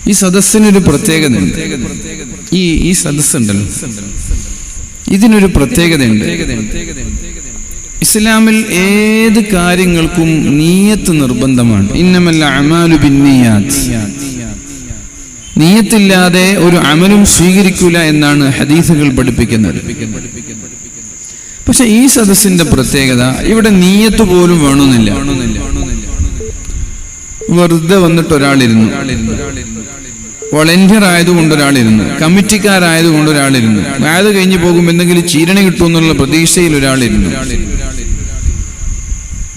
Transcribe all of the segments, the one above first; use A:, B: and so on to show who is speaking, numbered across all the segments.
A: ഈ സദസ്സിനൊരു പ്രത്യേകതയുണ്ട്. ഈ സദസ്സുണ്ടല്ലോ, ഇതിനൊരു പ്രത്യേകതയുണ്ട്. ഇസ്ലാമിൽ ഏത് കാര്യങ്ങൾക്കും നിയ്യത്ത് നിർബന്ധമാണ്. ഇന്നമൽ അഅമാലു ബിന്നിയാത്ത്. നിയ്യത്തില്ലാതെ ഒരു അമലും സ്വീകരിക്കൂല എന്നാണ് ഹദീസുകൾ പഠിപ്പിക്കുന്നത്. പക്ഷെ ഈ സദസ്സിന്റെ പ്രത്യേകത, ഇവിടെ നിയ്യത്ത് പോലും വേണമെന്നില്ല. വെറുതെ വന്നിട്ട് ഒരാളിരുന്നു, വോളണ്ടിയർ ആയതുകൊണ്ട് ഒരാളിരുന്നു, കമ്മിറ്റിക്കാരായതുകൊണ്ട് ഒരാളിരുന്നു, അത് കഴിഞ്ഞ് പോകുമ്പോൾ എന്തെങ്കിലും ചീരണി കിട്ടുമെന്നുള്ള പ്രതീക്ഷയിൽ ഒരാളിരുന്നു.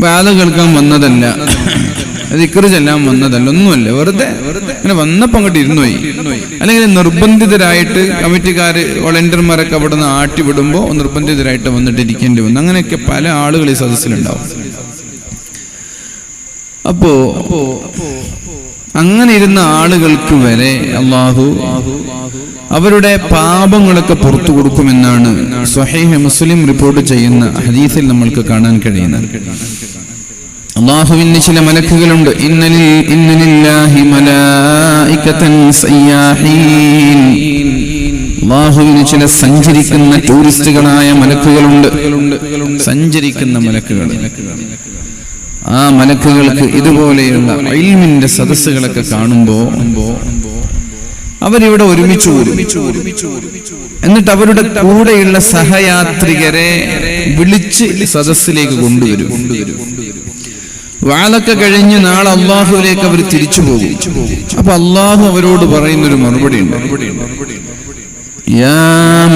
A: വാദ കേൾക്കാൻ വന്നതല്ല, ദിക്ർ ചെല്ലാൻ വന്നതല്ല, ഒന്നുമല്ല, വെറുതെ അങ്ങനെ വന്നപ്പോൾ അങ്ങോട്ട് ഇരുന്നു പോയി. അല്ലെങ്കിൽ നിർബന്ധിതരായിട്ട് കമ്മിറ്റിക്കാര് വോളണ്ടിയർമാരൊക്കെ അവിടെ നിന്ന് ആട്ടി വിടുമ്പോൾ നിർബന്ധിതരായിട്ട് വന്നിട്ട് ഇരിക്കേണ്ടി വന്നു. അങ്ങനെയൊക്കെ പല ആളുകൾ ഈ സദസ്സിലുണ്ടാവും. അപ്പോ അങ്ങനെ ഇരുന്ന ആളുകൾക്ക് വരെ അല്ലാഹു അവരുടെ പാപങ്ങളൊക്കെ പുറത്തു കൊടുക്കുമെന്നാണ് സ്വഹീഹ് മുസ്ലിം റിപ്പോർട്ട് ചെയ്യുന്ന ഹദീസിൽ നമ്മൾക്ക് കാണാൻ കഴിയുന്നത്. അല്ലാഹുവിന് ചില മലക്കുകളുണ്ട്. ഇന്നലില്ലാഹി മലായികതൻ സയ്യാഹീൻ. അല്ലാഹുവിന് ചില സഞ്ചരിക്കുന്ന ടൂറിസ്റ്റുകളായ മലക്കുകളുണ്ട്, സഞ്ചരിക്കുന്ന മലക്കുകൾ. ആ മലക്കുകൾക്ക് ഇതുപോലെയുള്ള ഇൽമിന്റെ സദസ്സുകളൊക്കെ കാണുമ്പോ അവരിവിടെ ഒരുമിച്ച് കൂടും. എന്നിട്ട് അവരുടെ കൂടെയുള്ള സഹയാത്രികരെ വിളിച്ച് സദസ്സിലേക്ക് കൊണ്ടുവരും. വാളൊക്കെ കഴിഞ്ഞ് നാളെ അള്ളാഹുവിലേക്ക് അവർ തിരിച്ചു പോകും. അപ്പൊ അള്ളാഹു അവരോട് പറയുന്നൊരു മറുപടി ഉണ്ട്. യാ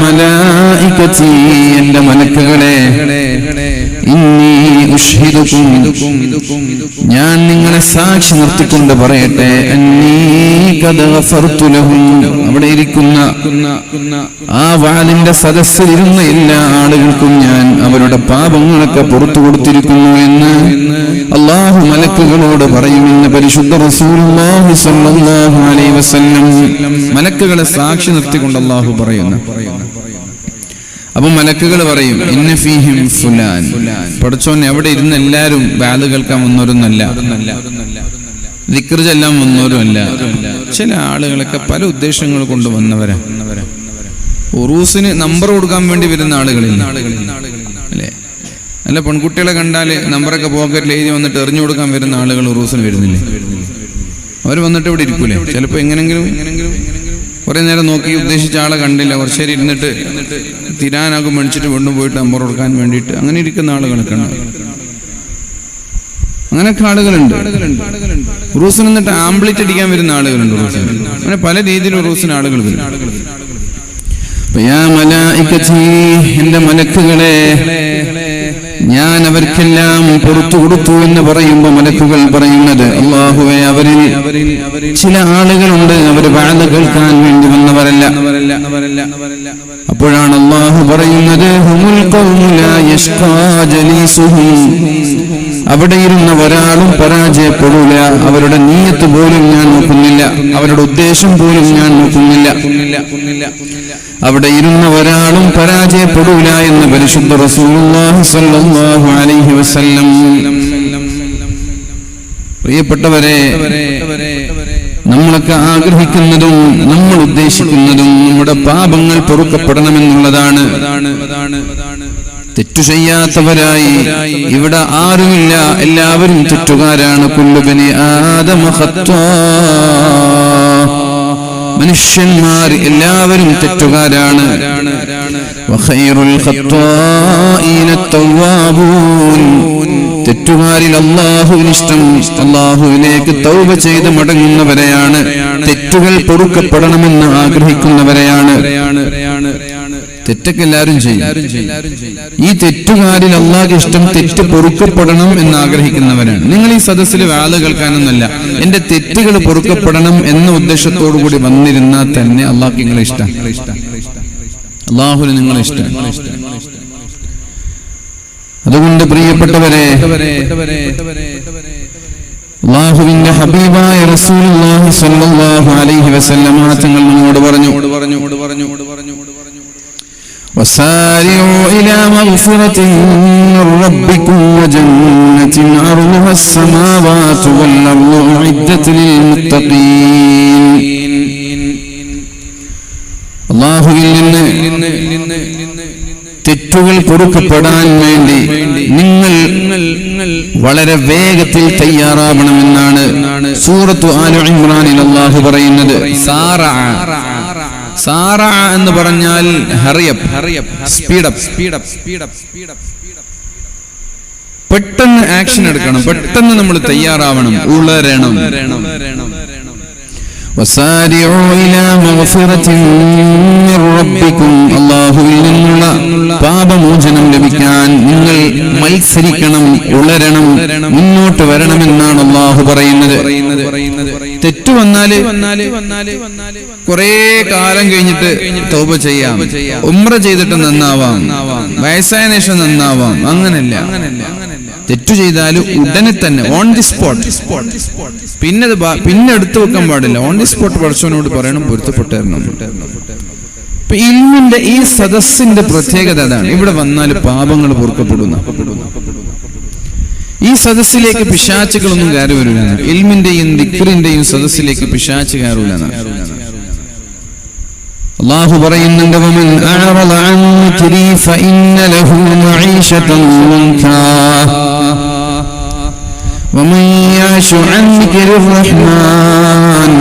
A: മലായികതി, എന്റെ മലക്കുകളെ, ഇന്നി ഉഷ്ഹിദുകും, ഞാൻ നിങ്ങളെ സാക്ഷി നിർത്തിക്കൊണ്ട് പറയട്ടെ, അന്നീ ഖദ് ഗഫർതു ലഹും, അവിടെ ഇരിക്കുന്ന ആ വാളിന്റെ സദസ്സിൽ ഇരുന്ന എല്ലാ ആളുകൾക്കും ഞാൻ അവരുടെ പാപങ്ങളൊക്കെ പുറത്തു കൊടുത്തിരിക്കുന്നു എന്ന് അല്ലാഹു മലക്കുകളോട് പറയുമെന്ന് പരിശുദ്ധ റസൂലുള്ളാഹി സ്വല്ലല്ലാഹു അലൈഹി വസല്ലം മലക്കുകളെ സാക്ഷി നിർത്തിക്കൊണ്ട് അല്ലാഹു പറയുന്നു. അപ്പൊ മലക്കുകൾ പറയും, ഇന്ന ഫീഹിം ഫുലാൻ, പടച്ചോൻ എവിടെ ഇരുന്ന് എല്ലാവരും വാദ് കേൾക്കാൻ വന്നവരൊന്നല്ല, ദിക്ർ ചെല്ലാൻ വന്നവരുമല്ല. ചില ആളുകളൊക്കെ പല ഉദ്ദേശങ്ങൾ കൊണ്ട് വന്നവരാ. ഉറൂസിന് നമ്പർ കൊടുക്കാൻ വേണ്ടി വരുന്ന ആളുകളില്ല അല്ലേ? അല്ല, പെൺകുട്ടികളെ കണ്ടാല് നമ്പറൊക്കെ പോക്കറ്റിൽ എഴുതി വന്നിട്ട് എറിഞ്ഞു കൊടുക്കാൻ വരുന്ന ആളുകൾ ഉറൂസിന് വരുന്നില്ലേ? അവർ വന്നിട്ട് ഇവിടെ ഇരിക്കൂലേ? ചിലപ്പോ എങ്ങനെങ്കിലും കുറെ നേരം നോക്കി ഉദ്ദേശിച്ച ആളെ കണ്ടില്ല, കുറച്ചേരി ഇരുന്നിട്ട് തിരാനാകും മേടിച്ചിട്ട് വീണ്ടും പോയിട്ട് നമ്പർ കൊടുക്കാൻ വേണ്ടിയിട്ട് അങ്ങനെ ഇരിക്കുന്ന ആളുകളൊക്കെ ഉണ്ട്. അങ്ങനെയൊക്കെ ആളുകളുണ്ട്. ഉറൂസിന് എന്നിട്ട് ആംബ്ലേറ്റ് അടിക്കാൻ വരുന്ന ആളുകളുണ്ട് ഉറൂസിന്. അങ്ങനെ പല രീതിയിൽ ഉറൂസിന് ആളുകൾ വരും. എന്റെ മലക്കുകളെ, ഞാൻ അവർക്കെല്ലാം പുറത്തു കൊടുത്തു എന്ന് പറയുമ്പോ മലക്കുകൾ പറയുന്നത്, അല്ലാഹുവേ, അവരിൽ ചില ആളുകളുണ്ട്, അവർ വാദ കേൾക്കാൻ വേണ്ടി വന്നവരല്ല. അപ്പോഴാണ് അല്ലാഹു പറയുന്നത്, ഹുമുൽ ഖൗമു ലാ യശ്ഖാ ജലീസുഹും, അവിടെ ഇരുന്ന ഒരാളും പരാജയപ്പെടില്ല. അവരുടെ നിയ്യത്ത് പോലും ഞാൻ നോക്കുന്നില്ല, അവരുടെ ഉദ്ദേശം പോലും ഞാൻ നോക്കുന്നില്ല. അവിടെ ഇരുന്ന ഒരാളും പരാജയപ്പെടില്ല എന്ന് പരിശുദ്ധ റസൂലുള്ളാഹി സ്വല്ലല്ലാഹു അലൈഹി വസല്ലം. പ്രിയപ്പെട്ടവരെ, നമ്മളൊക്കെ ആഗ്രഹിക്കുന്നതും നമ്മൾ ഉദ്ദേശിക്കുന്നതും നമ്മുടെ പാപങ്ങൾ പൊറുക്കപ്പെടണമെന്നുള്ളതാണ്. തെറ്റു ചെയ്യാത്തവരായി ഇവിടെ ആരുമില്ല, എല്ലാവരും തെറ്റുകാരാണ്. കുല്ലു ബനി ആദമ ഖത്താ, മനുഷ്യന്മാർ എല്ലാവരും തെറ്റുകാരാണ്. വഖൈറുൽ ഖത്താഈന തവ്വാബൂൻ, തെറ്റുകാരിൽ അല്ലാഹുവിന് ഇഷ്ടം അല്ലാഹുവിലേക്ക് തൗബ ചെയ്ത് മടങ്ങുന്നവരെയാണ്, തെറ്റുകൾ പൊറുക്കപ്പെടണമെന്ന് ആഗ്രഹിക്കുന്നവരെയാണ്. തെറ്റൊക്കെ എല്ലാവരും ചെയ്യും. ഈ തെറ്റുകാരിൽ അല്ലാഹുവിന് ഇഷ്ടം തെറ്റ് പൊറുക്കപ്പെടണം എന്ന് ആഗ്രഹിക്കുന്നവരാണ്. നിങ്ങൾ ഈ സദസ്സിൽ വാദ കേൾക്കാനൊന്നല്ല, എന്റെ തെറ്റുകൾ പൊറുക്കപ്പെടണം എന്ന ഉദ്ദേശത്തോടു കൂടി വന്നിരുന്നാൽ തന്നെ അല്ലാഹുവിന് നിങ്ങളെ ഇഷ്ടം, അല്ലാഹുവിന് നിങ്ങളെ ഇഷ്ടം. അതുകൊണ്ട് പ്രിയപ്പെട്ടവരെ, അല്ലാഹുവിന്റെ ഹബീബായ റസൂലുള്ളാഹി സ്വല്ലല്ലാഹു അലൈഹി വസല്ലം തങ്ങൾ നമ്മോട് പറഞ്ഞു, وسارعوا إلى مغفرة من ربكم وجنة عرضها السماوات والأرض أعدت للمتقين. തെറ്റുകൾ പൊറുക്കപ്പെടാൻ വേണ്ടി നിങ്ങൾ വളരെ വേഗത്തിൽ തയ്യാറാവണമെന്നാണ് സൂറത്തു ആല ഇംറാനിൽ അല്ലാഹു പറയുന്നത്. സാറ എന്ന് പറഞ്ഞാൽ സ്പീഡപ്പ്, പെട്ടെന്ന് ആക്ഷൻ എടുക്കണം, പെട്ടെന്ന് നമ്മൾ തയ്യാറാവണം, ഉളരണം. وسارعوا إلى مغفرة من ربكم അല്ലാഹുവിൽ നിന്നുള്ള പാപമോചനം ലഭിക്കാൻ നിങ്ങൾ മത്സരിക്കണം, ഉളരണം, മുന്നോട്ട് വരണമെന്നാണ് അല്ലാഹു പറയുന്നത്. തെറ്റു വന്നാല് കുറെ കാലം കഴിഞ്ഞിട്ട് തൗബ ചെയ്യാം, ഉംറ ചെയ്തിട്ട് നന്നാവാം, വയസ്സായ ശേഷം നന്നാവാം, അങ്ങനല്ല. തെറ്റു ചെയ്താൽ ഉടനെ തന്നെ ഓൺ ദി സ്പോട്ട്, പിന്നെ എടുത്തു വെക്കാൻ പാടില്ല. ഓൺ ദി സ്പോട്ട് പഠിച്ചവനോട് പറയണം, പൊരുത്തപ്പെട്ടേരണം. ഇൽമിന്റെ ഈ സദസ്സിന്റെ പ്രത്യേകത അതാണ്. ഇവിടെ വന്നാൽ പാപങ്ങൾ പൊറുക്കപ്പെടുന്നു. ഈ സദസ്സിലേക്ക് പിശാചുകളൊന്നും കയറി വരില്ല. ഇൽമിന്റെയും ദിക്റിന്റെയും സദസ്സിലേക്ക് പിശാച് കയറൂല. അല്ലാഹു പറയുന്നുണ്ട്, വമൻ അഅറദ അൻ ദിക്രി ഫഇന്ന ലഹു മഈശതൻ ദൻകാ വമൻ യഅശു അൻ ദിക്രിർ റഹ്മാൻ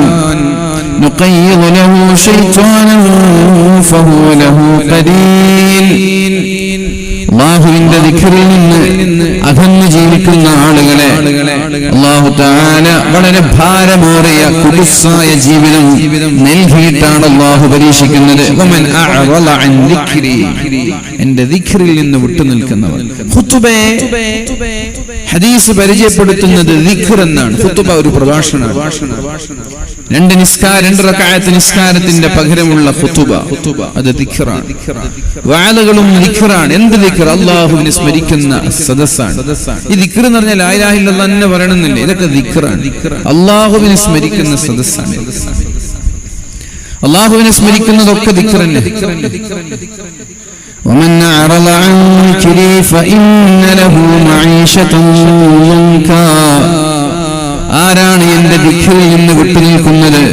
A: നുഖയ്യിദ് ലഹു ശൈത്വാനൻ ഫഹുവ ലഹു ഖരീൻ. അല്ലാഹുവിന്റെ ദിക്റിൽ നിന്ന് അകന്നു ജീവിക്കുന്ന ആളുകളെ അല്ലാഹു തആല വളരെ ഭാരമേറിയ കുദുസായ ജീവിതം നൽകിയിട്ടാണ് അല്ലാഹു പരീക്ഷിക്കുന്നത്. വമൻ അഅറദ അൻ ദിക്രി, എന്റെ ദിക്റിൽ നിന്ന് വിട്ടുനിൽക്കുന്നവർ. ഹദീസ് പരിചയപ്പെടുത്തുന്നത് ദിക്ർ എന്നാണ്. ഖുതുബ ഒരു പ്രഭാഷണമാണ്. രണ്ട് റക്അത്ത് നിസ്കാരത്തിന്റെ പകരമുള്ള ഖുതുബ, അത് ദിക്റാണ്. വഅദകളും ദിക്റാണ്. എന്ത് ദിക്ർ? അല്ലാഹുവിനെ സ്മരിക്കുന്ന സദസ്സാണ്. ഈ ദിക്ർ എന്ന് പറഞ്ഞാൽ ലാ ഇലാഹ ഇല്ലല്ലാഹ് തന്നെ പറയണമെന്നില്ല, ഇതൊക്കെ ദിക്റാണ്. അല്ലാഹുവിനെ സ്മരിക്കുന്ന സദസ്സാണ്. അല്ലാഹുവിനെ സ്മരിക്കുന്നതൊക്കെ ദിക്ർ തന്നെ. ومن أعرض عن ذكري فإن له معيشة ضنكا. ആരാണ് എന്റെ ദിക്റിൽ നിന്ന് വിട്ടുനിൽക്കുന്നത്,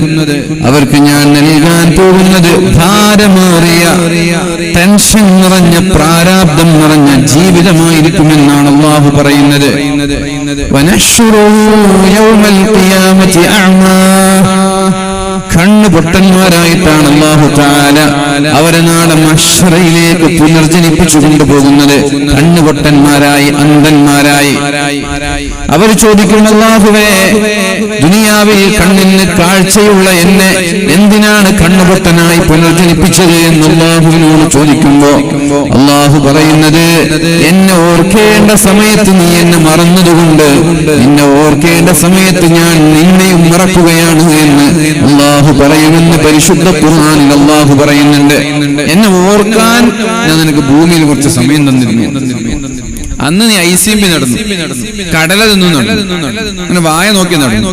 A: അവർക്ക് ഞാൻ നൽകാൻ പോകുന്നത് ഭാരമേറിയ, ടെൻഷൻ നിറഞ്ഞ, പ്രാരാബ്ദം നിറഞ്ഞ ജീവിതമായിരിക്കുമെന്നാണ് അല്ലാഹു പറയുന്നത്. വനഹ്ശുറുഹു യൗമൽ ഖിയാമത്തി അഅ്മാ. കണ്ണ് പൊട്ടന്മാരായിട്ടാണ് അല്ലാഹു തആല അവരെ നാളെ മഹ്ശറയിലേക്ക് പുനർജനിപ്പിച്ചു കൊണ്ടുപോകുന്നത്. കണ്ണ് പൊട്ടന്മാരായി, അന്ധന്മാരായി. അവർ ചോദിക്കും, അല്ലാഹുവേ, ദുനിയാവിൽ കണ്ണിന് കാഴ്ചയുള്ള എന്നെ എന്തിനാണ് കണ്ണുപൊട്ടനായി പുനർജനിപ്പിച്ചത് എന്ന് അല്ലാഹുവിനോട് ചോദിക്കുമ്പോ അല്ലാഹു പറയുന്നത്, എന്നെ ഓർക്കേണ്ട സമയത്ത് നീ എന്നെ മറന്നതുകൊണ്ട്, എന്നെ ഓർക്കേണ്ട സമയത്ത് ഞാൻ നിന്നെയും മറക്കുകയാണ് എന്ന് അല്ലാഹു പറയുമെന്ന് പരിശുദ്ധ ഖുർആനിൽ അല്ലാഹു പറയുന്നുണ്ട്. എന്നെ ഓർക്കാൻ ഞാൻ നിനക്ക് ഭൂമിയിൽ കുറച്ച് സമയം തന്നിരുന്നു. അന്ന് നീ ഐസിഎംപി നടന്നു, കടല തിന്നു നടന്നു, അങ്ങനെ വായ നോക്കി നടന്നു.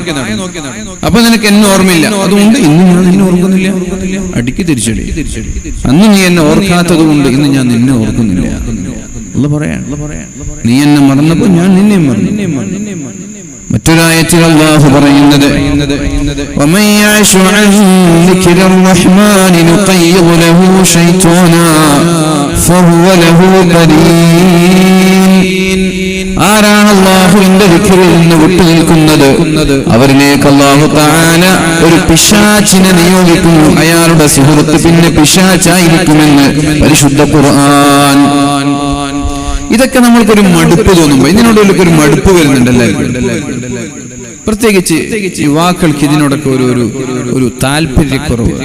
A: അപ്പൊ നിനക്ക് എന്നെ ഓർമ്മയില്ല, അതുകൊണ്ട് ഇന്ന് ഞാൻ നിന്നെ ഓർക്കുന്നില്ല. അടിക്ക് തിരിച്ചടി. അന്ന് നീ എന്നെ ഓർക്കാത്തത് കൊണ്ട് ഇന്ന് ഞാൻ നിന്നെ ഓർക്കുന്നില്ല. നീ എന്നെ മറന്നപ്പോ ഞാൻ നിന്നെ മറന്നു. മറ്റൊരായത്തിൽ അല്ലാഹു പറയുന്നത്, വമൻ യഅശു അൻ ദിക്രിർ റഹ്മാനി നുഖയ്യിദ് ലഹു ശൈത്വാനാ ഫഹുവ ലഹു ഖരീൻ. ആരാണ് അല്ലാഹുവിന്റെ ദിക്റിൽ നിന്ന് വിട്ടുനിൽക്കുന്നത്, അവരിലേക്ക് അല്ലാഹു തആല ഒരു പിശാചിനെ നിയോഗിക്കുന്നു. അയാളുടെ സുഹൃത്ത് പിന്നെ പിശാചായിരിക്കുമെന്ന് പരിശുദ്ധ ഖുർആൻ. ഇതൊക്കെ നമ്മൾക്കൊരു മടുപ്പ് തോന്നുമ്പോ, ഇതിനോടൊരു മടുപ്പ് വരുന്നുണ്ടല്ലേ? പ്രത്യേകിച്ച് യുവാക്കൾക്ക് ഇതിനോടൊക്കെ ഒരു താല്പര്യക്കുറവ്.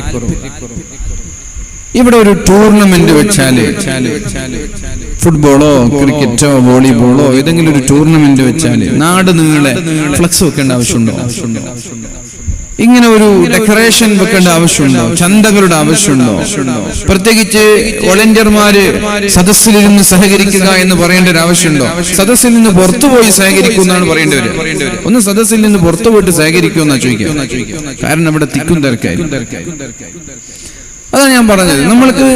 A: ഇവിടെ ഒരു ടൂർണമെന്റ് വെച്ചാല്, ഫുട്ബോളോ ക്രിക്കറ്റോ വോളിബോളോ ഏതെങ്കിലും ഒരു ടൂർണമെന്റ് വെച്ചാല് നാട് നീളെ ഫ്ലക്സ് വെക്കേണ്ട ആവശ്യമുണ്ടോ? ഇങ്ങനെ ഒരു ഡെക്കറേഷൻ വെക്കേണ്ട ആവശ്യമുണ്ടോ? ചന്തകളുടെ ആവശ്യമുണ്ടോ? പ്രത്യേകിച്ച് വോളണ്ടിയർമാര് സദസ്സിലിരുന്ന് സഹകരിക്കുക എന്ന് പറയേണ്ട ഒരു ആവശ്യമുണ്ടോ? സദസ്സിൽ നിന്ന് പുറത്തുപോയി സഹകരിക്കൂ എന്നാണ് പറയേണ്ടവര്. ഒന്ന് സദസ്സിൽ നിന്ന് പുറത്തു പോയിട്ട് സഹകരിക്കൂ എന്നാ ചോദിക്കുക. കാരണം ഇവിടെ തിക്കും തിരക്കായി. അതാണ് ഞാൻ പറഞ്ഞത്. നമ്മൾക്ക്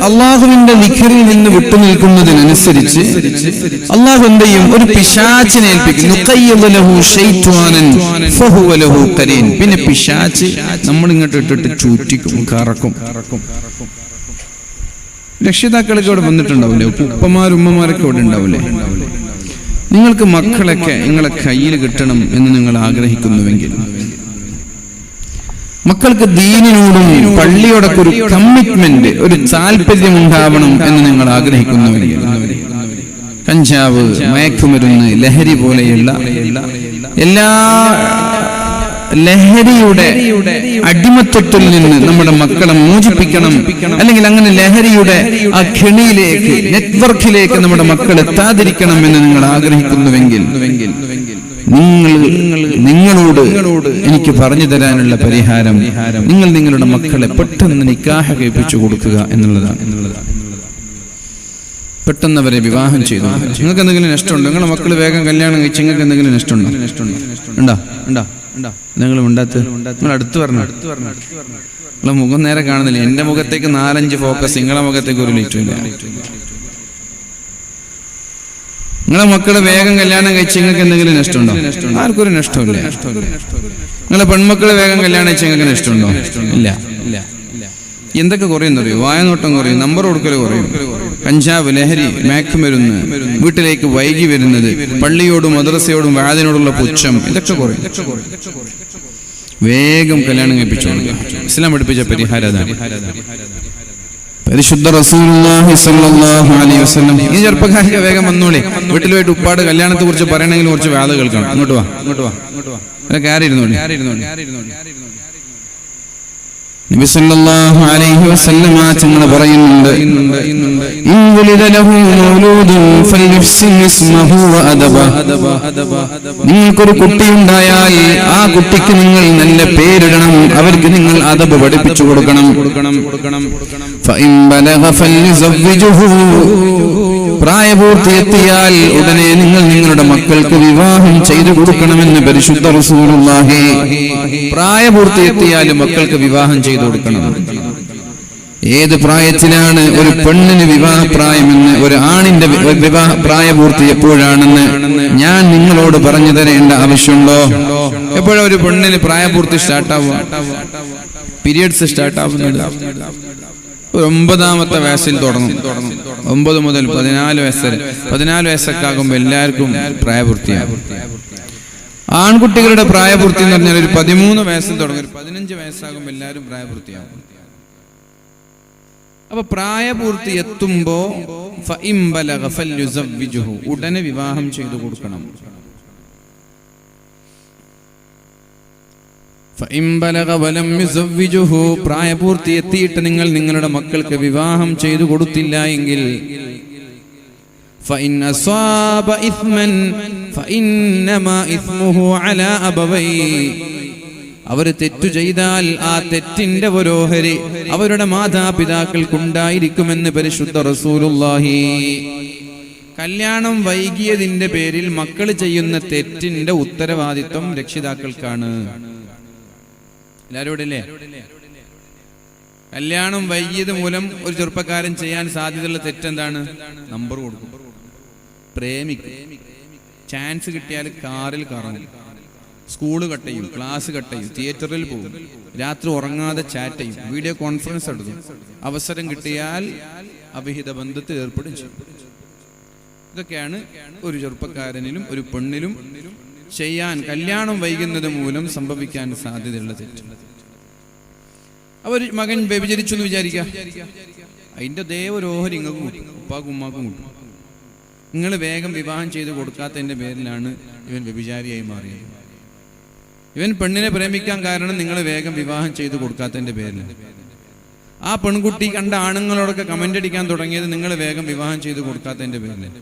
A: അള്ളാഹുവിന്റെ ദിക്റിൽ നിന്ന് വിട്ടുനിൽക്കുന്നതിനനുസരിച്ച് അള്ളാഹു എന്ത് ചെയ്യും? ഒരു പിശാചിനെ ഏൽപ്പിക്കും. പിന്നെ പിശാച് നമ്മൾ ഇങ്ങോട്ട് ഇട്ടിട്ട് ചൂറ്റിക്കും, കറക്കും. രക്ഷിതാക്കളൊക്കെ ഇവിടെ വന്നിട്ടുണ്ടാവില്ലേ? ഉപ്പമാരും ഉമ്മമാരൊക്കെ ഇവിടെ ഉണ്ടാവില്ലേ? നിങ്ങൾക്ക് മക്കളൊക്കെ നിങ്ങളെ കയ്യിൽ കിട്ടണം എന്ന് നിങ്ങൾ ആഗ്രഹിക്കുന്നുവെങ്കിൽ, മക്കൾക്ക് ദീനിനോടും പള്ളിയോടൊക്കെ ഒരു കമ്മിറ്റ്മെന്റ്, ഒരു താല്പര്യം ഉണ്ടാവണം എന്ന് നിങ്ങൾ ആഗ്രഹിക്കുന്നുവെങ്കിൽ, കഞ്ചാവ്, മയക്കുമരുന്ന്, ലഹരി പോലെയുള്ള എല്ലാ ലഹരിയുടെ അടിമത്വത്തിൽ നിന്ന് നമ്മുടെ മക്കളെ മോചിപ്പിക്കണം, അല്ലെങ്കിൽ അങ്ങനെ ലഹരിയുടെ ആ കെണിയിലേക്ക്, നെറ്റ്വർക്കിലേക്ക് നമ്മുടെ മക്കൾ എത്താതിരിക്കണം എന്ന് നിങ്ങൾ ആഗ്രഹിക്കുന്നുവെങ്കിൽ, നിങ്ങളോട് എനിക്ക് പറഞ്ഞു തരാനുള്ള പരിഹാരം, നിങ്ങൾ നിങ്ങളുടെ മക്കളെ പെട്ടെന്ന് നിക്കാഹ് കഴിപ്പിച്ചു കൊടുക്കുക എന്നുള്ളതാണ്. പെട്ടെന്ന് അവരെ വിവാഹം ചെയ്തു. നിങ്ങൾക്ക് എന്തെങ്കിലും നഷ്ടമുണ്ടോ? നിങ്ങളുടെ മക്കൾ വേഗം കല്യാണം കഴിച്ച് നിങ്ങൾക്ക് എന്തെങ്കിലും നഷ്ടമുണ്ടോ? ഉണ്ടോ? നിങ്ങൾ ഉണ്ടാത്ത് നിങ്ങൾ അടുത്ത് പറഞ്ഞു. നിങ്ങളെ മുഖം നേരെ കാണുന്നില്ല. എന്റെ മുഖത്തേക്ക് 4-5 ഫോക്കസ്, നിങ്ങളെ മുഖത്തേക്ക് ഒരു ലൈറ്റുമില്ല. നിങ്ങളെ മക്കള് വേഗം കല്യാണം കഴിച്ച് നിങ്ങൾക്ക് എന്തെങ്കിലും നഷ്ടമുണ്ടോ? ആർക്കൊരു നഷ്ടമില്ല. നിങ്ങളെ പെൺമക്കള് വേഗം കല്യാണം കഴിച്ച് നിങ്ങൾക്ക് നഷ്ടമുണ്ടോ? ഇല്ല. എന്തൊക്കെ കുറയുന്നറിയോ? വായനോട്ടം കുറയും, നമ്പർ കൊടുക്കൽ കുറയും, കഞ്ചാവ്, ലഹരി, മയക്കുമരുന്ന്, വീട്ടിലേക്ക് വൈകി വരുന്നത്, പള്ളിയോടും മദ്രസയോടും വാദിനോടുള്ള പുച്ഛം, ഇതൊക്കെ കുറയും. വേഗം കല്യാണം കഴിപ്പിച്ചു. ഇസ്ലാം പഠിപ്പിച്ച പരിഹാരം അതാണ്. പരിശുദ്ധ റസൂലുള്ളാഹി സ്വല്ലല്ലാഹു അലൈഹി വസല്ലം, ഈ ചെറുപ്പക്കാരൊക്കെ വേഗം വന്നോളി. വീട്ടിൽ പോയിട്ട് ഉപ്പാട് കല്യാണത്തെ കുറിച്ച് പറയണമെങ്കിൽ കുറച്ച് വാദം കേൾക്കണം. ഇങ്ങോട്ട് വാ. കയറി ഇരുന്നോളി. നബി സല്ലല്ലാഹു അലൈഹി വസല്ലം തങ്ങൾ പറയുന്നുണ്ട്, നിങ്ങൾക്കൊരു കുട്ടിയുണ്ടായാൽ ആ കുട്ടിക്ക് നിങ്ങൾ നല്ല പേരിടണം, അവർക്ക് നിങ്ങൾ അദബ് പഠിപ്പിച്ചു കൊടുക്കണം. പ്രായപൂർത്തിയെത്തിയാൽ ഉടനെ നിങ്ങൾ നിങ്ങളുടെ മക്കൾക്ക് വിവാഹം ചെയ്തു കൊടുക്കണമെന്ന് പരിശുദ്ധ റസൂലുള്ളാഹി. പ്രായപൂർത്തിയെത്തിയാൽ മക്കൾക്ക് വിവാഹം ചെയ്തു കൊടുക്കണം. ഏത് പ്രായത്തിലാണ് ഒരു പെണ്ണിന് വിവാഹപ്രായമെന്ന്, ഒരു ആണിന്റെ വിവാഹ പ്രായപൂർത്തി എപ്പോഴാണെന്ന് ഞാൻ നിങ്ങളോട് പറഞ്ഞു തരേണ്ട ആവശ്യമുണ്ടോ? എപ്പോഴാണ് ഒരു പെണ്ണിന് പ്രായപൂർത്തി സ്റ്റാർട്ടാവുക? പീരിയഡ്സ് സ്റ്റാർട്ടാവുന്നത് 9ാമത്തെ വയസ്സിൽ തുടങ്ങും. 9 മുതൽ 14 വയസ്സ് വരെ. 14 വയസ്സൊക്കെ ആകുമ്പോൾ എല്ലാവർക്കും പ്രായപൂർത്തിയാകും. ആൺകുട്ടികളുടെ പ്രായപൂർത്തി എന്ന് പറഞ്ഞാൽ ഒരു 13 വയസ്സിൽ തുടങ്ങും. 15 വയസ്സാകുമ്പോൾ എല്ലാവരും പ്രായപൂർത്തിയാകും. അപ്പൊ പ്രായപൂർത്തി എത്തുമ്പോ ഉടനെ വിവാഹം ചെയ്തു കൊടുക്കണം. പ്രായപൂർത്തി എത്തിയിട്ട് നിങ്ങൾ നിങ്ങളുടെ മക്കൾക്ക് വിവാഹം ചെയ്തു കൊടുത്തില്ല എങ്കിൽ അവർ തെറ്റു ചെയ്താൽ ആ തെറ്റിന്റെ ഓരോഹരി അവരുടെ മാതാപിതാക്കൾക്കുണ്ടായിരിക്കുമെന്ന് പരിശുദ്ധ റസൂലുള്ളാഹി. കല്യാണം വൈകിയതിന്റെ പേരിൽ മക്കൾ ചെയ്യുന്ന തെറ്റിന്റെ ഉത്തരവാദിത്വം രക്ഷിതാക്കൾക്കാണ്. എല്ലാവരും ഇവിടെ ഇല്ലേ? കല്യാണം വൈകിയത് മൂലം ഒരു ചെറുപ്പക്കാരൻ ചെയ്യാൻ സാധ്യതയുള്ള തെറ്റെന്താണ്? നമ്പർ കൊടുക്കും, പ്രേമിക്കും, ചാൻസ് കിട്ടിയാൽ കാറിൽ കറങ്ങും, സ്കൂള് കട്ട് ചെയ്യും, ക്ലാസ് കട്ട് ചെയ്യും, തിയേറ്ററിൽ പോകും, രാത്രി ഉറങ്ങാതെ ചാറ്റ് ചെയ്യും, വീഡിയോ കോൺഫറൻസ് എടുക്കും, അവസരം കിട്ടിയാൽ അവിഹിത ബന്ധത്തിൽ ഏർപ്പെടും ചെയ്യും. ഇതൊക്കെയാണ് ഒരു ചെറുപ്പക്കാരനിലും ഒരു പെണ്ണിലും ചെയ്യാൻ, കല്യാണം വൈകുന്നത് മൂലം സംഭവിക്കാൻ സാധ്യതയുള്ള തെറ്റ്. അവർ മകൻ വ്യഭിചരിച്ചു എന്ന് വിചാരിക്കുക, അതിന്റെ ദേവരോഹരി ഇങ്ങൾക്കും കിട്ടും, ഉപ്പാക്കും ഉമ്മാക്കും കിട്ടും. നിങ്ങൾ വേഗം വിവാഹം ചെയ്ത് കൊടുക്കാത്തതിന്റെ പേരിലാണ് ഇവൻ വ്യഭിചാരിയായി മാറിയത്. ഇവൻ പെണ്ണിനെ പ്രേമിക്കാൻ കാരണം നിങ്ങൾ വേഗം വിവാഹം ചെയ്ത് കൊടുക്കാത്തതിന്റെ പേരിലാണ്. ആ പെൺകുട്ടി കണ്ട ആണുങ്ങളോടൊക്കെ കമന്റ് അടിക്കാൻ തുടങ്ങിയത് നിങ്ങൾ വേഗം വിവാഹം ചെയ്ത് കൊടുക്കാത്തതിന്റെ പേരിലാണ്.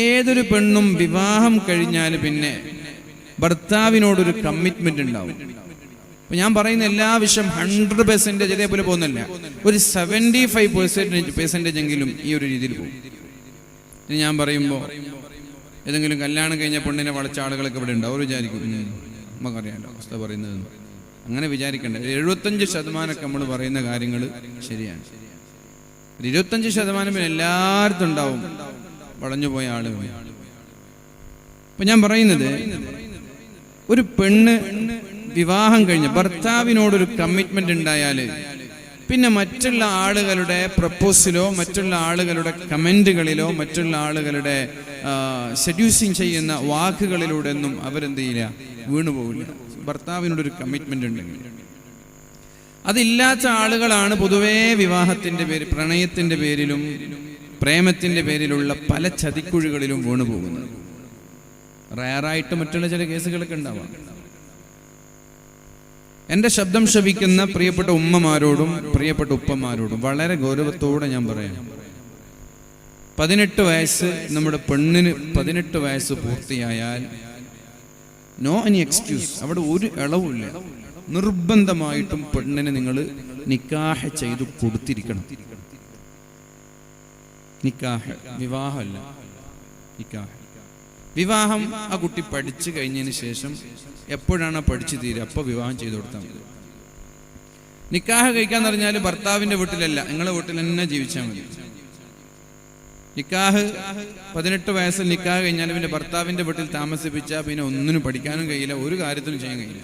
A: ഏതൊരു പെണ്ണും വിവാഹം കഴിഞ്ഞാൽ പിന്നെ ഭർത്താവിനോടൊരു കമ്മിറ്റ്മെന്റ് ഉണ്ടാവും. അപ്പൊ ഞാൻ പറയുന്ന എല്ലാ വിഷയം 100% ഇതേപോലെ പോകുന്നില്ല, ഒരു 75% എങ്കിലും ഈ ഒരു രീതിയിൽ പോകും. ഞാൻ പറയുമ്പോൾ ഏതെങ്കിലും കല്യാണം കഴിഞ്ഞ പെണ്ണിനെ വളച്ച ആളുകളൊക്കെ ഇവിടെ ഉണ്ട്. അവർ വിചാരിക്കും നമുക്കറിയാമല്ലോ അവസ്ഥ പറയുന്നത്. അങ്ങനെ വിചാരിക്കണ്ട. 75% നമ്മൾ പറയുന്ന കാര്യങ്ങൾ ശരിയാണ്. 25% എല്ലായിടത്തും ഉണ്ടാവും വളഞ്ഞുപോയ ആളുകൾ. അപ്പൊ ഞാൻ പറയുന്നത്, ഒരു പെണ്ണ് വിവാഹം കഴിഞ്ഞ് ഭർത്താവിനോടൊരു കമ്മിറ്റ്മെന്റ് ഉണ്ടായാല് പിന്നെ മറ്റുള്ള ആളുകളുടെ പ്രപ്പോസലോ മറ്റുള്ള ആളുകളുടെ കമന്റുകളിലോ മറ്റുള്ള ആളുകളുടെ സെഡ്യൂസിങ് ചെയ്യുന്ന വാക്കുകളിലൂടെ ഒന്നും അവരെന്ത് ചെയ്യില്ല, വീണുപോകില്ല. ഭർത്താവിനോടൊരു കമ്മിറ്റ്മെന്റ് ഉണ്ടെങ്കിൽ. അതില്ലാത്ത ആളുകളാണ് പൊതുവേ വിവാഹത്തിന്റെ പേര്, പ്രണയത്തിന്റെ പേരിലും പ്രേമത്തിന്റെ പേരിലുള്ള പല ചതിക്കുഴികളിലും വീണു പോകുന്നത്. റയറായിട്ട് മറ്റുള്ള ചില കേസുകളൊക്കെ ഉണ്ടാവാം. എൻ്റെ ശബ്ദം ശ്രവിക്കുന്ന പ്രിയപ്പെട്ട ഉമ്മമാരോടും പ്രിയപ്പെട്ട ഉപ്പമാരോടും വളരെ ഗൗരവത്തോടെ ഞാൻ പറയാം, 18 വയസ്സ് നമ്മുടെ പെണ്ണിന് 18 വയസ്സ് പൂർത്തിയായാൽ നോ എനി എക്സ്ക്യൂസ്, അവിടെ ഒരു ഇളവുമില്ല. നിർബന്ധമായിട്ടും പെണ്ണിനെ നിങ്ങൾ നിക്കാഹ് ചെയ്തു കൊടുത്തിരിക്കണം. നിക്കാഹ്, വിവാഹമല്ല, നിക്കാഹ്. വിവാഹം ആ കുട്ടി പഠിച്ചു കഴിഞ്ഞതിന് ശേഷം എപ്പോഴാണ് പഠിച്ചു തീരുക അപ്പോൾ വിവാഹം ചെയ്തു കൊടുത്താൽ മതി. നിക്കാഹ് കഴിക്കാന്ന് പറഞ്ഞാൽ ഭർത്താവിന്റെ വീട്ടിലല്ല, നിങ്ങളെ വീട്ടിൽ തന്നെ ജീവിച്ചാൽ മതി. നിക്കാഹ് 18 വയസ്സിൽ നിക്കാഹ് കഴിഞ്ഞാൽ പിന്നെ ഭർത്താവിന്റെ വീട്ടിൽ താമസിപ്പിച്ചാൽ പിന്നെ ഒന്നിനും പഠിക്കാനും കഴിയില്ല, ഒരു കാര്യത്തിനും ചെയ്യാൻ കഴിയില്ല.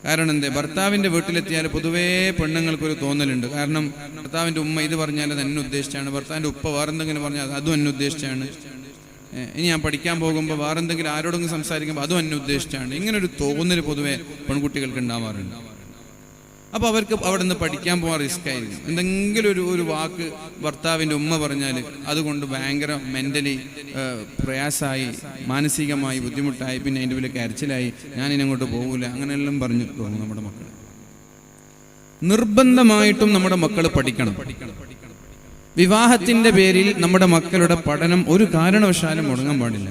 A: കാരണം എന്തേ, ഭർത്താവിന്റെ വീട്ടിലെത്തിയാൽ പൊതുവേ പെണ്ണുങ്ങൾക്കൊരു തോന്നലുണ്ട്. കാരണം ഭർത്താവിന്റെ ഉമ്മ ഇത് പറഞ്ഞാൽ അത് എന്നെ ഉദ്ദേശിച്ചാണ്, ഭർത്താവിന്റെ ഉപ്പ വേറെന്തെങ്കിലും പറഞ്ഞാൽ അതും എന്നെ ഉദ്ദേശിച്ചാണ്, ഇനി ഞാൻ പഠിക്കാൻ പോകുമ്പോൾ വേറെന്തെങ്കിലും ആരോടെങ്കിലും സംസാരിക്കുമ്പോൾ അതും എന്നെ ഉദ്ദേശിച്ചാണ്. ഇങ്ങനൊരു തോന്നൽ പൊതുവെ പെൺകുട്ടികൾക്ക് ഉണ്ടാവാറുണ്ട്. അപ്പോൾ അവർക്ക് അവിടെ നിന്ന് പഠിക്കാൻ പോകാൻ റിസ്ക് ആയിരിക്കും. എന്തെങ്കിലും ഒരു വാക്ക് ഭർത്താവിൻ്റെ ഉമ്മ പറഞ്ഞാൽ അതുകൊണ്ട് ഭയങ്കര മെൻ്റലി പ്രയാസമായി, മാനസികമായി ബുദ്ധിമുട്ടായി, പിന്നെ അതിൻ്റെ വലിയ കരച്ചിലായി, ഞാനിനങ്ങോട്ട് പോകില്ല, അങ്ങനെയെല്ലാം പറഞ്ഞു തോന്നും നമ്മുടെ മക്കൾ. നിർബന്ധമായിട്ടും നമ്മുടെ മക്കൾ പഠിക്കണം. വിവാഹത്തിന്റെ പേരിൽ നമ്മുടെ മക്കളുടെ പഠനം ഒരു കാരണവശാലും മുടങ്ങാൻ പാടില്ല.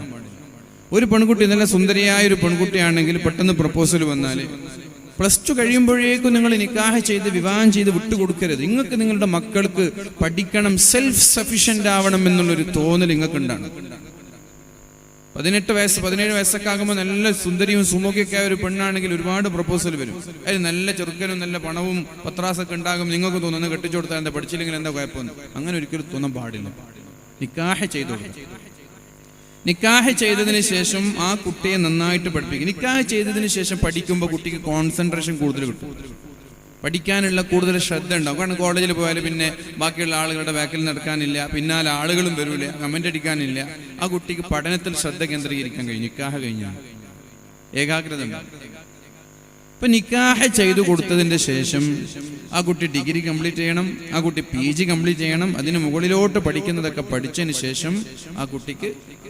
A: ഒരു പെൺകുട്ടി നല്ല സുന്ദരിയായ ഒരു പെൺകുട്ടിയാണെങ്കിൽ പെട്ടെന്ന് പ്രപ്പോസൽ വന്നാൽ +2 കഴിയുമ്പോഴേക്കും നിങ്ങൾ നിക്കാഹ് ചെയ്ത് വിവാഹം ചെയ്ത് വിട്ടുകൊടുക്കരുത്. നിങ്ങൾക്ക് നിങ്ങളുടെ മക്കൾക്ക് പഠിക്കണം, സെൽഫ് സഫിഷ്യന്റ് ആവണം എന്നുള്ളൊരു തോന്നൽ നിങ്ങൾക്ക് ഉണ്ടാകണം. 18 വയസ്സ് 17 വയസ്സൊക്കെ ആകുമ്പോൾ നല്ല സുന്ദരിയും സുമുഖിയൊക്കെ ആയ ഒരു പെണ്ണാണെങ്കിൽ ഒരുപാട് പ്രപ്പോസൽ വരും. അതിൽ നല്ല ചെറുക്കനും നല്ല പണവും പത്രാസൊക്കെ ഉണ്ടാകും. നിങ്ങൾക്ക് തോന്നുന്നു കെട്ടിച്ചു കൊടുത്താൽ എന്താ, പഠിച്ചില്ലെങ്കിൽ എന്താ കുഴപ്പമൊന്നും, അങ്ങനെ ഒരിക്കലും തോന്നാൻ പാടില്ല. നിക്കാഹ് ചെയ്തു കൊടുക്കുക. നിക്കാഹ് ചെയ്തതിന് ശേഷം ആ കുട്ടിയെ നന്നായിട്ട് പഠിപ്പിക്കും. നിക്കാഹ് ചെയ്തതിന് ശേഷം പഠിക്കുമ്പോൾ കുട്ടിക്ക് കോൺസെൻട്രേഷൻ കൂടുതൽ കിട്ടും, പഠിക്കാനുള്ള കൂടുതൽ ശ്രദ്ധ ഉണ്ടാവും. കാരണം കോളേജിൽ പോയാൽ പിന്നെ ബാക്കിയുള്ള ആളുകളുടെ ബാക്കിൽ നടക്കാനില്ല, പിന്നാലെ ആളുകളും വരില്ല, കമൻ്റ് അടിക്കാനില്ല. ആ കുട്ടിക്ക് പഠനത്തിൽ ശ്രദ്ധ കേന്ദ്രീകരിക്കാൻ കഴിയും. നിക്കാഹ് കഴിഞ്ഞാൽ ഏകാഗ്രത ഉണ്ടാവും. ഇപ്പൊ നിക്കാഹ് ചെയ്തു കൊടുത്തതിന്റെ ശേഷം ആ കുട്ടി ഡിഗ്രി കംപ്ലീറ്റ് ചെയ്യണം, ആ കുട്ടി PG കംപ്ലീറ്റ് ചെയ്യണം. അതിന് മുകളിലോട്ട് പഠിക്കുന്നതൊക്കെ പഠിച്ചതിന് ശേഷം ആ കുട്ടിക്ക്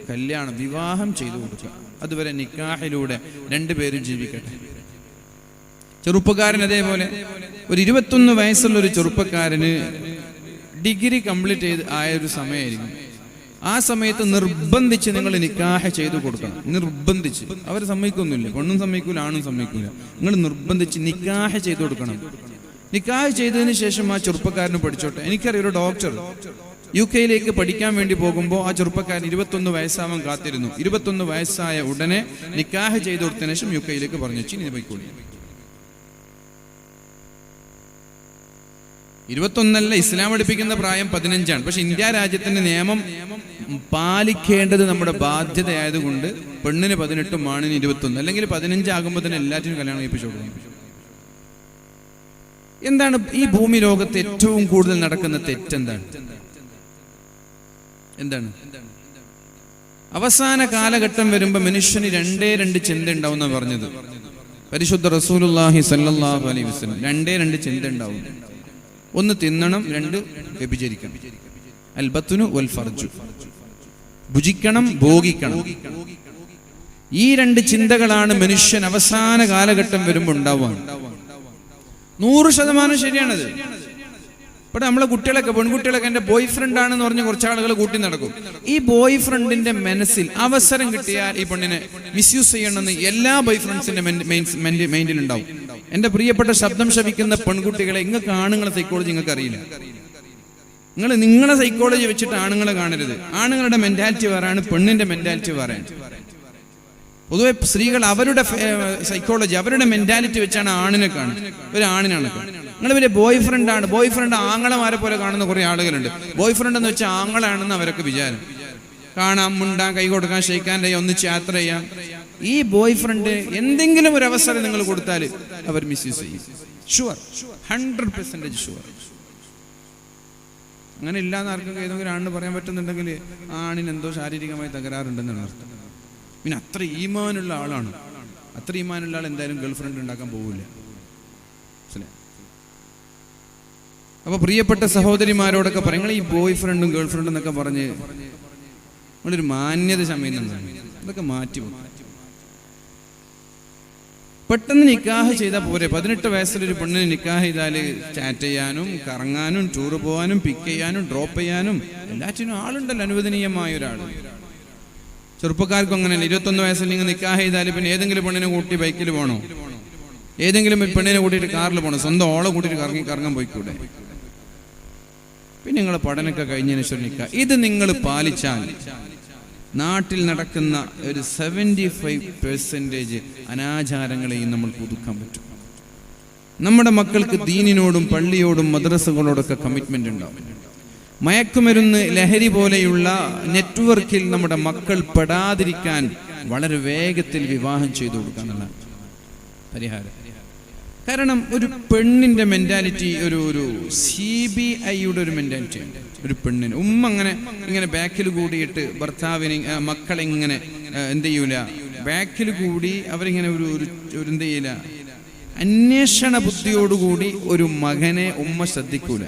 A: കല്യാണം, വിവാഹം ചെയ്തു കൊടുക്കുക. അതുവരെ നിക്കാഹിലൂടെ രണ്ടുപേരും ജീവിക്കട്ടെ. ചെറുപ്പക്കാരൻ അതേപോലെ ഒരു 21 വയസ്സുള്ള ഒരു ചെറുപ്പക്കാരന് ഡിഗ്രി കംപ്ലീറ്റ് ആയ ഒരു സമയമായിരിക്കും. ആ സമയത്ത് നിർബന്ധിച്ച് നിങ്ങൾ നിക്കാഹ് ചെയ്തു കൊടുക്കണം. നിർബന്ധിച്ച്, അവർ സമ്മതിക്കൊന്നുമില്ല, പെണ്ണും സമ്മതിക്കൂല, ആണും സമ്മതിക്കൂല. നിങ്ങൾ നിർബന്ധിച്ച് നിക്കാഹ് ചെയ്തു കൊടുക്കണം. നിക്കാഹ് ചെയ്തതിന് ശേഷം ആ ചെറുപ്പക്കാരന് പഠിച്ചോട്ടെ. എനിക്കറിയാം, ഒരു ഡോക്ടർ UK പഠിക്കാൻ വേണ്ടി പോകുമ്പോൾ ആ ചെറുപ്പക്കാരൻ 21 വയസ്സാവാൻ കാത്തിരുന്നു. 21 വയസ്സായ ഉടനെ നിക്കാഹ് ചെയ്തു കൊടുത്തതിന് ശേഷം UK പറഞ്ഞു, ഇനി പോയിക്കോളി. 21 ഇസ്ലാം പഠിപ്പിക്കുന്ന പ്രായം 15ആണ്. പക്ഷെ ഇന്ത്യ രാജ്യത്തിന്റെ നിയമം പാലിക്കേണ്ടത് നമ്മുടെ ബാധ്യതയായതുകൊണ്ട് പെണ്ണിന് 18, ആണിന് 21, അല്ലെങ്കിൽ 15 ആകുമ്പോൾ തന്നെ എല്ലാറ്റിനും കല്യാണം കഴിപ്പിച്ചു കൊടുക്കും. എന്താണ് ഈ ഭൂമി ലോകത്ത് ഏറ്റവും കൂടുതൽ നടക്കുന്ന തെറ്റെന്താണ്? എന്താണ്? അവസാന കാലഘട്ടം വരുമ്പോൾ മനുഷ്യന് 2 ചിന്ത ഉണ്ടാവുന്ന പറഞ്ഞത് പരിശുദ്ധ റസൂലുള്ളാഹി സ്വല്ലല്ലാഹു അലൈഹി വസല്ലം. 2 ചിന്ത ഉണ്ടാവും. 1 തിന്നണം, 2 വ്യഭിചരിക്കണം. അൽ ബത്നു വൽ ഫർജു, ഭുജിക്കണം, ഭോഗിക്കണം. ഈ 2 ചിന്തകളാണ് മനുഷ്യൻ അവസാന കാലഘട്ടം വരുമ്പോൾ ഉണ്ടാവുക. 100% ശരിയാണത്. ഇവിടെ നമ്മളെ കുട്ടികളൊക്കെ, പെൺകുട്ടികളൊക്കെ എൻ്റെ ബോയ് ഫ്രണ്ട് ആണെന്ന് പറഞ്ഞ് കുറച്ച് ആളുകൾ കൂട്ടി നടക്കും. ഈ ബോയ് ഫ്രണ്ടിന്റെ മനസ്സിൽ അവസരം കിട്ടിയാൽ ഈ പെണ്ണിനെ മിസ്യൂസ് ചെയ്യണമെന്ന് എല്ലാ ബോയ് ഫ്രണ്ട്സിന്റെ മൈൻഡിൽ ഉണ്ടാവും. എൻ്റെ പ്രിയപ്പെട്ട ശബ്ദം ശ്രവിക്കുന്ന പെൺകുട്ടികളെ, നിങ്ങൾക്ക് ആണുങ്ങളെ സൈക്കോളജി നിങ്ങൾക്ക് അറിയില്ല. നിങ്ങളെ സൈക്കോളജി വെച്ചിട്ട് ആണുങ്ങളെ കാണരുത്. ആണുങ്ങളുടെ മെന്റാലിറ്റി വേറെയാണ്, പെണ്ണിന്റെ മെന്റാലിറ്റി വേറെയാണ്. പൊതുവെ സ്ത്രീകൾ അവരുടെ സൈക്കോളജി, അവരുടെ മെന്റാലിറ്റി വെച്ചാണ് ആണിനെ കാണുന്നത്. ഒരു ആണിനാണ് നിങ്ങൾ വലിയ ബോയ് ഫ്രണ്ടാണ്. ബോയ് ഫ്രണ്ട് ആങ്ങളമാരെ പോലെ കാണുന്ന കുറെ ആളുകളുണ്ട്. ബോയ് ഫ്രണ്ട് എന്ന് വെച്ചാൽ ആങ്ങളാണെന്ന് അവരൊക്കെ വിചാരം. കാണാൻ, മുണ്ടാൻ, കൈ കൊടുക്കാൻ, ഷെയ്ക്കാൻ, ഒന്നിച്ച് യാത്ര ചെയ്യാം. ഈ ബോയ് ഫ്രണ്ട് എന്തെങ്കിലും ഒരു അവസരം നിങ്ങൾ കൊടുത്താൽ അവർ മിസ്യൂസ് ചെയ്യും. Sure, 100% sure. അങ്ങനെ ഇല്ലാന്ന് ആർക്കൊക്കെ ഏതെങ്കിലും ആണിന് പറയാൻ പറ്റുന്നുണ്ടെങ്കിൽ ആണിന് എന്തോ ശാരീരികമായി തകരാറുണ്ടെന്നാണ് അർത്ഥം. പിന്നെ അത്ര ഈമാനുള്ള ആളാണ്. അത്ര ഈമാനുള്ള ആൾ എന്തായാലും ഗേൾ ഫ്രണ്ട് ഉണ്ടാക്കാൻ പോകില്ല. അപ്പൊ പ്രിയപ്പെട്ട സഹോദരിമാരോടൊക്കെ പറയും, നിങ്ങൾ ഈ ബോയ് ഫ്രണ്ടും ഗേൾ ഫ്രണ്ടും എന്നൊക്കെ പറഞ്ഞ് നിങ്ങളൊരു മാന്യത ചമയുന്നതാണ്. അതൊക്കെ മാറ്റി പെട്ടെന്ന് നിക്കാഹ് ചെയ്താൽ പോരെ. 18 വയസ്സിലൊരു പെണ്ണിന് നിക്കാഹ് ചെയ്താൽ ചാറ്റ് ചെയ്യാനും കറങ്ങാനും ടൂർ പോകാനും പിക്ക് ചെയ്യാനും ഡ്രോപ്പ് ചെയ്യാനും എല്ലാറ്റിനും ആളുണ്ടല്ലോ, അനുവദനീയമായ ഒരാൾ. ചെറുപ്പക്കാർക്കും അങ്ങനെയല്ല. 21 വയസ്സിൽ നിങ്ങൾ നിക്കാഹ് ചെയ്താൽ പിന്നെ ഏതെങ്കിലും പെണ്ണിനെ കൂട്ടി ബൈക്കിൽ പോകണോ? ഏതെങ്കിലും പെണ്ണിനെ കൂട്ടിയിട്ട് കാറിൽ പോകണോ? സ്വന്തം ഓളെ കൂട്ടിയിട്ട് കറങ്ങാൻ പോയിക്കൂടെ? പിന്നെ നിങ്ങൾ പഠനമൊക്കെ കഴിഞ്ഞതിന് ശേഷം നിക്കാഹ്. ഇത് നിങ്ങൾ പാലിച്ചാൽ നാട്ടിൽ നടക്കുന്ന ഒരു 75% അനാചാരങ്ങളെയും നമ്മൾ പുതുക്കാൻ പറ്റും. നമ്മുടെ മക്കൾക്ക് ദീനിനോടും പള്ളിയോടും മദ്രസകളോടൊക്കെ കമ്മിറ്റ്മെന്റ് ഉണ്ടാവും. മയക്കുമരുന്ന്, ലഹരി പോലെയുള്ള നെറ്റ്വർക്കിൽ നമ്മുടെ മക്കൾ പെടാതിരിക്കാൻ വളരെ വേഗത്തിൽ വിവാഹം ചെയ്തു കൊടുക്കാനുള്ള പരിഹാരം. കാരണം ഒരു പെണ്ണിന്റെ മെന്റാലിറ്റി ഒരു CBIയുടെ ഒരു മെന്റാലിറ്റി ഉണ്ട്. ഒരു പെണ്ണിന് അങ്ങനെ ഇങ്ങനെ ബാക്കിൽ കൂടിയിട്ട് ഭർത്താവിനെ മക്കളെ ഇങ്ങനെ എന്ത് ചെയ്യൂല, ബാക്കിൽ കൂടി അവരിങ്ങനെ ഒരു എന്ത് ചെയ്യില്ല, അന്വേഷണ ബുദ്ധിയോടുകൂടി ഒരു മകനെ ശ്രദ്ധിക്കൂല.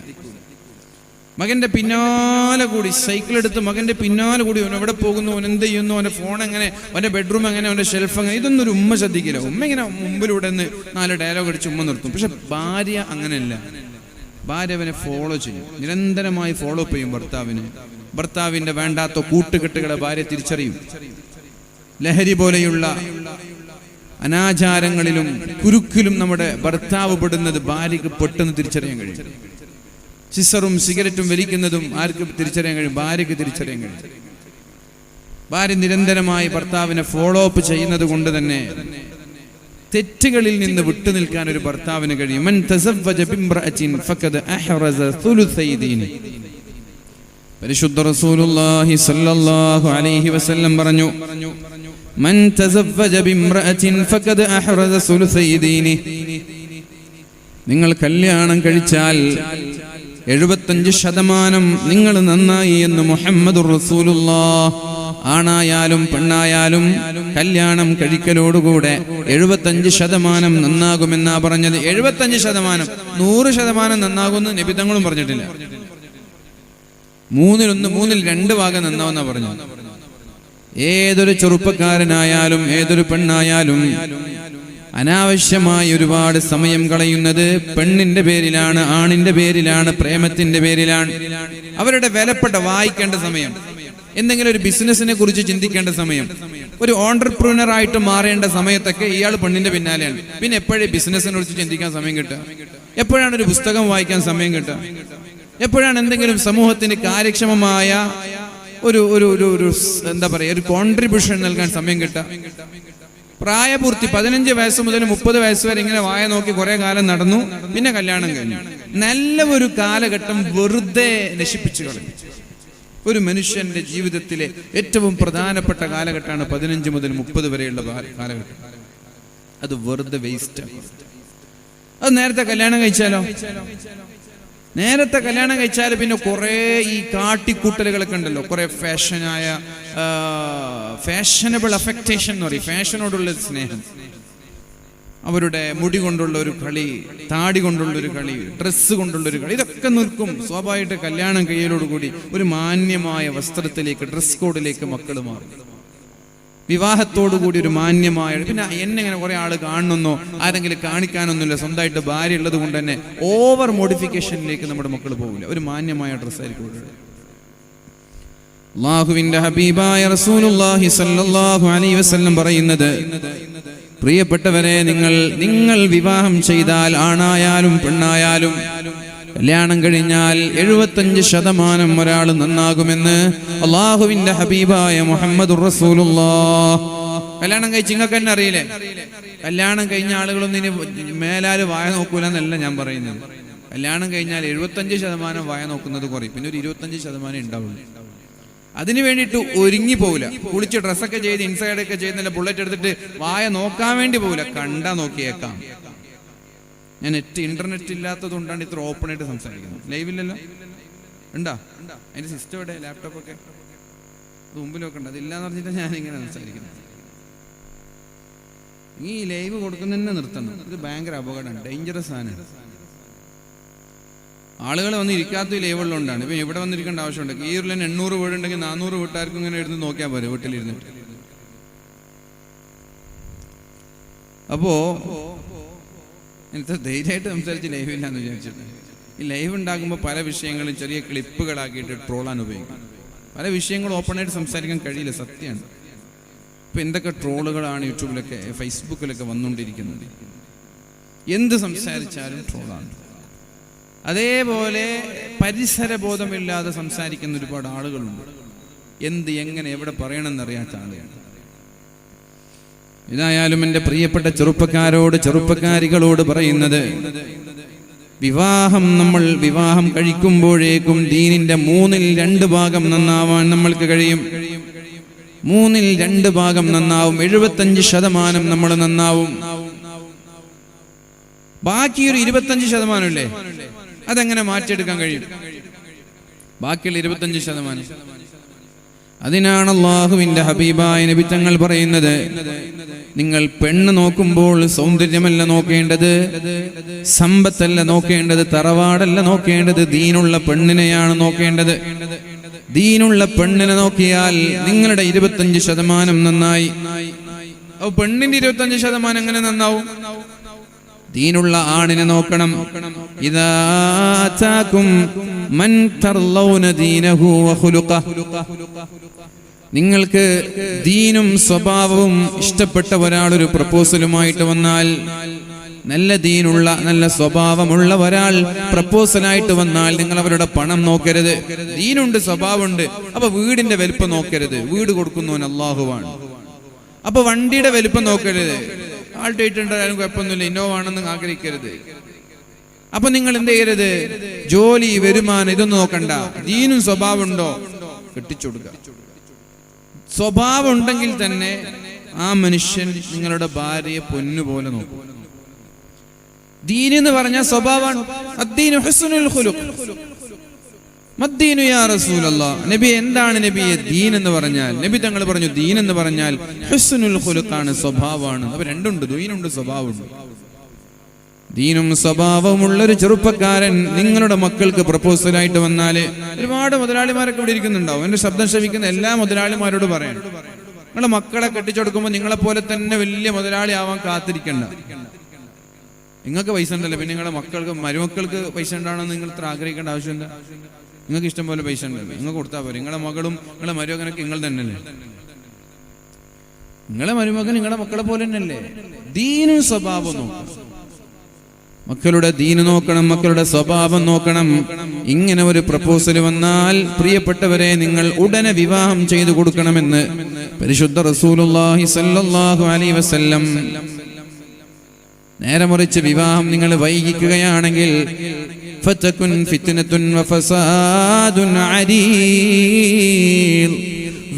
A: മകന്റെ പിന്നാലെ കൂടി സൈക്കിൾ എടുത്ത് മകന്റെ പിന്നാലെ കൂടി അവൻ എവിടെ പോകുന്നു, അവൻ എന്ത് ചെയ്യുന്നു, അവന്റെ ഫോൺ എങ്ങനെ, അവന്റെ ബെഡ്റൂം എങ്ങനെ, അവന്റെ ഷെൽഫ് എങ്ങനെ, ഇതൊന്നും ഒരു ശ്രദ്ധിക്കില്ല. ഇങ്ങനെ മുമ്പിലൂടെ 4 ഡയലോഗ് അടിച്ച് നിർത്തും. പക്ഷെ ഭാര്യ അങ്ങനെയല്ല. ഭാര്യ അവനെ ഫോളോ ചെയ്യും, നിരന്തരമായി ഫോളോ അപ്പ് ചെയ്യും ഭർത്താവിന്റെ വേണ്ടാത്ത കൂട്ടുകെട്ടുകളെ ഭാര്യ തിരിച്ചറിയും. ലഹരി പോലെയുള്ള അനാചാരങ്ങളിലും കുരുക്കിലും നമ്മുടെ ഭർത്താവ് പെടുന്നത് ഭാര്യക്ക് പെട്ടെന്ന് തിരിച്ചറിയാൻ കഴിയും. സിസറും സിഗരറ്റും വലിക്കുന്നതും ആർക്ക് തിരിച്ചറിയാൻ കഴിയും? ഭാര്യക്ക് തിരിച്ചറിയാൻ കഴിയും. ഭാര്യ നിരന്തരമായി ഭർത്താവിനെ ഫോളോ അപ്പ് ചെയ്യുന്നത് കൊണ്ട് തന്നെ തെറ്റുകളിൽ നിന്ന് വിട്ടുനിൽക്കാൻ ഒരു ഭർത്താവിന് കഴിയും. മൻ തസവ്വജ ബിംറഅത്തിൻ ഫഖദ അഹ്റസ സുലുസൈ ദീനി. പരിശുദ്ധ റസൂലുള്ളാഹി സ്വല്ലല്ലാഹു അലൈഹി വസല്ലം പറഞ്ഞു, മൻ തസവ്വജ ബിംറഅത്തിൻ ഫഖദ അഹ്റസ സുലുസൈ ദീനി. നിങ്ങൾ കല്യാണം കഴിച്ചാൽ 75% നിങ്ങൾ നന്നായി എന്ന് മുഹമ്മദുർ റസൂലുള്ളാഹ്. ആണായാലും പെണ്ണായാലും കല്യാണം കഴിക്കലോടുകൂടെ 75% നന്നാകുമെന്നാ പറഞ്ഞത്. 75%, 100% നന്നാകുമെന്ന് നബി തങ്ങളും പറഞ്ഞിട്ടില്ല. 3-2 ഭാഗം നന്നാവുന്ന പറഞ്ഞു. ഏതൊരു ചെറുപ്പക്കാരനായാലും ഏതൊരു പെണ്ണായാലും അനാവശ്യമായി ഒരുപാട് സമയം കളയുന്നത് പെണ്ണിന്റെ പേരിലാണ്, ആണിന്റെ പേരിലാണ്, പ്രേമത്തിന്റെ പേരിലാണ്. അവരുടെ വിലപ്പെട്ട വായിക്കേണ്ട സമയം, എന്തെങ്കിലും ഒരു ബിസിനസിനെ കുറിച്ച് ചിന്തിക്കേണ്ട സമയം, ഒരു ഓൺട്രപ്രൂനർ ആയിട്ട് മാറേണ്ട സമയത്തൊക്കെ ഇയാൾ പെണ്ണിന്റെ പിന്നാലെയാണ്. പിന്നെ എപ്പോഴേ ബിസിനസിനെ കുറിച്ച് ചിന്തിക്കാൻ സമയം കിട്ടുക? എപ്പോഴാണ് ഒരു പുസ്തകം വായിക്കാൻ സമയം കിട്ടുക? എപ്പോഴാണ് എന്തെങ്കിലും സമൂഹത്തിന് കാര്യക്ഷമമായ ഒരു എന്താ പറയുക, ഒരു കോൺട്രിബ്യൂഷൻ നൽകാൻ സമയം കിട്ടുക? പ്രായപൂർത്തി 15 വയസ്സ് മുതൽ 30 വയസ്സ് വരെ ഇങ്ങനെ വായ നോക്കി കുറെ കാലം നടന്നു, പിന്നെ കല്യാണം കഴിഞ്ഞു. നല്ല ഒരു കാലഘട്ടം വെറുതെ നശിപ്പിച്ചു കളഞ്ഞു. ഒരു മനുഷ്യന്റെ ജീവിതത്തിലെ ഏറ്റവും പ്രധാനപ്പെട്ട കാലഘട്ടമാണ് 15 മുതൽ 30 വരെയുള്ള കാലഘട്ടം. അത് വെറുതെ വേസ്റ്റ്. അത് നേരത്തെ കല്യാണം കഴിച്ചാലോ? നേരത്തെ കല്യാണം കഴിച്ചാൽ പിന്നെ കുറെ ഈ കാട്ടിക്കൂട്ടലുകളൊക്കെ ഉണ്ടല്ലോ, കുറെ ഫാഷനബിൾ അഫക്റ്റേഷൻ എന്ന് പറയും, ഫാഷനോടുള്ള സ്നേഹം. അവരുടെ മുടി കൊണ്ടുള്ള ഒരു കളി, താടി കൊണ്ടുള്ള ഒരു കളി, ഡ്രസ്സ് കൊണ്ടുള്ള ഒരു കളി, ഇതൊക്കെ നിൽക്കും. സ്വാഭാവികമായിട്ട് കല്യാണം കഴിയലോടുകൂടി ഒരു മാന്യമായ വസ്ത്രത്തിലേക്ക്, ഡ്രസ് കോഡിലേക്ക് മക്കൾ മാറും. വിവാഹത്തോടുകൂടി ഒരു മാന്യമായ, പിന്നെ എന്നെ ഇങ്ങനെ കുറെ ആള് കാണണമെന്നോ ആരെങ്കിലും കാണിക്കാനൊന്നുമില്ല, സ്വന്തമായിട്ട് ഭാര്യ ഉള്ളത് കൊണ്ട് തന്നെ ഓവർ മോഡിഫിക്കേഷനിലേക്ക് നമ്മുടെ മക്കൾ പോകില്ല. ഒരു മാന്യമായ ഡ്രസ്സായിരിക്കും. അല്ലാഹുവിന്റെ ഹബീബായ റസൂലുള്ളാഹി സ്വല്ലല്ലാഹു അലൈഹി വസല്ലം പറയുന്നത്, പ്രിയപ്പെട്ടവരെ, നിങ്ങൾ വിവാഹം ചെയ്താൽ, ആണായാലും പെണ്ണായാലും കല്യാണം കഴിഞ്ഞാൽ 75% ഒരാൾ നന്നാകുമെന്ന് അല്ലാഹുവിന്റെ ഹബീബായ മുഹമ്മദുർ റസൂലുള്ളാഹ്. കല്യാണം കഴിച്ച് നിങ്ങൾക്ക് തന്നെ അറിയില്ലേ, കല്യാണം കഴിഞ്ഞ ആളുകളൊന്നും ഇനി മേലാല് വായ നോക്കൂല എന്നല്ല ഞാൻ പറയുന്നത്. കല്യാണം കഴിഞ്ഞാൽ 75% വായ നോക്കുന്നത് കുറയും, പിന്നെ ഒരു 25% ഉണ്ടാവുള്ളൂ. അതിനു വേണ്ടിയിട്ട് ഒരുങ്ങി പോവില്ല, കുളിച്ച് ഡ്രസ്സൊക്കെ ചെയ്ത് ഇൻസൈഡൊക്കെ ചെയ്യുന്നില്ല, ബുള്ളറ്റ് എടുത്തിട്ട് വായ നോക്കാൻ വേണ്ടി പോവില്ല. കണ്ടാ നോക്കിയേക്കാം. ഞാൻ ഇന്റർനെറ്റ് ഇല്ലാത്തത് കൊണ്ടാണ് ഇത്ര ഓപ്പൺ ആയിട്ട് സംസാരിക്കുന്നത്. ലൈവില്ലല്ലോ, ഉണ്ടാ? അതിന്റെ സിസ്റ്റം ഇവിടെ ലാപ്ടോപ്പൊക്കെ അത് മുമ്പിലൊക്കെ ഉണ്ട്. അതില്ലാന്ന് പറഞ്ഞിട്ട് ഞാനിങ്ങനെ സംസാരിക്കുന്നത്. ഈ ലൈവ് കൊടുക്കുന്നതന്നെ നിർത്തണം. ഇത് ഭയങ്കര അപകടമാണ്, ഡേഞ്ചറസ് ആണ്. ആളുകൾ വന്ന് ഇരിക്കാത്ത ലൈവുള്ളതുകൊണ്ടാണ്. ഇപ്പം ഇവിടെ വന്നിരിക്കേണ്ട ആവശ്യമുണ്ട്. ഈ ഒരു 800 വീടുണ്ടെങ്കിൽ 400 വീട്ടുകാർക്കും ഇങ്ങനെ എടുത്ത് നോക്കിയാൽ പോരെ വീട്ടിലിരുന്നിട്ട്. അപ്പോ എനിക്ക് ധൈര്യമായിട്ട് സംസാരിച്ച് ലൈവില്ലാന്ന് വിചാരിച്ചിട്ട് ഈ ലൈവ് ഉണ്ടാക്കുമ്പോൾ പല വിഷയങ്ങളും ചെറിയ ക്ലിപ്പുകളാക്കിയിട്ട് ട്രോളാൻ ഉപയോഗിക്കും. പല വിഷയങ്ങളും ഓപ്പണായിട്ട് സംസാരിക്കാൻ കഴിയില്ല, സത്യമാണ്. ഇപ്പം എന്തൊക്കെ ട്രോളുകളാണ് യൂട്യൂബിലൊക്കെ ഫേസ്ബുക്കിലൊക്കെ വന്നുകൊണ്ടിരിക്കുന്നത്. എന്ത് സംസാരിച്ചാലും ട്രോളാണ്. അതേപോലെ പരിസരബോധമില്ലാതെ സംസാരിക്കുന്ന ഒരുപാട് ആളുകളുണ്ട്. എന്ത് എങ്ങനെ എവിടെ പറയണമെന്നറിയാത്ത ആളുകളാണ്. ഏതായാലും എൻ്റെ പ്രിയപ്പെട്ട ചെറുപ്പക്കാരികളോട് പറയുന്നത്, നമ്മൾ വിവാഹം കഴിക്കുമ്പോഴേക്കും ദീനിന്റെ 2/3 ഭാഗം നന്നാവാൻ നമ്മൾക്ക് കഴിയും. 2/3 ഭാഗം നന്നാവും. 75% നമ്മൾ നന്നാവും. ബാക്കിയൊരു 25% ഇല്ലേ, അതെങ്ങനെ മാറ്റിയെടുക്കാൻ കഴിയും? ബാക്കിയുള്ള 25%. അതിനാണ് അല്ലാഹുവിന്റെ ഹബീബായ നബി തങ്ങൾ പറയുന്നത്, നിങ്ങൾ പെണ്ണ് നോക്കുമ്പോൾ സൗന്ദര്യമല്ല നോക്കേണ്ടത്, സമ്പത്തല്ല നോക്കേണ്ടത്, തറവാടല്ല നോക്കേണ്ടത്, ദീനുള്ള പെണ്ണിനെയാണ് നോക്കേണ്ടത്. ദീനുള്ള പെണ്ണിനെ നോക്കിയാൽ നിങ്ങളുടെ 25% നന്നായി. അപ്പൊ പെണ്ണിന്റെ 25% എങ്ങനെ നന്നാവും? ദീനുള്ള ആണിനെ നോക്കണം. ഇദാ ആതാകും മൻ തർലൗന ദീനഹു വഖുലുഖഹു, നിങ്ങൾക്ക് ദീനും സ്വഭാവവും ഇഷ്ടപ്പെട്ട ഒരാളൊരു പ്രപ്പോസലുമായിട്ട് വന്നാൽ, നല്ല ദീനുള്ള നല്ല സ്വഭാവമുള്ള ഒരാൾ പ്രപ്പോസലായിട്ട് വന്നാൽ നിങ്ങൾ അവരുടെ പണം നോക്കരുത്. ദീനുണ്ട്, സ്വഭാവമുണ്ട്. അപ്പൊ വീടിന്റെ വലിപ്പം നോക്കരുത്. വീട് കൊടുക്കുന്നവൻ അല്ലാഹുവാണ്. അപ്പൊ വണ്ടിയുടെ വലിപ്പം നോക്കരുത്. ആൾട്ടായിട്ടുണ്ടായാലും കുഴപ്പമൊന്നുമില്ല, ഇന്നോവ ആണെന്ന് ആഗ്രഹിക്കരുത്. അപ്പൊ നിങ്ങൾ എന്ത് ചെയ്യരുത്? ജോലി, വരുമാനം ഇതൊന്നും നോക്കണ്ട. ദീനും സ്വഭാവം ഉണ്ടോ കെട്ടിച്ചൊടുക്കുക. സ്വഭാവം ഉണ്ടെങ്കിൽ തന്നെ ആ മനുഷ്യൻ നിങ്ങളുടെ ഭാര്യയെ പൊന്നുപോലെ നോക്കും. ദീനെന്ന് പറഞ്ഞാൽ സ്വഭാവമാണ്. അദ്ദീനു ഹുസ്നുൽ ഖുലുഖ്. മദ്ദീനു യാ റസൂലല്ലാഹ്. നബി, എന്താണ് നബിയെ ദീൻ എന്ന് പറഞ്ഞാൽ? നബി തങ്ങൾ പറഞ്ഞു, ദീൻ എന്ന് പറഞ്ഞാൽ ഹുസ്നുൽ ഖുലുഖാണ്, സ്വഭാവമാണ്. അപ്പൊ രണ്ടുണ്ട്, ദീനുണ്ട്, സ്വഭാവമുണ്ട്. ദീനും സ്വഭാവമുള്ളൊരു ചെറുപ്പക്കാരൻ നിങ്ങളുടെ മക്കൾക്ക് പ്രപ്പോസലായിട്ട് വന്നാല്, ഒരുപാട് മുതലാളിമാരൊക്കെ ഇവിടെ ഇരിക്കുന്നുണ്ടാവും. എന്റെ ശബ്ദം ശ്രവിക്കുന്ന എല്ലാ മുതലാളിമാരോട് പറയാൻ, നിങ്ങളെ മക്കളെ കെട്ടിച്ചെടുക്കുമ്പോൾ നിങ്ങളെ പോലെ തന്നെ വലിയ മുതലാളി ആവാൻ കാത്തിരിക്കണ്ട. നിങ്ങൾക്ക് പൈസ ഉണ്ടല്ലോ, പിന്നെ നിങ്ങളുടെ മക്കൾക്ക് മരുമക്കൾക്ക് പൈസ ഉണ്ടാവണമെന്ന് നിങ്ങൾ ഇത്ര ആഗ്രഹിക്കേണ്ട ആവശ്യമില്ല. നിങ്ങൾക്ക് ഇഷ്ടം പോലെ പൈസ ഉണ്ടല്ലോ, നിങ്ങൾ കൊടുത്താൽ പോരെ. നിങ്ങളുടെ മകളും നിങ്ങളുടെ മരുമകനൊക്കെ നിങ്ങൾ തന്നെയല്ലേ. നിങ്ങളെ മരുമകൻ നിങ്ങളുടെ മക്കളെ പോലെ തന്നെയല്ലേ. ദീനും സ്വഭാവം നോക്കണം. മക്കളുടെ ദീന് നോക്കണം, മക്കളുടെ സ്വഭാവം നോക്കണം. ഇങ്ങനെ ഒരു പ്രപ്പോസൽ വന്നാൽ പ്രിയപ്പെട്ടവരെ, നിങ്ങൾ ഉടനെ വിവാഹം ചെയ്തു കൊടുക്കണമെന്ന് പരിശുദ്ധ റസൂലുള്ളാഹി സ്വല്ലല്ലാഹു അലൈഹി വസല്ലം. നേരെ മറിച്ച് വിവാഹം നിങ്ങൾ വൈകിക്കുകയാണെങ്കിൽ ഫതകുൻ ഫിത്നതുൻ വഫസാദുൻ അരീദ്,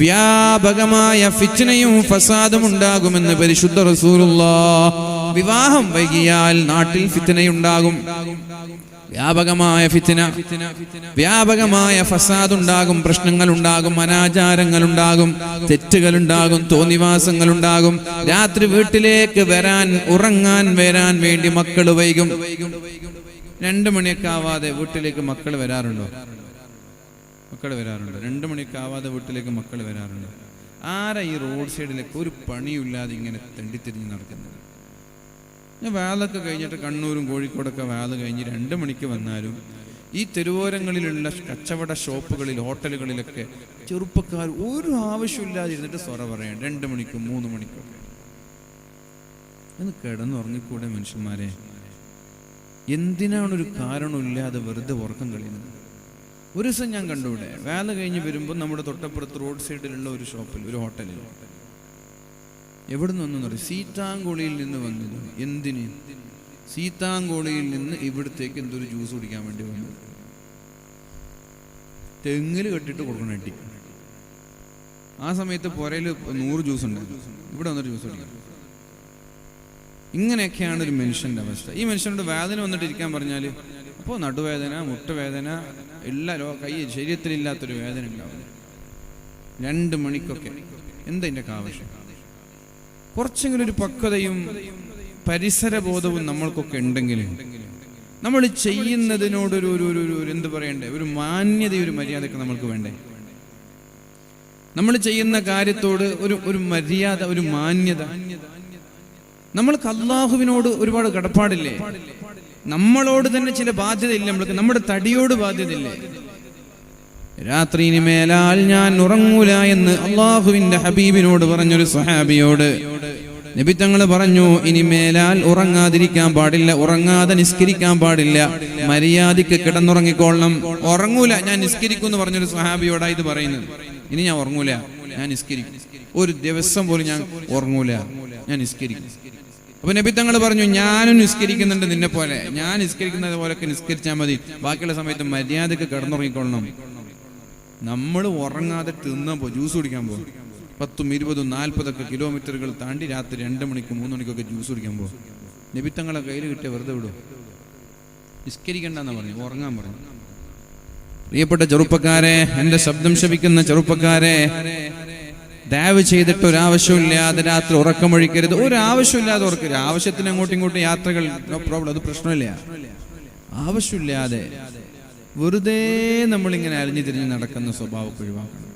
A: വ്യാപകമായ ഫിത്നയും ഫസാദും ഉണ്ടാകുമെന്ന് പരിശുദ്ധ റസൂലുള്ളാഹ്. വിവാഹം വൈകിയാൽ നാട്ടിൽ ഫിത്നയുണ്ടാകും. വ്യാപകമായ ഫിത്ന, വ്യാപകമായ ഫസാദ് ഉണ്ടാകും, പ്രശ്നങ്ങൾ ഉണ്ടാകും, അനാചാരങ്ങൾ ഉണ്ടാകും, തെറ്റുകൾ ഉണ്ടാകും, തോന്നിവാസങ്ങൾ ഉണ്ടാകും. രാത്രി വീട്ടിലേക്ക് ഉറങ്ങാൻ വരാൻ വേണ്ടി മക്കൾ വൈകും. 2 മണിയൊക്കെ ആവാതെ വീട്ടിലേക്ക് മക്കൾ വരാറുണ്ടോ? 2 മണിയൊക്കെ ആവാതെ വീട്ടിലേക്ക് മക്കൾ വരാറുണ്ടോ? ആരാ ഈ റോഡ് സൈഡിലേക്ക് ഒരു പണിയില്ലാതെ ഇങ്ങനെ തെണ്ടിത്തിരിഞ്ഞ് നടക്കുന്നത്? ഞാൻ വാലൊക്കെ കഴിഞ്ഞിട്ട് കണ്ണൂരും കോഴിക്കോടൊക്കെ വാല് കഴിഞ്ഞ് 2 മണിക്ക് വന്നാലും ഈ തെരുവോരങ്ങളിലുള്ള കച്ചവട ഷോപ്പുകളിൽ, ഹോട്ടലുകളിലൊക്കെ ചെറുപ്പക്കാർ ഒരു ആവശ്യമില്ലാതെ ഇരുന്നിട്ട് സ്വറ പറയാൻ 2 മണിക്കും 3 മണിക്കൊക്കെ. എന്ന് കിടന്നുറങ്ങിക്കൂടെ മനുഷ്യന്മാരെ? എന്തിനാണൊരു കാരണമില്ലാതെ വെറുതെ ഉറക്കം കളയുന്നത്? ഒരു ദിവസം ഞാൻ കണ്ടുവിടെ, വാല് കഴിഞ്ഞ് വരുമ്പോൾ നമ്മുടെ തൊട്ടപ്പുറത്ത് റോഡ് സൈഡിലുള്ള ഒരു ഷോപ്പിൽ, ഒരു ഹോട്ടലിൽ, എവിടെ നിന്നൊന്നും പറയും, സീതാങ്കോളിയിൽ നിന്ന് വന്നത്. എന്തിന്? സീതാങ്കോളിയിൽ നിന്ന് ഇവിടത്തേക്ക് എന്തൊരു ജ്യൂസ് കുടിക്കാൻ വേണ്ടി വന്നത്. തെങ്ങിൽ കെട്ടിട്ട് കൊടുക്കണം അടി. ആ സമയത്ത് പുരയിൽ 100 ജ്യൂസ് ഉണ്ടായിരുന്നു, ഇവിടെ വന്നൊരു ജ്യൂസ് കുടിക്കണം. ഇങ്ങനെയൊക്കെയാണ് ഒരു മനുഷ്യന്റെ അവസ്ഥ. ഈ മനുഷ്യനോട് വേദന വന്നിട്ട് ഇരിക്കാൻ പറഞ്ഞാൽ അപ്പോൾ നടുവേദന, മുട്ടുവേദന, കൈ ശരീരത്തിലില്ലാത്തൊരു വേദന ഉണ്ടാവും 2 മണിക്കൊക്കെ. എന്തതിൻ്റെ ആവശ്യം? കുറച്ചെങ്കിലും ഒരു പക്വതയും പരിസരബോധവും നമ്മൾക്കൊക്കെ ഉണ്ടെങ്കിൽ നമ്മൾ ചെയ്യുന്നതിനോടൊരു എന്ത് പറയണ്ടേ, ഒരു മാന്യത, ഒരു മര്യാദയൊക്കെ നമ്മൾക്ക് വേണ്ടേ? നമ്മൾ ചെയ്യുന്ന കാര്യത്തോട് ഒരു മര്യാദ, ഒരു മാന്യത. നമ്മൾക്ക് അല്ലാഹുവിനോട് ഒരുപാട് കടപ്പാടില്ലേ? നമ്മളോട് തന്നെ ചില ബാധ്യതയില്ലേ? നമ്മൾക്ക് നമ്മുടെ തടിയോട് ബാധ്യതയില്ലേ? രാത്രി ഇനി മേലാൽ ഞാൻ ഉറങ്ങൂല എന്ന് അല്ലാഹുവിന്റെ ഹബീബിനോട് പറഞ്ഞൊരു സ്വഹാബിയോട് നബി തങ്ങൾ പറഞ്ഞു, ഇനി മേലാൽ ഉറങ്ങാതിരിക്കാൻ പാടില്ല, ഉറങ്ങാതെ നിസ്കരിക്കാൻ പാടില്ല, മര്യാദയ്ക്ക് കിടന്നുറങ്ങിക്കൊള്ളണം. ഉറങ്ങൂല, ഞാൻ നിസ്കരിക്കും എന്ന് പറഞ്ഞൊരു സ്വഹാബിയോടാ ഇത് പറയുന്നത്. ഇനി ഞാൻ ഉറങ്ങൂല, ഞാൻ നിസ്കരിക്കും, ഒരു ദിവസം പോലും ഞാൻ ഉറങ്ങൂല, ഞാൻ നിസ്കരിക്കും. അപ്പൊ നബി തങ്ങൾ പറഞ്ഞു, ഞാനും നിസ്കരിക്കുന്നുണ്ട് നിന്നെ പോലെ, ഞാൻ നിസ്കരിക്കുന്നത് പോലൊക്കെ നിസ്കരിച്ചാൽ മതി, ബാക്കിയുള്ള സമയത്ത് മര്യാദയ്ക്ക് കിടന്നുറങ്ങിക്കൊള്ളണം. നമ്മൾ ഉറങ്ങാതെ തിന്നുമ്പോൾ ജ്യൂസ് കുടിക്കാൻ പോകും, 10, 20, 40 കിലോമീറ്ററുകൾ താണ്ടി രാത്രി 2 മണിക്ക് 3 മണിക്കൊക്കെ ജ്യൂസ് കുടിക്കാൻ പോകും. നബി തങ്ങളെ കയ്യിൽ കിട്ടിയ വെറുതെ വിടും, നിസ്കരിക്കണ്ടെന്ന് പറഞ്ഞു, ഉറങ്ങാൻ പറഞ്ഞു. പ്രിയപ്പെട്ട ചെറുപ്പക്കാരെ, എന്റെ ശബ്ദം ശപിക്കുന്ന ചെറുപ്പക്കാരെ, ദയവ് ചെയ്തിട്ട് ഒരാവശ്യമില്ലാതെ രാത്രി ഉറക്കമൊഴിക്കരുത്. ഒരാവശ്യമില്ലാതെ ഉറക്കരുത്. ആവശ്യത്തിന് അങ്ങോട്ടും ഇങ്ങോട്ടും യാത്രകൾ, നോ പ്രോബ്ലം, അത് പ്രശ്നമില്ല. ആവശ്യമില്ലാതെ വെറുതെ നമ്മളിങ്ങനെ അലിഞ്ഞു തിരിഞ്ഞ് നടക്കുന്ന സ്വഭാവം ഒഴിവാക്കണം.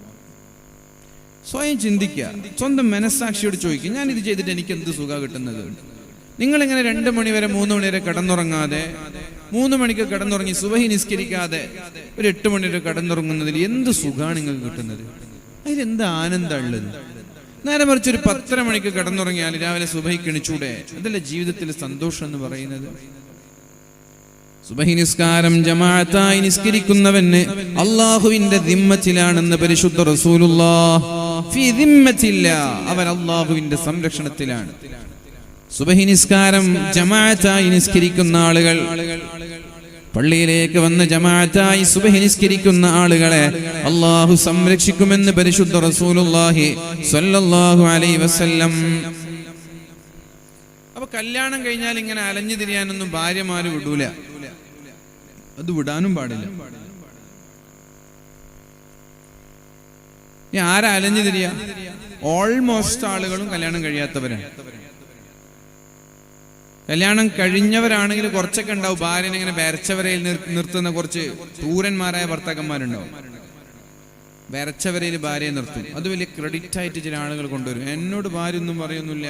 A: സ്വയം ചിന്തിക്കുക, സ്വന്തം മനസ്സാക്ഷിയോട് ചോദിക്കുക, ഞാൻ ഇത് ചെയ്തിട്ട് എനിക്ക് എന്ത് സുഖം കിട്ടുന്നത്? നിങ്ങളിങ്ങനെ 2 മണി വരെ 3 മണി വരെ കിടന്നുറങ്ങാതെ, 3 മണിക്ക് കിടന്നുറങ്ങി സുബഹി നിസ്കരിക്കാതെ ഒരു 8 മണി വരെ കിടന്നുറങ്ങുന്നതിൽ എന്ത് സുഖമാണ് നിങ്ങൾക്ക് കിട്ടുന്നത്? അതിലെന്ത് ആനന്ദം ഉള്ളത്? നേരെ മറിച്ച് ഒരു 10 മണിക്ക് കിടന്നുറങ്ങിയാൽ രാവിലെ സുബഹിക്ക് എണീച്ചൂടെ? അതല്ലേ ജീവിതത്തിൽ സന്തോഷം എന്ന് പറയുന്നത്. സുബഹി നിസ്കാരം ജമാഅത്തായി നിസ്കരിക്കുന്നവന് അല്ലാഹുവിന്റെ ദിമ്മത്തിലാണെന്ന് പരിശുദ്ധ റസൂലുള്ളാഹ്. ഫീ ദിമ്മത്തില്ലാഹ്, അവൻ അല്ലാഹുവിന്റെ സംരക്ഷണത്തിലാണ്. സുബഹി നിസ്കാരം ജമാഅത്തായി നിസ്കരിക്കുന്ന ആളുകൾ, പള്ളിയിലേക്ക് വന്ന് ജമാഅത്തായി സുബഹി നിസ്കരിക്കുന്ന ആളുകളെ അല്ലാഹു സംരക്ഷിക്കുമെന്ന് പരിശുദ്ധ റസൂലുള്ളാഹി സ്വല്ലല്ലാഹു അലൈഹി വസല്ലം. അപ്പൊ കല്യാണം കഴിഞ്ഞാൽ ഇങ്ങനെ അലഞ്ഞു തിരിയാനൊന്നും ഭാര്യമാര് വിടൂല, അത് വിടാനും പാടില്ല. ഇനി ആരാ അലഞ്ഞു തിരിയ? ഓൾമോസ്റ്റ് ആളുകളും കല്യാണം കഴിയാത്തവരാണ്. കല്യാണം കഴിഞ്ഞവരാണെങ്കിൽ കുറച്ചൊക്കെ ഉണ്ടാവും ഭാര്യനെ ഇങ്ങനെ വരച്ചവരയിൽ നിർത്തുന്ന കുറച്ച് ക്രൂരന്മാരായ ഭർത്താക്കന്മാരുണ്ടാവും. വരച്ചവരയിൽ ഭാര്യയെ നിർത്തും, അത് വലിയ ക്രെഡിറ്റ് ആയിട്ട് ചില ആളുകൾ കൊണ്ടുവരും. എന്നോട് ഭാര്യ ഒന്നും പറയൊന്നുമില്ല,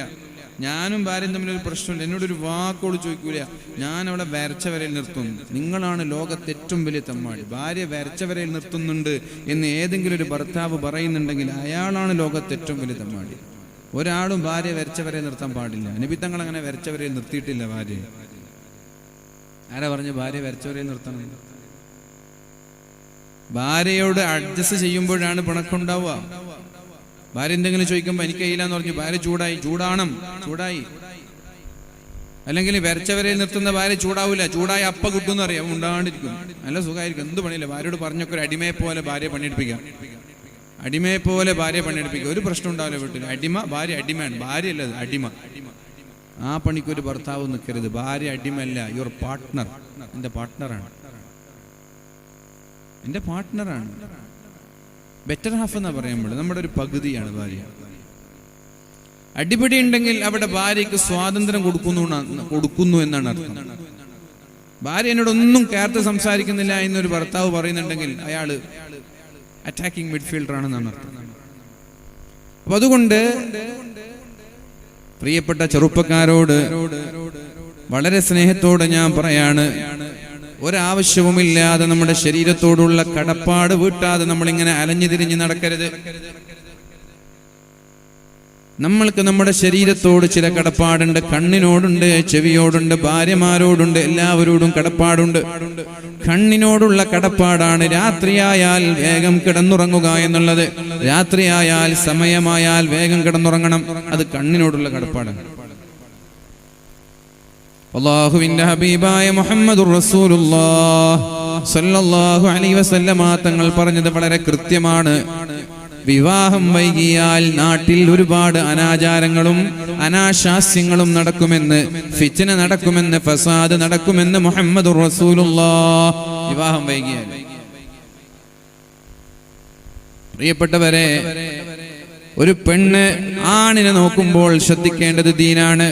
A: ഞാനും ഭാര്യയും തമ്മിലൊരു പ്രശ്നമില്ല, എന്നോടൊരു വാക്കോട് ചോദിക്കൂല, ഞാൻ അവളെ വരച്ചവരയിൽ നിർത്തുന്നു. നിങ്ങളാണ് ലോകത്തെ ഏറ്റവും വലിയ തെമ്മാടി. ഭാര്യ വരച്ചവരയിൽ നിർത്തുന്നുണ്ട് എന്ന് ഏതെങ്കിലും ഒരു ഭർത്താവ് പറയുന്നുണ്ടെങ്കിൽ അയാളാണ് ലോകത്തെ ഏറ്റവും വലിയ തെമ്മാടി. ഒരാളും ഭാര്യ വരച്ചവരെ നിർത്താൻ പാടില്ല. നബി തങ്ങൾ അങ്ങനെ വരച്ചവരയിൽ നിർത്തിയിട്ടില്ല ഭാര്യയെ. ആരാ പറഞ്ഞു ഭാര്യ വരച്ചവരയിൽ നിർത്തണം? ഭാര്യയോട് അഡ്ജസ്റ്റ് ചെയ്യുമ്പോഴാണ് പിണക്കുണ്ടാവുക. ഭാര്യ എന്തെങ്കിലും ചോദിക്കുമ്പോൾ എനിക്ക് കഴിയില്ലാന്ന് പറഞ്ഞു ഭാര്യ ചൂടായി. അല്ലെങ്കിൽ വരച്ചവരെ നിർത്തുന്ന ഭാര്യ ചൂടാവൂല, ചൂടായി അപ്പ കിട്ടുമെന്ന് അറിയാം, ഉണ്ടാണ്ടിരിക്കും, നല്ല സുഖമായിരിക്കും, എന്ത് പണിയില്ല. ഭാര്യയോട് പറഞ്ഞൊക്കെ ഒരു അടിമയെ പോലെ ഭാര്യ പണിയെടുപ്പിക്കാം, ഒരു പ്രശ്നം ഉണ്ടാവില്ല വീട്ടിൽ. ഭാര്യ അടിമയാണ്, ഭാര്യയല്ല അടിമ. ആ പണിക്കൊരു ഭർത്താവ് നിൽക്കരുത്. ഭാര്യ അടിമല്ല, യുവർ പാർട്ട്ണർ, എൻ്റെ പാർട്ട്ണറാണ്. ബെറ്റർ ഹാഫ് എന്നാ പറയുമ്പോൾ നമ്മുടെ ഒരു പകുതിയാണ് ഭാര്യ. അടിപിടി ഉണ്ടെങ്കിൽ അവിടെ ഭാര്യയ്ക്ക് സ്വാതന്ത്ര്യം കൊടുക്കുന്നു എന്നാണ് അർത്ഥം. ഭാര്യ എന്നോടൊന്നും കേർത്ത് സംസാരിക്കുന്നില്ല എന്നൊരു ഭർത്താവ് പറയുന്നുണ്ടെങ്കിൽ അയാള് അറ്റാക്കിംഗ് മിഡ്ഫീൽഡർ ആണെന്നാണ് അർത്ഥം. അപ്പൊ അതുകൊണ്ട് പ്രിയപ്പെട്ട ചെറുപ്പക്കാരോട് വളരെ സ്നേഹത്തോടെ ഞാൻ പറയാണ്, ഒരാവശ്യവുമില്ലാതെ നമ്മുടെ ശരീരത്തോടുള്ള കടപ്പാട് വീട്ടാതെ നമ്മളിങ്ങനെ അലഞ്ഞു തിരിഞ്ഞ് നടക്കരുത്. നമ്മൾക്ക് നമ്മുടെ ശരീരത്തോട് ചില കടപ്പാടുണ്ട്. കണ്ണിനോടുണ്ട്, ചെവിയോടുണ്ട്, ഭാര്യമാരോടുണ്ട്, എല്ലാവരോടും കടപ്പാടുണ്ട്. കണ്ണിനോടുള്ള കടപ്പാടാണ് രാത്രിയായാൽ വേഗം കിടന്നുറങ്ങുക എന്നുള്ളത്. രാത്രിയായാൽ സമയമായാൽ വേഗം കിടന്നുറങ്ങണം, അത് കണ്ണിനോടുള്ള കടപ്പാടാണ്. അല്ലാഹുവിന്റെ ഹബീബായ മുഹമ്മദുർ റസൂലുള്ളാഹ് സ്വല്ലല്ലാഹു അലൈഹി വസല്ലമ തങ്ങൾ പറഞ്ഞത് വളരെ കൃത്യമാണ്. വിവാഹം വൈകിയാൽ നാട്ടിൽ ഒരുപാട് അനാചാരങ്ങളും അനാശാസ്യങ്ങളും നടക്കുമെന്ന്, ഫിത്ന നടക്കുമെന്ന്, ഫസാദ് നടക്കുമെന്ന് മുഹമ്മദുർ റസൂലുള്ളാഹ്. വിവാഹം വൈകിയാൽ പ്രിയപ്പെട്ടവരെ, ഒരു പെണ്ണ് ആണിനെ നോക്കുമ്പോൾ ശ്രദ്ധിക്കേണ്ടത് ദീനാണ്.